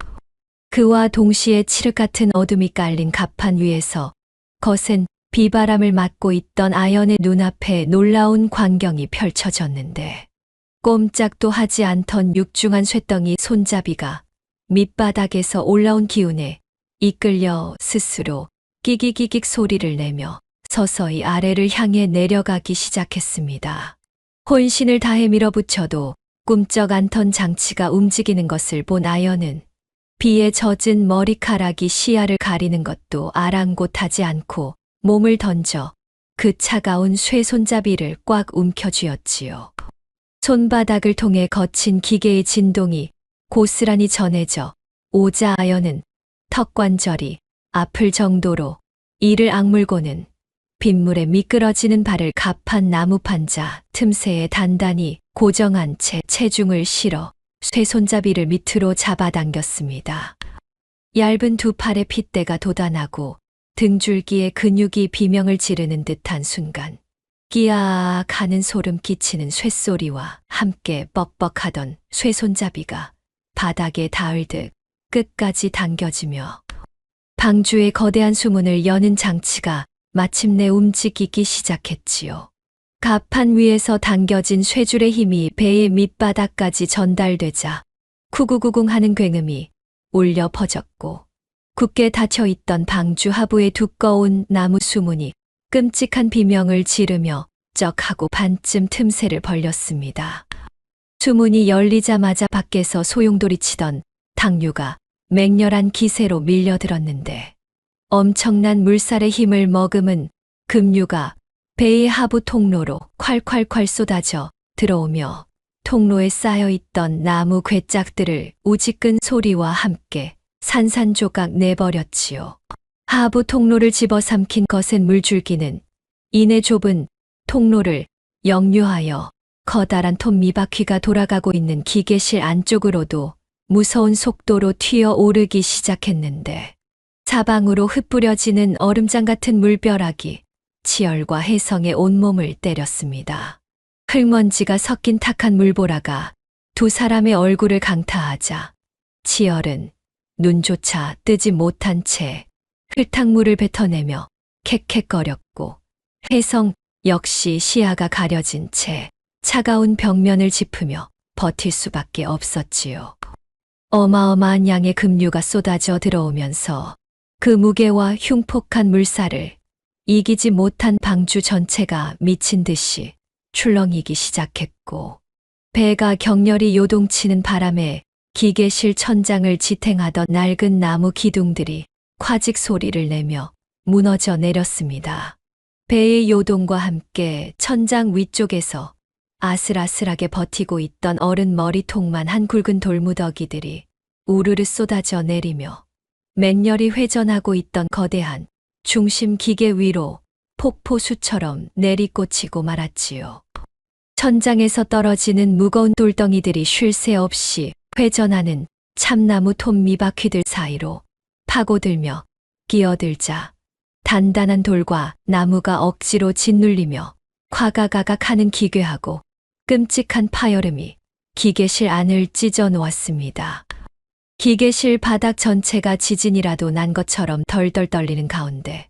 그와 동시에 칠흑 같은 어둠이 깔린 갑판 위에서 거센 비바람을 맞고 있던 아연의 눈앞에 놀라운 광경이 펼쳐졌는데 꼼짝도 하지 않던 육중한 쇳덩이 손잡이가 밑바닥에서 올라온 기운에 이끌려 스스로 끼기기익 소리를 내며 서서히 아래를 향해 내려가기 시작했습니다. 혼신을 다해 밀어붙여도 꿈쩍 않던 장치가 움직이는 것을 본 아연은 비에 젖은 머리카락이 시야를 가리는 것도 아랑곳하지 않고 몸을 던져 그 차가운 쇠손잡이를 꽉 움켜쥐었지요. 손바닥을 통해 거친 기계의 진동이 고스란히 전해져 오자 아연은 턱관절이 아플 정도로 이를 악물고는 빗물에 미끄러지는 발을 갑판 나무 판자 틈새에 단단히 고정한 채 체중을 실어 쇠손잡이를 밑으로 잡아당겼습니다. 얇은 두 팔의 핏대가 돋아나고 등줄기에 근육이 비명을 지르는 듯한 순간 끼악 하는 소름 끼치는 쇳소리와 함께 뻑뻑하던 쇠손잡이가 바닥에 닿을 듯 끝까지 당겨지며 방주의 거대한 수문을 여는 장치가 마침내 움직이기 시작했지요. 갑판 위에서 당겨진 쇠줄의 힘이 배의 밑바닥까지 전달되자 쿠구구궁 하는 굉음이 울려 퍼졌고 굳게 닫혀있던 방주 하부의 두꺼운 나무 수문이 끔찍한 비명을 지르며 쩍하고 반쯤 틈새를 벌렸습니다. 수문이 열리자마자 밖에서 소용돌이치던 당류가 맹렬한 기세로 밀려들었는데 엄청난 물살의 힘을 머금은 급류가 배의 하부 통로로 콸콸콸 쏟아져 들어오며 통로에 쌓여있던 나무 괴짝들을 우지끈 소리와 함께 산산조각 내버렸지요. 하부 통로를 집어삼킨 거센 물줄기는 이내 좁은 통로를 역류하여 커다란 톱니바퀴가 돌아가고 있는 기계실 안쪽으로도 무서운 속도로 튀어오르기 시작했는데 사방으로 흩뿌려지는 얼음장 같은 물벼락이 치열과 해성의 온몸을 때렸습니다. 흙먼지가 섞인 탁한 물보라가 두 사람의 얼굴을 강타하자 치열은 눈조차 뜨지 못한 채 흙탕물을 뱉어내며 캑캑거렸고 해성 역시 시야가 가려진 채 차가운 벽면을 짚으며 버틸 수밖에 없었지요. 어마어마한 양의 급류가 쏟아져 들어오면서 그 무게와 흉폭한 물살을 이기지 못한 방주 전체가 미친 듯이 출렁이기 시작했고 배가 격렬히 요동치는 바람에 기계실 천장을 지탱하던 낡은 나무 기둥들이 콰직 소리를 내며 무너져 내렸습니다. 배의 요동과 함께 천장 위쪽에서 아슬아슬하게 버티고 있던 어른 머리통만 한 굵은 돌무더기들이 우르르 쏟아져 내리며 맹렬히 회전하고 있던 거대한 중심 기계 위로 폭포수처럼 내리꽂히고 말았지요. 천장에서 떨어지는 무거운 돌덩이들이 쉴 새 없이 회전하는 참나무 톱니바퀴들 사이로 파고들며 끼어들자 단단한 돌과 나무가 억지로 짓눌리며 콰가가각 하는 기괴하고 끔찍한 파열음이 기계실 안을 찢어 놓았습니다. 기계실 바닥 전체가 지진이라도 난 것처럼 덜덜 떨리는 가운데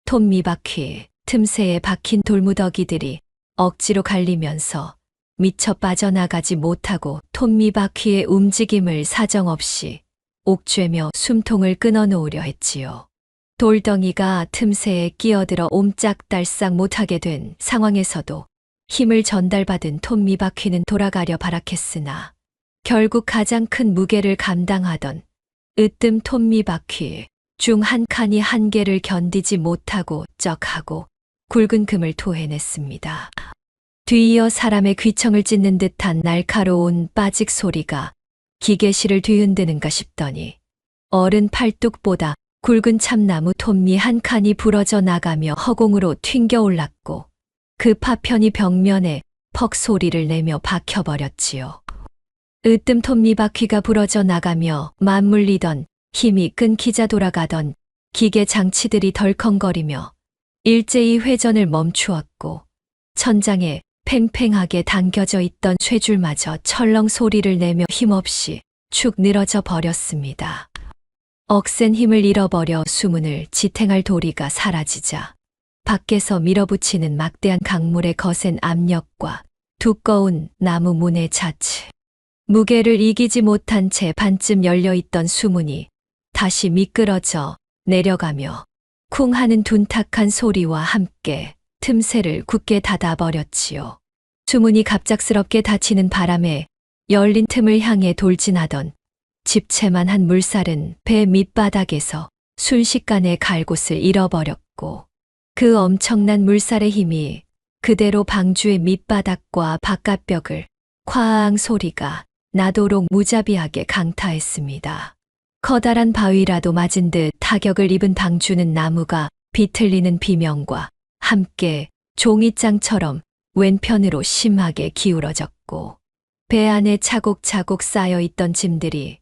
톱니바퀴 틈새에 박힌 돌무더기들이 억지로 갈리면서 미처 빠져나가지 못하고 톱니바퀴의 움직임을 사정없이 옥죄며 숨통을 끊어놓으려 했지요. 돌덩이가 틈새에 끼어들어 옴짝달싹 못하게 된 상황에서도 힘을 전달받은 톱니바퀴는 돌아가려 발악했으나 결국 가장 큰 무게를 감당하던 으뜸 톱니바퀴 중 한 칸이 한계를 견디지 못하고 쩍하고 굵은 금을 토해냈습니다. 뒤이어 사람의 귀청을 찢는 듯한 날카로운 빠직 소리가 기계실을 뒤흔드는가 싶더니 어른 팔뚝보다 굵은 참나무 톱니 한 칸이 부러져 나가며 허공으로 튕겨 올랐고 그 파편이 벽면에 퍽 소리를 내며 박혀버렸지요. 으뜸 톱니바퀴가 부러져 나가며 맞물리던 힘이 끊기자 돌아가던 기계 장치들이 덜컹거리며 일제히 회전을 멈추었고 천장에 팽팽하게 당겨져 있던 쇠줄마저 철렁 소리를 내며 힘없이 축 늘어져 버렸습니다. 억센 힘을 잃어버려 수문을 지탱할 도리가 사라지자 밖에서 밀어붙이는 막대한 강물의 거센 압력과 두꺼운 나무 문의 자체, 무게를 이기지 못한 채 반쯤 열려있던 수문이 다시 미끄러져 내려가며 쿵 하는 둔탁한 소리와 함께 틈새를 굳게 닫아버렸지요. 수문이 갑작스럽게 닫히는 바람에 열린 틈을 향해 돌진하던 집채만한 물살은 배 밑바닥에서 순식간에 갈 곳을 잃어버렸고 그 엄청난 물살의 힘이 그대로 방주의 밑바닥과 바깥벽을 쾅 소리가 나도록 무자비하게 강타했습니다. 커다란 바위라도 맞은 듯 타격을 입은 방주는 나무가 비틀리는 비명과 함께 종이장처럼 왼편으로 심하게 기울어졌고 배 안에 차곡차곡 쌓여있던 짐들이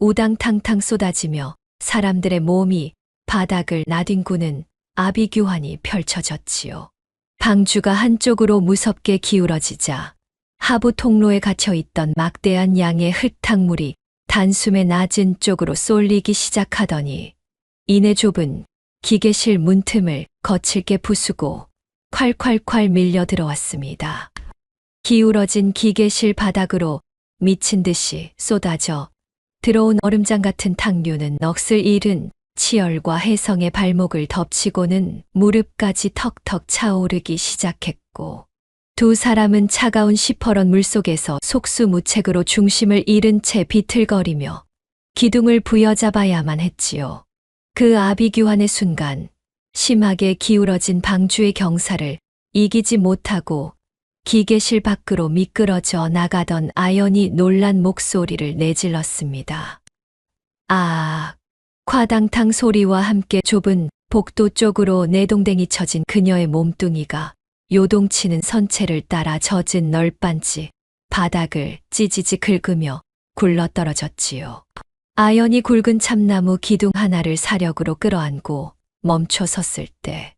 우당탕탕 쏟아지며 사람들의 몸이 바닥을 나뒹구는 아비규환이 펼쳐졌지요. 방주가 한쪽으로 무섭게 기울어지자 하부 통로에 갇혀있던 막대한 양의 흙탕물이 단숨에 낮은 쪽으로 쏠리기 시작하더니 이내 좁은 기계실 문틈을 거칠게 부수고 콸콸콸 밀려 들어왔습니다. 기울어진 기계실 바닥으로 미친 듯이 쏟아져 들어온 얼음장 같은 탕류는 넋을 잃은 치열과 혜성의 발목을 덮치고는 무릎까지 턱턱 차오르기 시작했고 두 사람은 차가운 시퍼런 물속에서 속수무책으로 중심을 잃은 채 비틀거리며 기둥을 부여잡아야만 했지요. 그 아비규환의 순간 심하게 기울어진 방주의 경사를 이기지 못하고 기계실 밖으로 미끄러져 나가던 아연이 놀란 목소리를 내질렀습니다. 아, 과당탕 소리와 함께 좁은 복도 쪽으로 내동댕이 쳐진 그녀의 몸뚱이가 요동치는 선체를 따라 젖은 널빤지 바닥을 찌지직 긁으며 굴러떨어졌지요. 아연이 굵은 참나무 기둥 하나를 사력으로 끌어안고 멈춰 섰을 때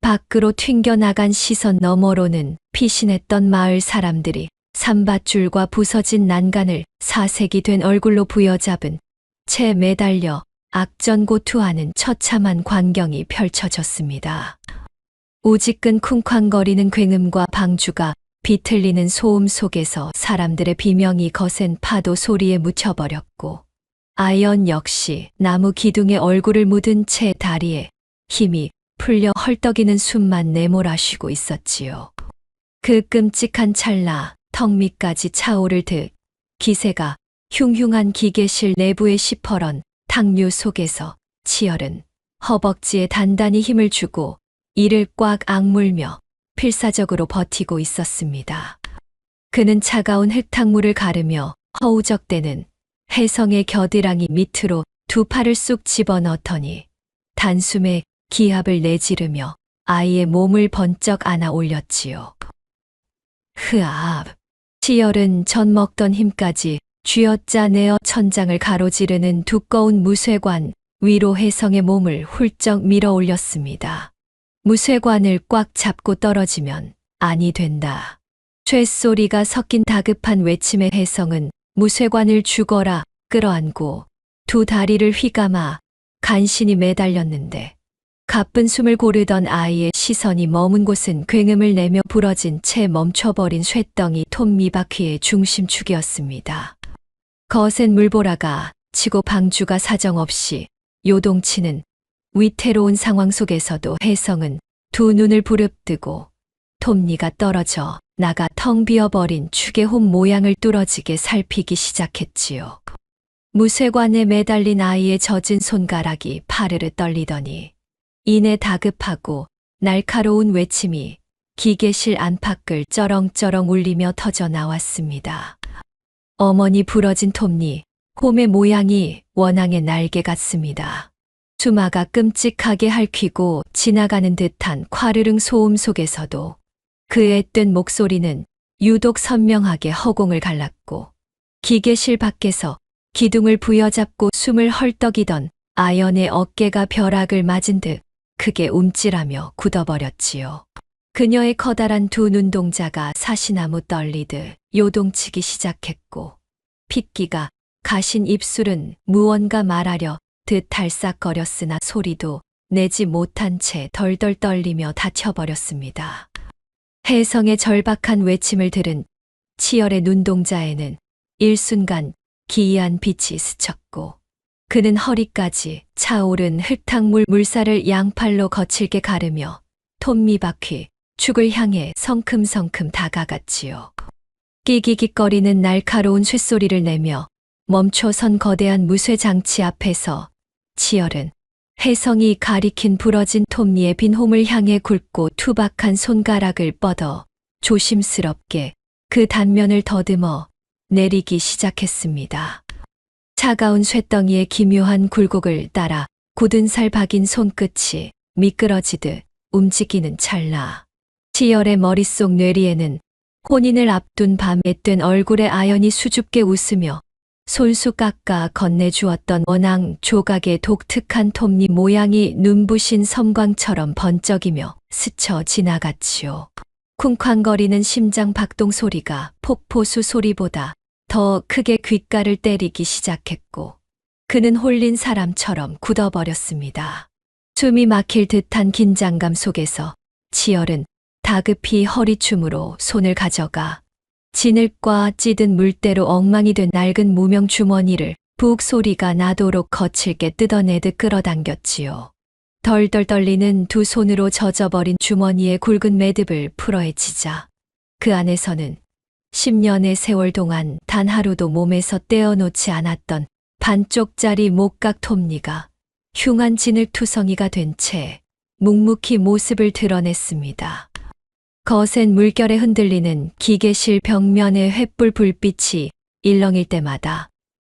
밖으로 튕겨나간 시선 너머로는 피신했던 마을 사람들이 삼밧줄과 부서진 난간을 사색이 된 얼굴로 부여잡은 채 매달려 악전고투하는 처참한 광경이 펼쳐졌습니다. 우지끈 쿵쾅거리는 굉음과 방주가 비틀리는 소음 속에서 사람들의 비명이 거센 파도 소리에 묻혀버렸고 아연 역시 나무 기둥에 얼굴을 묻은 채 다리에 힘이 풀려 헐떡이는 숨만 내몰아쉬고 있었지요. 그 끔찍한 찰나 턱 밑까지 차오를 듯 기세가 흉흉한 기계실 내부의 시퍼런 탕류 속에서 치열은 허벅지에 단단히 힘을 주고 이를 꽉 악물며 필사적으로 버티고 있었습니다. 그는 차가운 흙탕물을 가르며 허우적대는 혜성의 겨드랑이 밑으로 두 팔을 쑥 집어넣더니 단숨에 기합을 내지르며 아이의 몸을 번쩍 안아 올렸지요. 흐압. 치열은 전 먹던 힘까지 쥐어짜내어 천장을 가로지르는 두꺼운 무쇠관 위로 혜성의 몸을 훌쩍 밀어 올렸습니다. 무쇠관을 꽉 잡고 떨어지면 아니 된다. 쇳소리가 섞인 다급한 외침의 혜성은 무쇠관을 죽어라 끌어안고 두 다리를 휘감아 간신히 매달렸는데 가쁜 숨을 고르던 아이의 시선이 머문 곳은 굉음을 내며 부러진 채 멈춰버린 쇳덩이 톱니바퀴의 중심축이었습니다. 거센 물보라가 치고 방주가 사정없이 요동치는 위태로운 상황 속에서도 혜성은 두 눈을 부릅뜨고 톱니가 떨어져 나가 텅 비어버린 축의 홈 모양을 뚫어지게 살피기 시작했지요. 무쇠관에 매달린 아이의 젖은 손가락이 파르르 떨리더니 이내 다급하고 날카로운 외침이 기계실 안팎을 쩌렁쩌렁 울리며 터져 나왔습니다. 어머니 부러진 톱니, 홈의 모양이 원앙의 날개 같습니다. 수마가 끔찍하게 핥히고 지나가는 듯한 콰르릉 소음 속에서도 그의 뜬 목소리는 유독 선명하게 허공을 갈랐고 기계실 밖에서 기둥을 부여잡고 숨을 헐떡이던 아연의 어깨가 벼락을 맞은 듯 크게 움찔하며 굳어버렸지요. 그녀의 커다란 두 눈동자가 사시나무 떨리듯 요동치기 시작했고, 핏기가 가신 입술은 무언가 말하려 듯 달싹거렸으나 소리도 내지 못한 채 덜덜 떨리며 닫혀버렸습니다. 혜성의 절박한 외침을 들은 치열의 눈동자에는 일순간 기이한 빛이 스쳤고, 그는 허리까지 차오른 흙탕물 물살을 양팔로 거칠게 가르며 톱니바퀴 축을 향해 성큼성큼 다가갔지요. 끼기깃거리는 날카로운 쇳소리를 내며 멈춰선 거대한 무쇠장치 앞에서 치열은 혜성이 가리킨 부러진 톱니의 빈 홈을 향해 굵고 투박한 손가락을 뻗어 조심스럽게 그 단면을 더듬어 내리기 시작했습니다. 차가운 쇳덩이의 기묘한 굴곡을 따라 굳은 살 박인 손끝이 미끄러지듯 움직이는 찰나, 치열의 머릿속 뇌리에는 혼인을 앞둔 밤 앳된 얼굴에 아연이 수줍게 웃으며 손수 깎아 건네주었던 원앙 조각의 독특한 톱니 모양이 눈부신 섬광처럼 번쩍이며 스쳐 지나갔지요. 쿵쾅거리는 심장 박동 소리가 폭포수 소리보다 더 크게 귓가를 때리기 시작했고, 그는 홀린 사람처럼 굳어버렸습니다. 숨이 막힐 듯한 긴장감 속에서 치열은 다급히 허리춤으로 손을 가져가 진흙과 찌든 물때로 엉망이 된 낡은 무명 주머니를 북 소리가 나도록 거칠게 뜯어내듯 끌어당겼지요. 덜덜 떨리는 두 손으로 젖어버린 주머니의 굵은 매듭을 풀어헤치자 그 안에서는 10년의 세월 동안 단 하루도 몸에서 떼어놓지 않았던 반쪽짜리 목각 톱니가 흉한 진흙투성이가 된 채 묵묵히 모습을 드러냈습니다. 거센 물결에 흔들리는 기계실 벽면의 횃불 불빛이 일렁일 때마다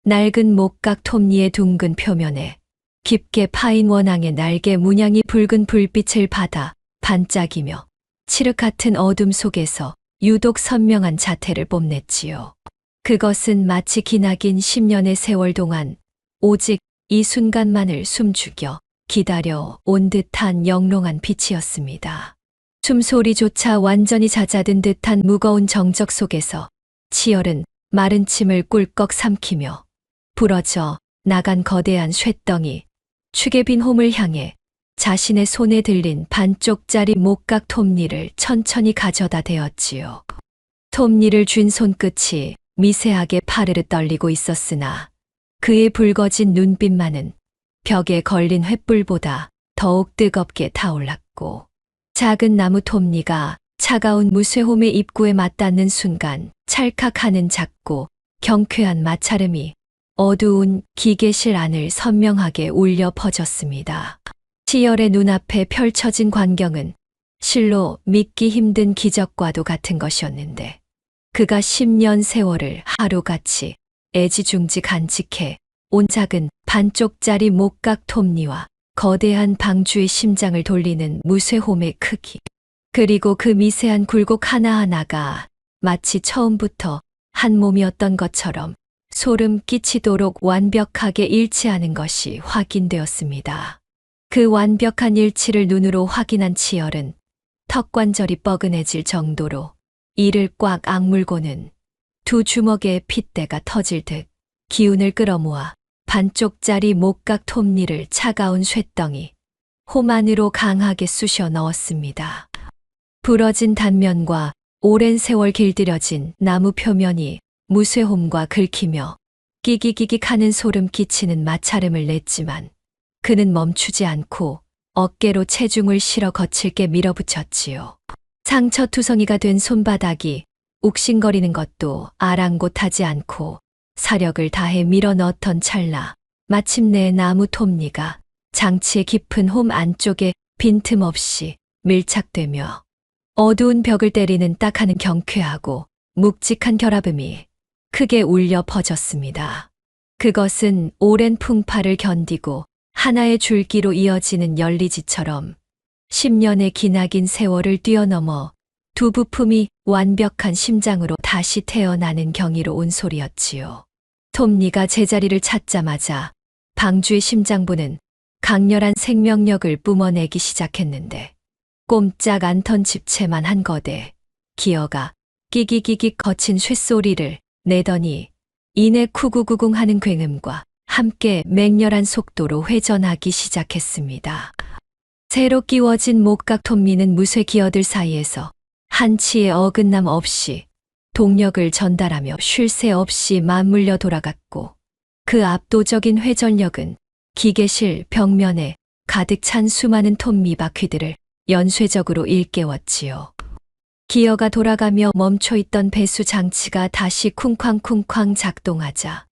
낡은 목각 톱니의 둥근 표면에 깊게 파인 원앙의 날개 문양이 붉은 불빛을 받아 반짝이며 칠흑 같은 어둠 속에서 유독 선명한 자태를 뽐냈지요. 그것은 마치 기나긴 10년의 세월 동안 오직 이 순간만을 숨죽여 기다려 온 듯한 영롱한 빛이었습니다. 숨소리조차 완전히 잦아든 듯한 무거운 정적 속에서 치열은 마른 침을 꿀꺽 삼키며 부러져 나간 거대한 쇳덩이, 축의 빈 홈을 향해 자신의 손에 들린 반쪽짜리 목각 톱니를 천천히 가져다 대었지요. 톱니를 쥔 손끝이 미세하게 파르르 떨리고 있었으나 그의 붉어진 눈빛만은 벽에 걸린 횃불보다 더욱 뜨겁게 타올랐고, 작은 나무 톱니가 차가운 무쇠홈의 입구에 맞닿는 순간 찰칵하는 작고 경쾌한 마찰음이 어두운 기계실 안을 선명하게 울려 퍼졌습니다. 치열의 눈앞에 펼쳐진 광경은 실로 믿기 힘든 기적과도 같은 것이었는데, 그가 10년 세월을 하루같이 애지중지 간직해 온 작은 반쪽짜리 목각 톱니와 거대한 방주의 심장을 돌리는 무쇠홈의 크기, 그리고 그 미세한 굴곡 하나하나가 마치 처음부터 한 몸이었던 것처럼 소름 끼치도록 완벽하게 일치하는 것이 확인되었습니다. 그 완벽한 일치를 눈으로 확인한 치열은 턱관절이 뻐근해질 정도로 이를 꽉 악물고는 두 주먹의 핏대가 터질 듯 기운을 끌어모아 반쪽짜리 목각 톱니를 차가운 쇳덩이, 홈 안으로 강하게 쑤셔 넣었습니다. 부러진 단면과 오랜 세월 길들여진 나무 표면이 무쇠홈과 긁히며 끼기기기하는 소름 끼치는 마찰음을 냈지만 그는 멈추지 않고 어깨로 체중을 실어 거칠게 밀어붙였지요. 상처투성이가 된 손바닥이 욱신거리는 것도 아랑곳하지 않고 사력을 다해 밀어 넣던 찰나 마침내 나무 톱니가 장치의 깊은 홈 안쪽에 빈틈없이 밀착되며 어두운 벽을 때리는 딱하는 경쾌하고 묵직한 결합음이 크게 울려 퍼졌습니다. 그것은 오랜 풍파를 견디고 하나의 줄기로 이어지는 열리지처럼 10년의 기나긴 세월을 뛰어넘어 두 부품이 완벽한 심장으로 다시 태어나는 경이로운 소리였지요. 톱니가 제자리를 찾자마자 방주의 심장부는 강렬한 생명력을 뿜어내기 시작했는데 꼼짝 않던 집채만 한 거대 기어가 끼기기기 거친 쇳소리를 내더니 이내 쿠구구궁 하는 굉음과 함께 맹렬한 속도로 회전하기 시작했습니다. 새로 끼워진 목각 톱니는 무쇠 기어들 사이에서 한치의 어긋남 없이 동력을 전달하며 쉴 새 없이 맞물려 돌아갔고 그 압도적인 회전력은 기계실 벽면에 가득 찬 수많은 톱니 바퀴들을 연쇄적으로 일깨웠지요. 기어가 돌아가며 멈춰있던 배수 장치가 다시 쿵쾅쿵쾅 작동하자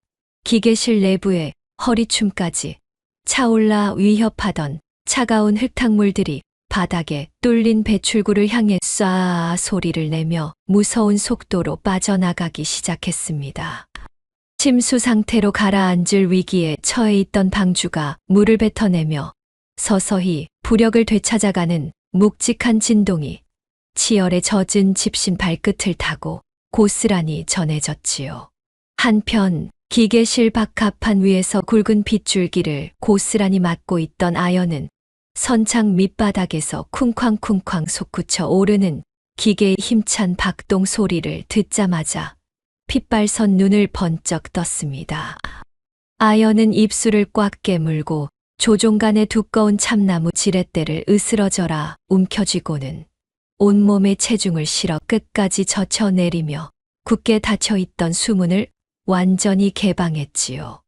기계실 내부에 허리춤까지 차올라 위협하던 차가운 흙탕물들이 바닥에 뚫린 배출구를 향해 쏴 소리를 내며 무서운 속도로 빠져나가기 시작했습니다. 침수 상태로 가라앉을 위기에 처해 있던 방주가 물을 뱉어내며 서서히 부력을 되찾아가는 묵직한 진동이 치열에 젖은 집신 발끝을 타고 고스란히 전해졌지요. 한편 기계실 박합판 위에서 굵은 빗줄기를 고스란히 맞고 있던 아연은 선창 밑바닥에서 쿵쾅쿵쾅 솟구쳐 오르는 기계의 힘찬 박동 소리를 듣자마자 핏발선 눈을 번쩍 떴습니다. 아연은 입술을 꽉 깨물고 조종간의 두꺼운 참나무 지렛대를 으스러져라 움켜쥐고는 온몸에 체중을 실어 끝까지 젖혀내리며 굳게 닫혀있던 수문을 완전히 개방했지요.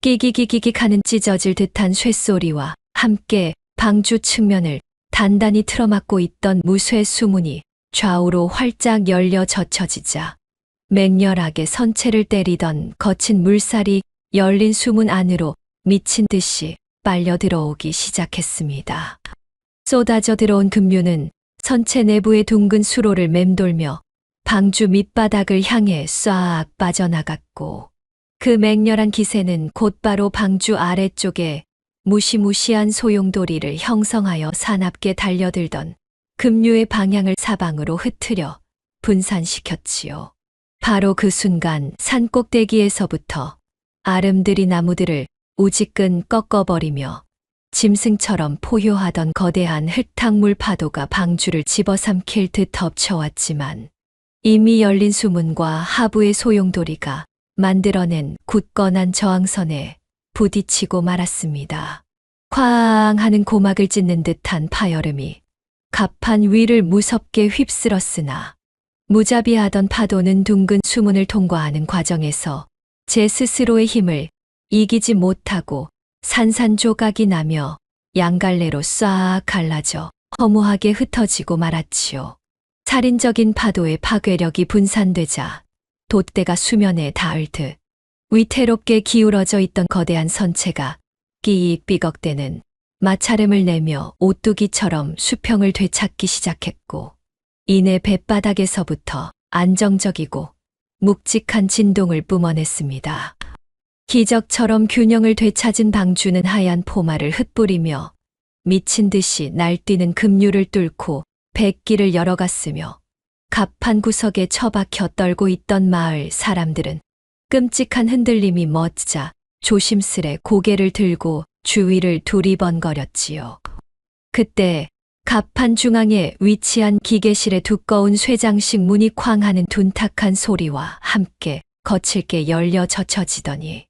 끼기기기기 하는 찢어질 듯한 쇳소리와 함께 방주 측면을 단단히 틀어막고 있던 무쇠 수문이 좌우로 활짝 열려 젖혀지자 맹렬하게 선체를 때리던 거친 물살이 열린 수문 안으로 미친 듯이 빨려 들어오기 시작했습니다. 쏟아져 들어온 급류는 선체 내부의 둥근 수로를 맴돌며 방주 밑바닥을 향해 쏴 빠져나갔고 그 맹렬한 기세는 곧바로 방주 아래쪽에 무시무시한 소용돌이를 형성하여 사납게 달려들던 급류의 방향을 사방으로 흩트려 분산시켰지요. 바로 그 순간 산 꼭대기에서부터 아름드리 나무들을 우지끈 꺾어버리며 짐승처럼 포효하던 거대한 흙탕물 파도가 방주를 집어삼킬 듯 덮쳐왔지만 이미 열린 수문과 하부의 소용돌이가 만들어낸 굳건한 저항선에 부딪히고 말았습니다. 쾅 하는 고막을 찢는 듯한 파열음이 갑판 위를 무섭게 휩쓸었으나 무자비하던 파도는 둥근 수문을 통과하는 과정에서 제 스스로의 힘을 이기지 못하고 산산조각이 나며 양갈래로 싹 갈라져 허무하게 흩어지고 말았지요. 살인적인 파도의 파괴력이 분산되자 돛대가 수면에 닿을 듯 위태롭게 기울어져 있던 거대한 선체가 삐걱대는 마찰음을 내며 오뚜기처럼 수평을 되찾기 시작했고 이내 뱃바닥에서부터 안정적이고 묵직한 진동을 뿜어냈습니다. 기적처럼 균형을 되찾은 방주는 하얀 포마를 흩뿌리며 미친 듯이 날뛰는 급류를 뚫고 백길을 열어갔으며 갑판 구석에 처박혀 떨고 있던 마을 사람들은 끔찍한 흔들림이 멎자 조심스레 고개를 들고 주위를 두리번거렸지요. 그때 갑판 중앙에 위치한 기계실의 두꺼운 쇠장식 문이 쾅 하는 둔탁한 소리와 함께 거칠게 열려 젖혀지더니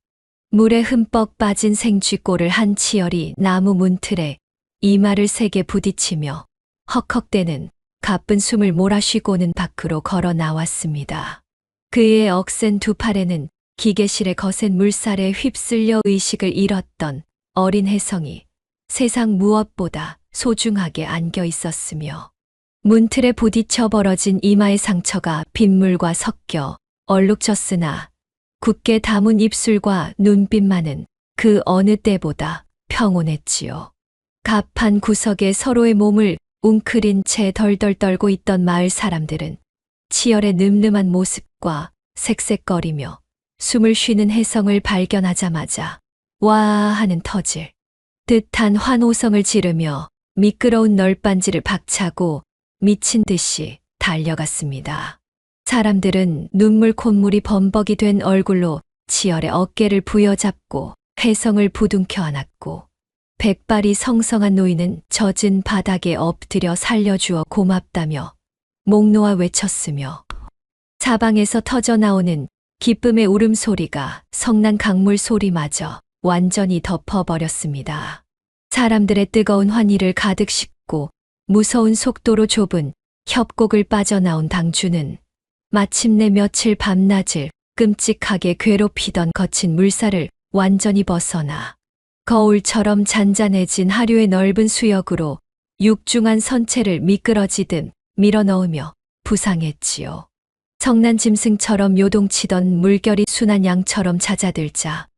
물에 흠뻑 빠진 생쥐꼬를 한 치열이 나무 문틀에 이마를 세게 부딪히며 헉헉대는 가쁜 숨을 몰아쉬고는 밖으로 걸어 나왔습니다. 그의 억센 두 팔에는 기계실의 거센 물살에 휩쓸려 의식을 잃었던 어린 혜성이 세상 무엇보다 소중하게 안겨 있었으며 문틀에 부딪혀 벌어진 이마의 상처가 빗물과 섞여 얼룩졌으나 굳게 담은 입술과 눈빛만은 그 어느 때보다 평온했지요. 갑판 구석에 서로의 몸을 웅크린 채 덜덜 떨고 있던 마을 사람들은 치열의 늠름한 모습과 색색거리며 숨을 쉬는 혜성을 발견하자마자 와 하는 터질 듯한 환호성을 지르며 미끄러운 널빤지를 박차고 미친 듯이 달려갔습니다. 사람들은 눈물 콧물이 범벅이 된 얼굴로 치열의 어깨를 부여잡고 혜성을 부둥켜 안았고 백발이 성성한 노인은 젖은 바닥에 엎드려 살려주어 고맙다며 목 놓아 외쳤으며 사방에서 터져나오는 기쁨의 울음소리가 성난 강물 소리마저 완전히 덮어버렸습니다. 사람들의 뜨거운 환희를 가득 싣고 무서운 속도로 좁은 협곡을 빠져나온 당주는 마침내 며칠 밤낮을 끔찍하게 괴롭히던 거친 물살을 완전히 벗어나 거울처럼 잔잔해진 하류의 넓은 수역으로 육중한 선체를 미끄러지듯 밀어넣으며 부상했지요. 성난 짐승처럼 요동치던 물결이 순한 양처럼 잦아들자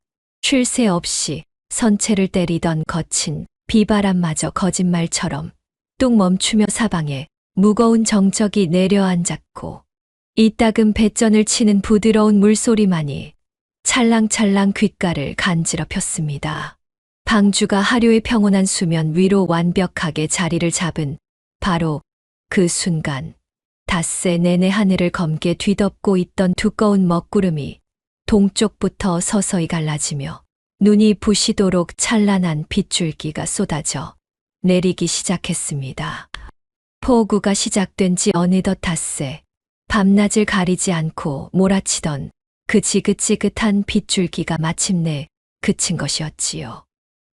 쉴 새 없이 선체를 때리던 거친 비바람마저 거짓말처럼 뚝 멈추며 사방에 무거운 정적이 내려앉았고 이따금 배전을 치는 부드러운 물소리만이 찰랑찰랑 귓가를 간지럽혔습니다. 방주가 하류의 평온한 수면 위로 완벽하게 자리를 잡은 바로 그 순간 닷새 내내 하늘을 검게 뒤덮고 있던 두꺼운 먹구름이 동쪽부터 서서히 갈라지며 눈이 부시도록 찬란한 빗줄기가 쏟아져 내리기 시작했습니다. 폭우가 시작된 지 어느덧 닷새 밤낮을 가리지 않고 몰아치던 그 지긋지긋한 빗줄기가 마침내 그친 것이었지요.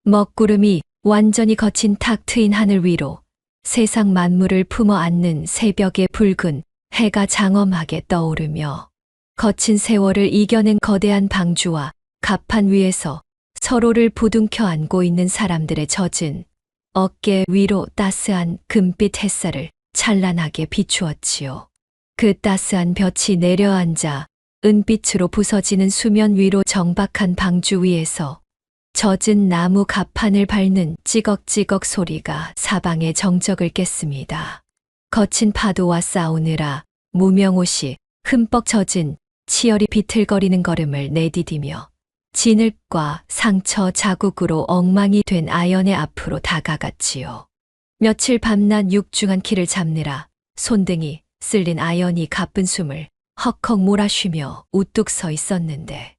먹구름이 완전히 거친 탁 트인 하늘 위로 세상 만물을 품어 안는 새벽의 붉은 해가 장엄하게 떠오르며 거친 세월을 이겨낸 거대한 방주와 갑판 위에서 서로를 부둥켜 안고 있는 사람들의 젖은 어깨 위로 따스한 금빛 햇살을 찬란하게 비추었지요. 그 따스한 볕이 내려앉아 은빛으로 부서지는 수면 위로 정박한 방주 위에서 젖은 나무 갑판을 밟는 찌걱찌걱 소리가 사방의 정적을 깼습니다. 거친 파도와 싸우느라 무명옷이 흠뻑 젖은 치열이 비틀거리는 걸음을 내디디며 진흙과 상처 자국으로 엉망이 된 아연의 앞으로 다가갔지요. 며칠 밤낮 육중한 키를 잡느라 손등이 쓸린 아연이 가쁜 숨을 헉헉 몰아쉬며 우뚝 서 있었는데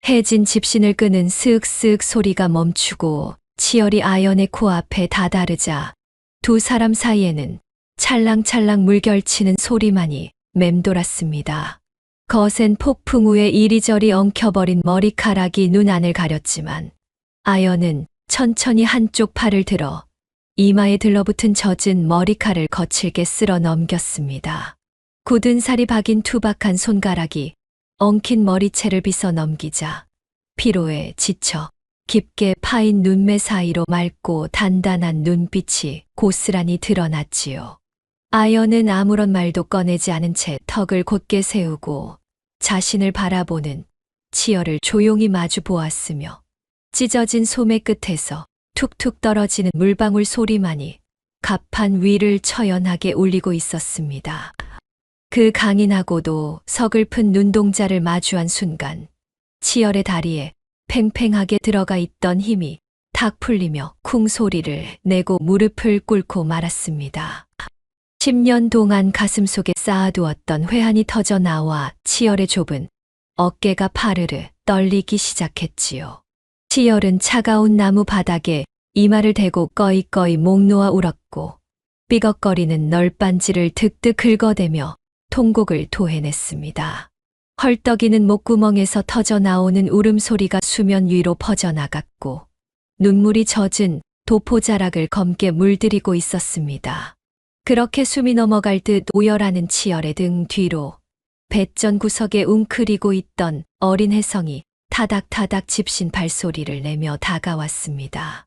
해진 집신을 끄는 쓱쓱 소리가 멈추고 치열이 아연의 코앞에 다다르자 두 사람 사이에는 찰랑찰랑 물결치는 소리만이 맴돌았습니다. 거센 폭풍 후에 이리저리 엉켜버린 머리카락이 눈 안을 가렸지만 아연은 천천히 한쪽 팔을 들어 이마에 들러붙은 젖은 머리칼을 거칠게 쓸어 넘겼습니다. 굳은 살이 박인 투박한 손가락이 엉킨 머리채를 빗어 넘기자 피로에 지쳐 깊게 파인 눈매 사이로 맑고 단단한 눈빛이 고스란히 드러났지요. 아연은 아무런 말도 꺼내지 않은 채 턱을 곧게 세우고 자신을 바라보는 치열을 조용히 마주 보았으며 찢어진 소매 끝에서 툭툭 떨어지는 물방울 소리만이 갑판 위를 처연하게 울리고 있었습니다. 그 강인하고도 서글픈 눈동자를 마주한 순간 치열의 다리에 팽팽하게 들어가 있던 힘이 탁 풀리며 쿵 소리를 내고 무릎을 꿇고 말았습니다. 10년 동안 가슴속에 쌓아두었던 회한이 터져 나와 치열의 좁은 어깨가 파르르 떨리기 시작했지요. 치열은 차가운 나무 바닥에 이마를 대고 꺼이꺼이 목 놓아 울었고 삐걱거리는 널빤지를 득득 긁어대며 통곡을 토해냈습니다. 헐떡이는 목구멍에서 터져 나오는 울음소리가 수면 위로 퍼져나갔고 눈물이 젖은 도포자락을 검게 물들이고 있었습니다. 그렇게 숨이 넘어갈 듯 오열하는 치열의 등 뒤로 뱃전 구석에 웅크리고 있던 어린 혜성이 타닥타닥 집신 발소리를 내며 다가왔습니다.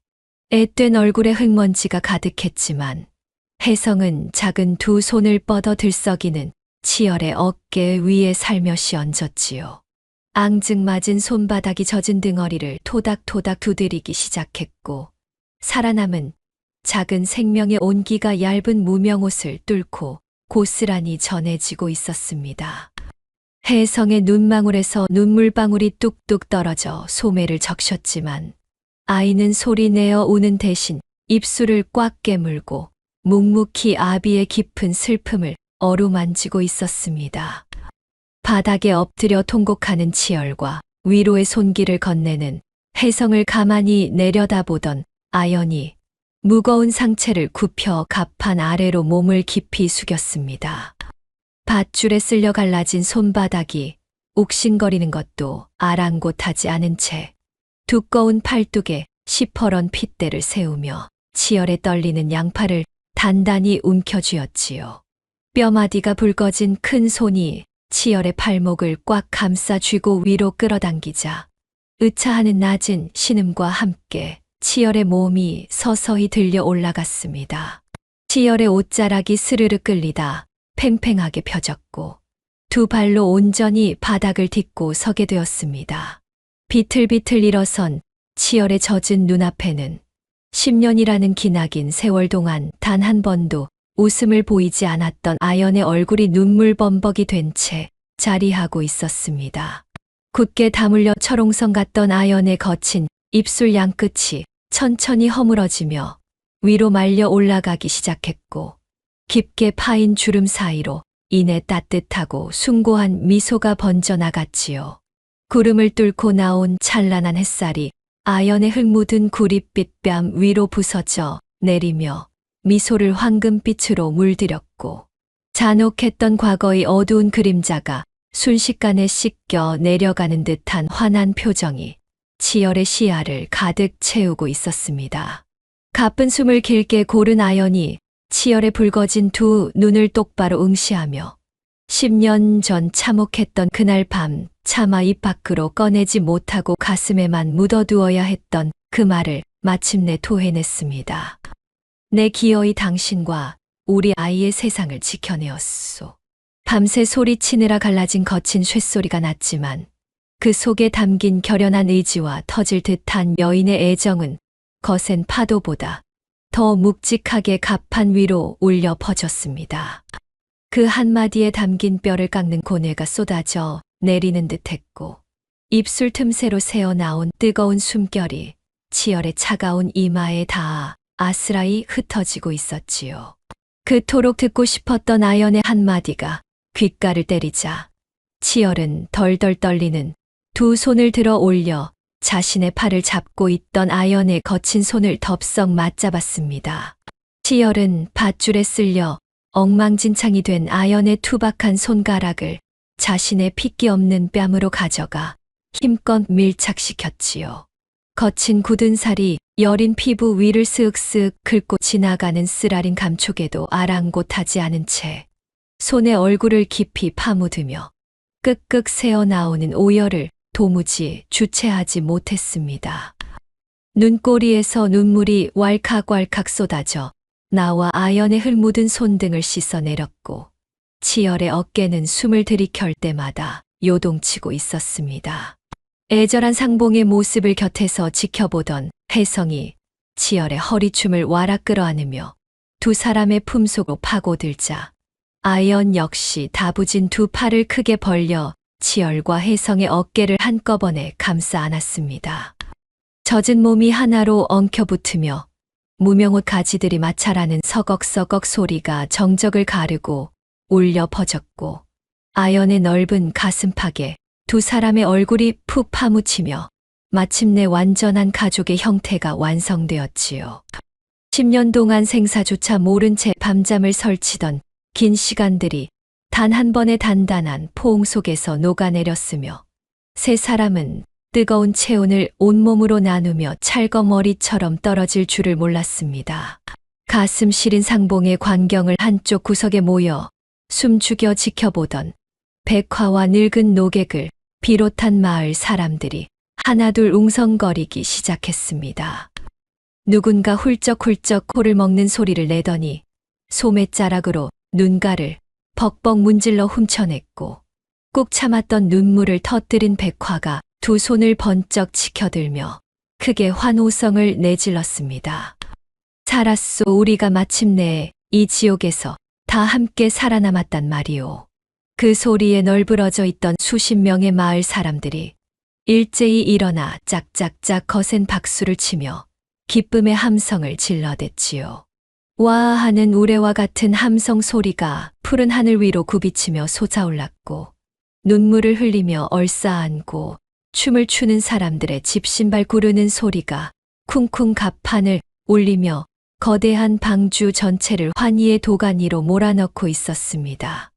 앳된 얼굴에 흙먼지가 가득했지만 혜성은 작은 두 손을 뻗어 들썩이는 치열의 어깨 위에 살며시 얹었지요. 앙증맞은 손바닥이 젖은 등어리를 토닥토닥 두드리기 시작했고 살아남은 작은 생명의 온기가 얇은 무명옷을 뚫고 고스란히 전해지고 있었습니다. 혜성의 눈망울에서 눈물방울이 뚝뚝 떨어져 소매를 적셨지만 아이는 소리내어 우는 대신 입술을 꽉 깨물고 묵묵히 아비의 깊은 슬픔을 어루만지고 있었습니다. 바닥에 엎드려 통곡하는 치열과 위로의 손길을 건네는 혜성을 가만히 내려다보던 아연이 무거운 상체를 굽혀 갑판 아래로 몸을 깊이 숙였습니다. 밧줄에 쓸려 갈라진 손바닥이 욱신거리는 것도 아랑곳하지 않은 채 두꺼운 팔뚝에 시퍼런 핏대를 세우며 치열에 떨리는 양팔을 단단히 움켜쥐었지요. 뼈마디가 붉어진 큰 손이 치열의 팔목을 꽉 감싸 쥐고 위로 끌어당기자 으차하는 낮은 신음과 함께 치열의 몸이 서서히 들려 올라갔습니다. 치열의 옷자락이 스르르 끌리다 팽팽하게 펴졌고 두 발로 온전히 바닥을 딛고 서게 되었습니다. 비틀비틀 일어선 치열의 젖은 눈앞에는 10년이라는 기나긴 세월 동안 단 한 번도 웃음을 보이지 않았던 아연의 얼굴이 눈물 범벅이 된 채 자리하고 있었습니다. 굳게 다물려 철옹성 같던 아연의 거친 입술 양끝이 천천히 허물어지며 위로 말려 올라가기 시작했고 깊게 파인 주름 사이로 이내 따뜻하고 숭고한 미소가 번져나갔지요. 구름을 뚫고 나온 찬란한 햇살이 아연의 흙 묻은 구릿빛 뺨 위로 부서져 내리며 미소를 황금빛으로 물들였고 잔혹했던 과거의 어두운 그림자가 순식간에 씻겨 내려가는 듯한 환한 표정이 치열의 시야를 가득 채우고 있었습니다. 가쁜 숨을 길게 고른 아연이 치열의 붉어진 두 눈을 똑바로 응시하며 10년 전 참혹했던 그날 밤 차마 입 밖으로 꺼내지 못하고 가슴에만 묻어두어야 했던 그 말을 마침내 토해냈습니다. 내 기어이 당신과 우리 아이의 세상을 지켜내었소. 밤새 소리치느라 갈라진 거친 쇳소리가 났지만 그 속에 담긴 결연한 의지와 터질 듯한 여인의 애정은 거센 파도보다 더 묵직하게 갑판 위로 울려 퍼졌습니다. 그 한마디에 담긴 뼈를 깎는 고뇌가 쏟아져 내리는 듯했고 입술 틈새로 새어나온 뜨거운 숨결이 치열의 차가운 이마에 닿아 아스라이 흩어지고 있었지요. 그토록 듣고 싶었던 아연의 한마디가 귓가를 때리자 치열은 덜덜 떨리는 두 손을 들어 올려 자신의 팔을 잡고 있던 아연의 거친 손을 덥석 맞잡았습니다. 치열은 밧줄에 쓸려 엉망진창이 된 아연의 투박한 손가락을 자신의 핏기 없는 뺨으로 가져가 힘껏 밀착시켰지요. 거친 굳은 살이 여린 피부 위를 쓱쓱 긁고 지나가는 쓰라린 감촉에도 아랑곳하지 않은 채 손에 얼굴을 깊이 파묻으며 끄끄 새어나오는 오열을 도무지 주체하지 못했습니다. 눈꼬리에서 눈물이 왈칵왈칵 쏟아져 나와 아연의 흙 묻은 손등을 씻어내렸고 치열의 어깨는 숨을 들이켤 때마다 요동치고 있었습니다. 애절한 상봉의 모습을 곁에서 지켜보던 혜성이 치열의 허리춤을 와락 끌어안으며 두 사람의 품속으로 파고들자 아연 역시 다부진 두 팔을 크게 벌려 치열과 혜성의 어깨를 한꺼번에 감싸 안았습니다. 젖은 몸이 하나로 엉켜붙으며 무명옷 가지들이 마찰하는 서걱서걱 소리가 정적을 가르고 울려 퍼졌고 아연의 넓은 가슴팍에 두 사람의 얼굴이 푹 파묻히며 마침내 완전한 가족의 형태가 완성되었지요. 10년 동안 생사조차 모른 채 밤잠을 설치던 긴 시간들이 단 한 번의 단단한 포옹 속에서 녹아내렸으며 세 사람은 뜨거운 체온을 온몸으로 나누며 찰거머리처럼 떨어질 줄을 몰랐습니다. 가슴 시린 상봉의 광경을 한쪽 구석에 모여 숨죽여 지켜보던 백화와 늙은 노객을 비롯한 마을 사람들이 하나둘 웅성거리기 시작했습니다. 누군가 훌쩍훌쩍 코를 먹는 소리를 내더니 소매자락으로 눈가를 벅벅 문질러 훔쳐냈고 꾹 참았던 눈물을 터뜨린 백화가 두 손을 번쩍 치켜들며 크게 환호성을 내질렀습니다. 살았소, 우리가 마침내 이 지옥에서 다 함께 살아남았단 말이오. 그 소리에 널브러져 있던 수십 명의 마을 사람들이 일제히 일어나 짝짝짝 거센 박수를 치며 기쁨의 함성을 질러댔지요. 와 하는 우레와 같은 함성 소리가 푸른 하늘 위로 굽이치며 솟아올랐고 눈물을 흘리며 얼싸안고 춤을 추는 사람들의 집신발 구르는 소리가 쿵쿵 갑판을 울리며 거대한 방주 전체를 환희의 도가니로 몰아넣고 있었습니다.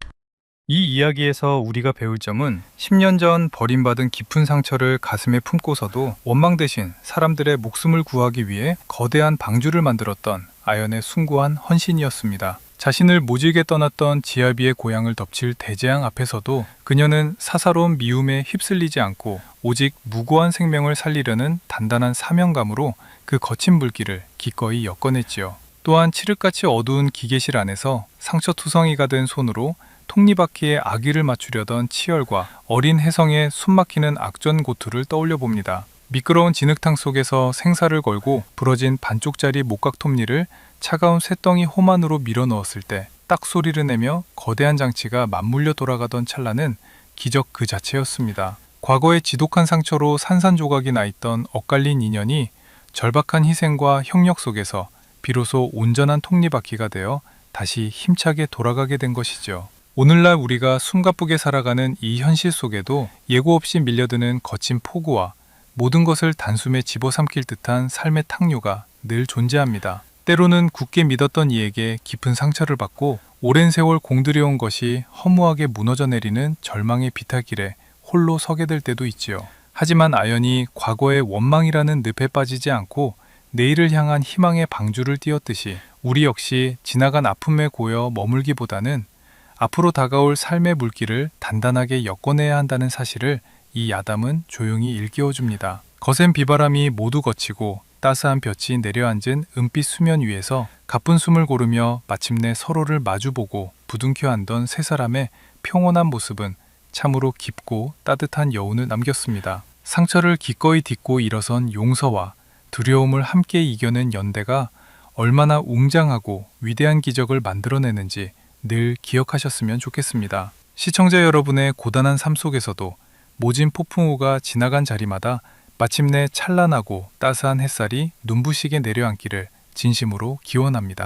이 이야기에서 우리가 배울 점은 10년 전 버림받은 깊은 상처를 가슴에 품고서도 원망 대신 사람들의 목숨을 구하기 위해 거대한 방주를 만들었던 아연의 숭고한 헌신이었습니다. 자신을 모질게 떠났던 지아비의 고향을 덮칠 대재앙 앞에서도 그녀는 사사로운 미움에 휩쓸리지 않고 오직 무고한 생명을 살리려는 단단한 사명감으로 그 거친 불길을 기꺼이 엮어냈지요. 또한 칠흑같이 어두운 기계실 안에서 상처투성이가 된 손으로 톱니바퀴에 아기를 맞추려던 치열과 어린 혜성의 숨막히는 악전고투를 떠올려 봅니다. 미끄러운 진흙탕 속에서 생사를 걸고 부러진 반쪽짜리 목각 톱니를 차가운 쇳덩이 홈 안으로 밀어 넣었을 때 딱 소리를 내며 거대한 장치가 맞물려 돌아가던 찰나는 기적 그 자체였습니다. 과거의 지독한 상처로 산산조각이 나 있던 엇갈린 인연이 절박한 희생과 형력 속에서 비로소 온전한 톱니바퀴가 되어 다시 힘차게 돌아가게 된 것이죠. 오늘날 우리가 숨가쁘게 살아가는 이 현실 속에도 예고 없이 밀려드는 거친 폭우와 모든 것을 단숨에 집어삼킬 듯한 삶의 탕류가 늘 존재합니다. 때로는 굳게 믿었던 이에게 깊은 상처를 받고 오랜 세월 공들여온 것이 허무하게 무너져 내리는 절망의 비탈길에 홀로 서게 될 때도 있지요. 하지만 아연이 과거의 원망이라는 늪에 빠지지 않고 내일을 향한 희망의 방주를 띄웠듯이 우리 역시 지나간 아픔에 고여 머물기보다는 앞으로 다가올 삶의 물길을 단단하게 엮어내야 한다는 사실을 이 야담은 조용히 일깨워줍니다. 거센 비바람이 모두 거치고 따스한 볕이 내려앉은 은빛 수면 위에서 가쁜 숨을 고르며 마침내 서로를 마주보고 부둥켜 안던 세 사람의 평온한 모습은 참으로 깊고 따뜻한 여운을 남겼습니다. 상처를 기꺼이 딛고 일어선 용서와 두려움을 함께 이겨낸 연대가 얼마나 웅장하고 위대한 기적을 만들어내는지 늘 기억하셨으면 좋겠습니다. 시청자 여러분의 고단한 삶 속에서도 모진 폭풍우가 지나간 자리마다 마침내 찬란하고 따스한 햇살이 눈부시게 내려앉기를 진심으로 기원합니다.